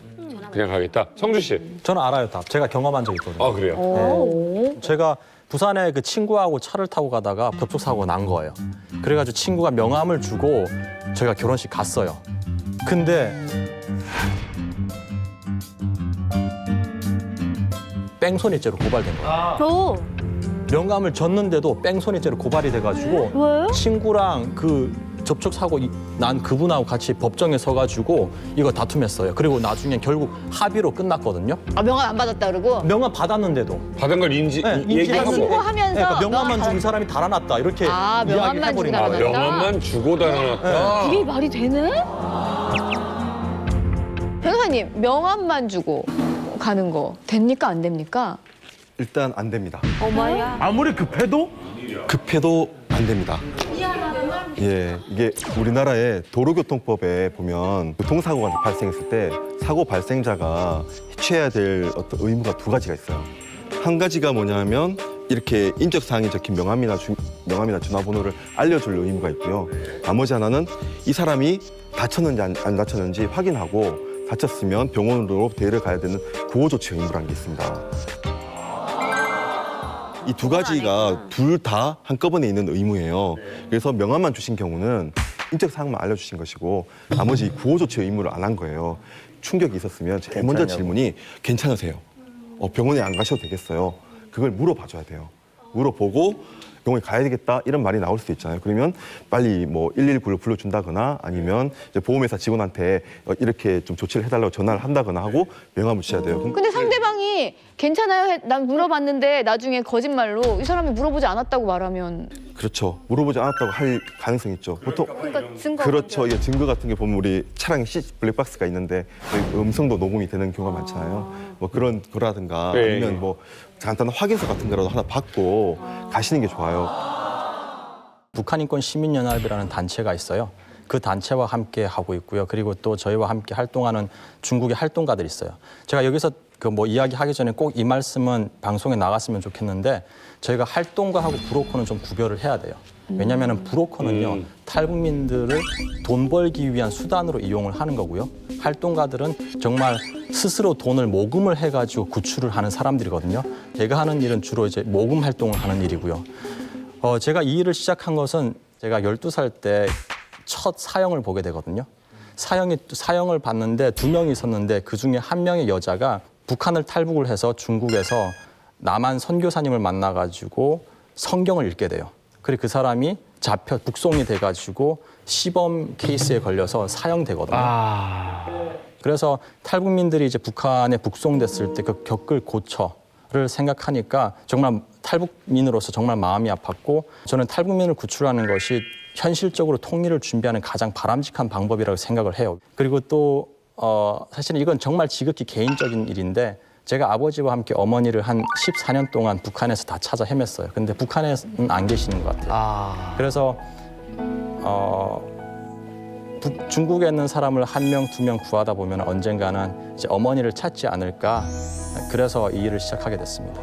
그냥 가겠다. 성주 씨. 저는 알아요, 답. 제가 경험한 적이 있거든요. 아, 그래요? 네. 제가 부산에 그 친구하고 차를 타고 가다가 접촉사고가 난 거예요. 그래가지고 친구가 명함을 주고 저희가 결혼식 갔어요. 근데 뺑소니죄로 고발된 거예요. 명함을 줬는데도 뺑소니죄로 고발이 돼가지고 왜요? 친구랑 그 접촉 사고 난 그분하고 같이 법정에 서가지고 이거 다툼했어요. 그리고 나중에 결국 합의로 끝났거든요. 명함 안 받았다 그러고? 명함 받았는데도. 받은 걸 얘기하고. 신고하면서 그러니까 명함만 명함 준 사람이 달아났다 이렇게 명함만 이야기해버린 주고 거예요. 명함만 주고 달아났다. 이게 말이 되네? 변호사님, 명함만 주고 가는 거 됩니까, 안 됩니까? 일단 안 됩니다. 어머야. 아무리 급해도? 급해도 안 됩니다. 예, 이게 우리나라의 도로교통법에 보면 교통사고가 발생했을 때 사고 발생자가 취해야 될 어떤 의무가 두 가지가 있어요. 한 가지가 뭐냐면 이렇게 인적사항이 적힌 명함이나 전화번호를 알려줄 의무가 있고요. 나머지 하나는 이 사람이 다쳤는지 안 다쳤는지 확인하고 다쳤으면 병원으로 대를 가야 되는 구호조치 의무라는 게 있습니다. 이 두 가지가 둘 다 한꺼번에 있는 의무예요. 그래서 명함만 주신 경우는 인적 사항만 알려주신 것이고 나머지 구호조치 의무를 안 한 거예요. 충격이 있었으면 제일 먼저 질문이 괜찮으세요? 병원에 안 가셔도 되겠어요? 그걸 물어봐줘야 돼요. 물어보고 병원에 가야 되겠다 이런 말이 나올 수도 있잖아요. 그러면 빨리 뭐 119를 불러준다거나 아니면 이제 보험회사 직원한테 이렇게 좀 조치를 해달라고 전화를 한다거나 하고 명함을 주셔야 돼요. 근데 상대방이 괜찮아요? 난 물어봤는데 나중에 거짓말로 이 사람이 물어보지 않았다고 말하면 그렇죠. 물어보지 않았다고 할 가능성이 있죠. 보통 그러니까 증거 그렇죠. 예, 증거 같은 게 보면 우리 차량에 블랙박스가 있는데 음성도 녹음이 되는 경우가 많잖아요. 뭐 그런 거라든가 네. 아니면 뭐 간단한 확인서 같은 거라도 하나 받고 가시는 게 좋아요. 북한인권시민연합이라는 단체가 있어요. 그 단체와 함께 하고 있고요. 그리고 또 저희와 함께 활동하는 중국의 활동가들이 있어요. 제가 여기서 그 뭐 이야기하기 전에 꼭 이 말씀은 방송에 나갔으면 좋겠는데 저희가 활동가하고 브로커는 좀 구별을 해야 돼요. 왜냐하면 브로커는요 탈북민들을 돈 벌기 위한 수단으로 이용을 하는 거고요. 활동가들은 정말 스스로 돈을 모금을 해가지고 구출을 하는 사람들이거든요. 제가 하는 일은 주로 이제 모금 활동을 하는 일이고요. 제가 이 일을 시작한 것은 제가 12살 때 첫 사형을 보게 되거든요. 사형을 봤는데 2명이 있었는데 그중에 1명의 여자가 북한을 탈북을 해서 중국에서 남한 선교사님을 만나가지고 성경을 읽게 돼요. 그리고 그 사람이 잡혀 북송이 돼가지고 시범 케이스에 걸려서 사형되거든요. 그래서 탈북민들이 이제 북한에 북송됐을 때 그 겪을 고초를 생각하니까 정말 탈북민으로서 정말 마음이 아팠고 저는 탈북민을 구출하는 것이 현실적으로 통일을 준비하는 가장 바람직한 방법이라고 생각을 해요. 그리고 또 사실은 이건 정말 지극히 개인적인 일인데 제가 아버지와 함께 어머니를 한 14년 동안 북한에서 다 찾아 헤맸어요. 근데 북한에는 안 계시는 것 같아요. 그래서 중국에 있는 사람을 1명, 2명 구하다 보면 언젠가는 이제 어머니를 찾지 않을까. 그래서 이 일을 시작하게 됐습니다.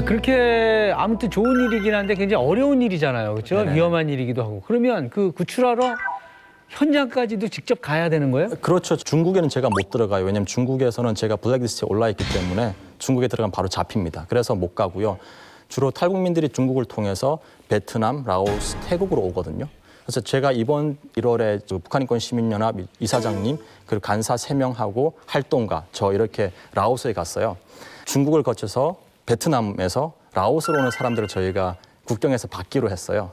그렇게 아무튼 좋은 일이긴 한데 굉장히 어려운 일이잖아요. 그렇죠? 네네. 위험한 일이기도 하고. 그러면 그 구출하러 현장까지도 직접 가야 되는 거예요? 그렇죠. 중국에는 제가 못 들어가요. 왜냐하면 중국에서는 제가 블랙리스트에 올라있기 때문에 중국에 들어가면 바로 잡힙니다. 그래서 못 가고요. 주로 탈북민들이 중국을 통해서 베트남, 라오스, 태국으로 오거든요. 그래서 제가 이번 1월에 북한인권시민연합 이사장님 그리고 간사 3명하고 활동가 저 이렇게 라오스에 갔어요. 중국을 거쳐서 베트남에서 라오스로 오는 사람들을 저희가 국경에서 받기로 했어요.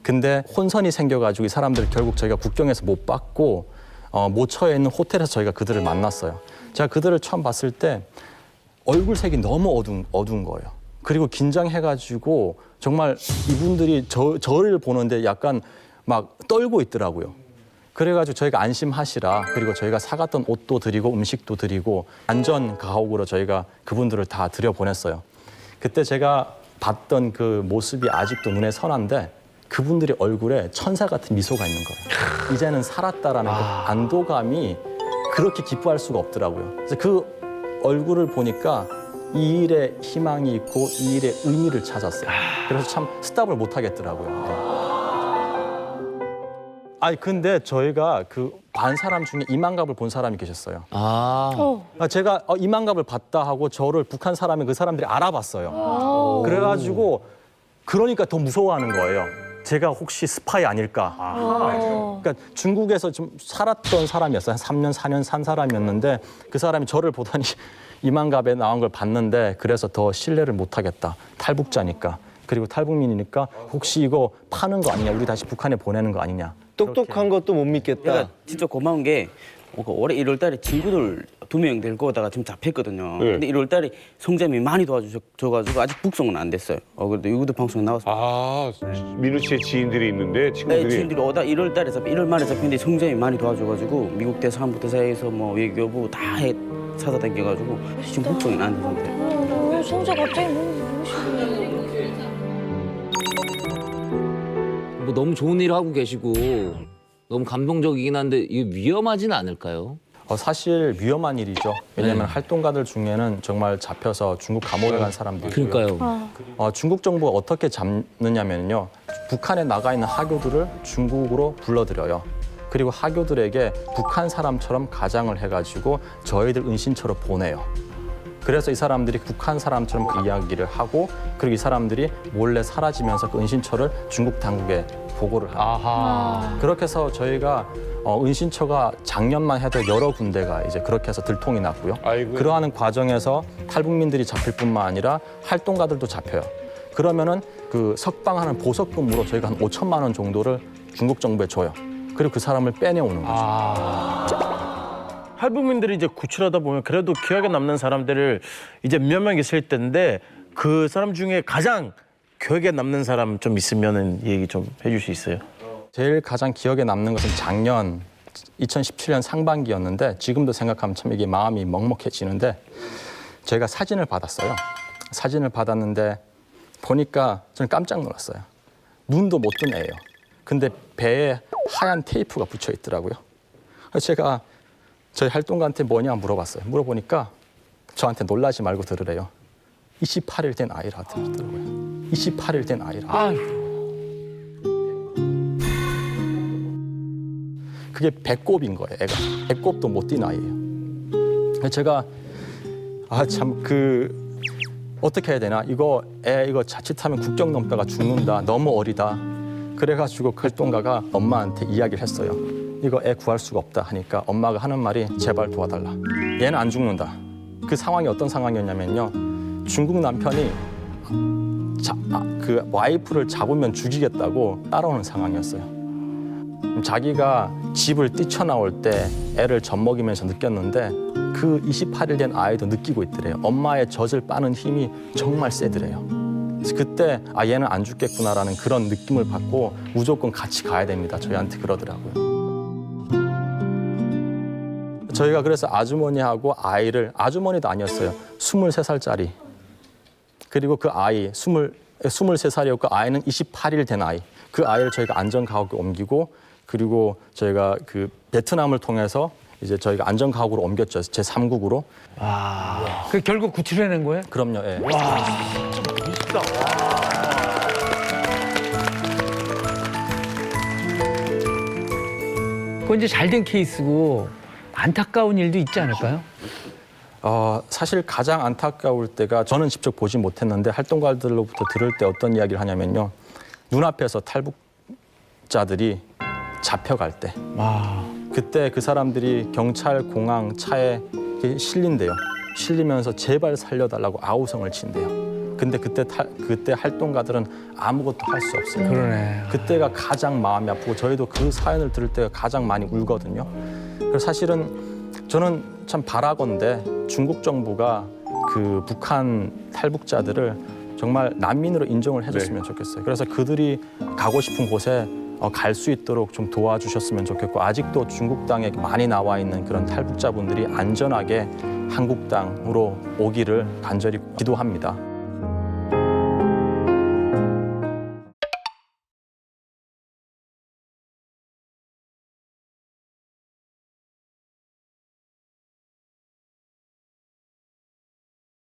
근데 혼선이 생겨가지고 이 사람들을 결국 저희가 국경에서 못 받고 모처에 있는 호텔에서 저희가 그들을 만났어요. 제가 그들을 처음 봤을 때 얼굴색이 너무 어두운 거예요. 그리고 긴장해가지고 정말 이분들이 저를 보는데 약간 막 떨고 있더라고요. 그래가지고 저희가 안심하시라 그리고 저희가 사갔던 옷도 드리고 음식도 드리고 안전 가옥으로 저희가 그분들을 다 들여보냈어요. 그때 제가 봤던 그 모습이 아직도 눈에 선한데 그분들의 얼굴에 천사 같은 미소가 있는 거예요. 이제는 살았다라는 그 안도감이 그렇게 기뻐할 수가 없더라고요. 그래서 그 얼굴을 보니까 이 일에 희망이 있고 이 일에 의미를 찾았어요. 그래서 참 스탑을 못 하겠더라고요. 아니 근데 저희가 그 반 사람 중에 이만갑을 본 사람이 계셨어요. 제가 이만갑을 봤다 하고 저를 북한 사람이 그 사람들이 알아봤어요. 그래가지고 그러니까 더 무서워하는 거예요. 제가 혹시 스파이 아닐까. 그러니까 중국에서 좀 살았던 사람이었어요. 한 3년, 4년 산 사람이었는데 그 사람이 저를 보더니 이만갑에 나온 걸 봤는데 그래서 더 신뢰를 못 하겠다. 탈북자니까. 그리고 탈북민이니까 혹시 이거 파는 거 아니냐. 우리 다시 북한에 보내는 거 아니냐. 똑똑한 것도 못 믿겠다. 내가 진짜 고마운 게 올해 1월 달에 친구들 2명 데리고 오다가 지금 잡혔거든요. 네. 근데 1월 달에 송자님이 많이 도와줘가지고 아직 북송은 안 됐어요. 그래도 유구도 방송에 나왔어요. 민우 씨의 지인들이 있는데 친구들이. 네, 지인들이 오다 1월 달에 1월 말에 잡혔는데 송자님이 많이 도와줘가지고 미국 대사, 한국 대사에서 뭐 외교부 다 찾아다녀가지고 지금 북송이 안 됐는데. 성자 갑자기 뭐 너무 좋은 일을 하고 계시고 너무 감동적이긴 한데 이게 위험하진 않을까요? 사실 위험한 일이죠. 왜냐하면 활동가들 중에는 정말 잡혀서 중국 감옥에 간 사람도 있고요. 그러니까요. 중국 정부가 어떻게 잡느냐면요. 북한에 나가 있는 하교들을 중국으로 불러들여요. 그리고 하교들에게 북한 사람처럼 가장을 해가지고 저희들 은신처로 보내요. 그래서 이 사람들이 북한 사람처럼 그 이야기를 하고 그리고 이 사람들이 몰래 사라지면서 그 은신처를 중국 당국에 보고를 합니다. 그렇게 해서 저희가 은신처가 작년만 해도 여러 군데가 이제 그렇게 해서 들통이 났고요. 그러한 과정에서 탈북민들이 잡힐 뿐만 아니라 활동가들도 잡혀요. 그러면은 그 석방하는 보석금으로 저희가 한 5천만 원 정도를 중국 정부에 줘요. 그리고 그 사람을 빼내오는 거죠. 탈북민들이 이제 구출하다 보면 그래도 기억에 남는 사람들을 이제 몇 명 있을 텐데 그 사람 중에 가장 기억에 남는 사람 좀 있으면은 얘기 좀 해줄 수 있어요? 제일 가장 기억에 남는 것은 작년 2017년 상반기였는데 지금도 생각하면 참 이게 마음이 먹먹해지는데 저희가 사진을 받았어요. 사진을 받았는데 보니까 저는 깜짝 놀랐어요. 눈도 못 뜬 애예요. 근데 배에 하얀 테이프가 붙여 있더라고요. 그래서 제가 저희 활동가한테 뭐냐 물어봤어요. 물어보니까 저한테 놀라지 말고 들으래요. 28일 된 아이라 하더라고요. 28일 된 아이라. 그게 배꼽인 거예요, 애가. 배꼽도 못 뛴 아이예요. 그래서 제가 어떻게 해야 되나? 이거 자칫하면 국경 넘다가 죽는다. 너무 어리다. 그래가지고 그 활동가가 엄마한테 이야기를 했어요. 이거 애 구할 수가 없다 하니까 엄마가 하는 말이 제발 도와달라. 얘는 안 죽는다. 그 상황이 어떤 상황이었냐면요. 중국 남편이 그 와이프를 잡으면 죽이겠다고 따라오는 상황이었어요. 자기가 집을 뛰쳐나올 때 애를 젖먹이면서 느꼈는데 그 28일 된 아이도 느끼고 있더래요. 엄마의 젖을 빠는 힘이 정말 세더래요. 그래서 그때 얘는 안 죽겠구나라는 그런 느낌을 받고 무조건 같이 가야 됩니다. 저희한테 그러더라고요. 저희가 그래서 아주머니하고 아이를, 아주머니도 아니었어요. 23살짜리. 그리고 그 아이, 23살이었고 아이는 28일 된 아이. 그 아이를 저희가 안전가옥에 옮기고 그리고 저희가 그 베트남을 통해서 이제 저희가 안전가옥으로 옮겼죠. 제3국으로. 그 결국 구출해낸 거예요? 그럼요. 예. 멋있다. 그건 이제 잘된 케이스고 안타까운 일도 있지 않을까요? 사실 가장 안타까울 때가 저는 직접 보지 못했는데 활동가들로부터 들을 때 어떤 이야기를 하냐면요. 눈앞에서 탈북자들이 잡혀갈 때 그때 그 사람들이 경찰 공항 차에 실린대요. 실리면서 제발 살려달라고 아우성을 친대요. 근데 그때 활동가들은 아무것도 할 수 없어요. 그러네. 그때가 가장 마음이 아프고 저희도 그 사연을 들을 때가 가장 많이 울거든요. 그래서 사실은 저는 참 바라건대 중국 정부가 그 북한 탈북자들을 정말 난민으로 인정을 해줬으면 좋겠어요. 그래서 그들이 가고 싶은 곳에 갈 수 있도록 좀 도와주셨으면 좋겠고 아직도 중국 땅에 많이 나와 있는 그런 탈북자분들이 안전하게 한국 땅으로 오기를 간절히 기도합니다.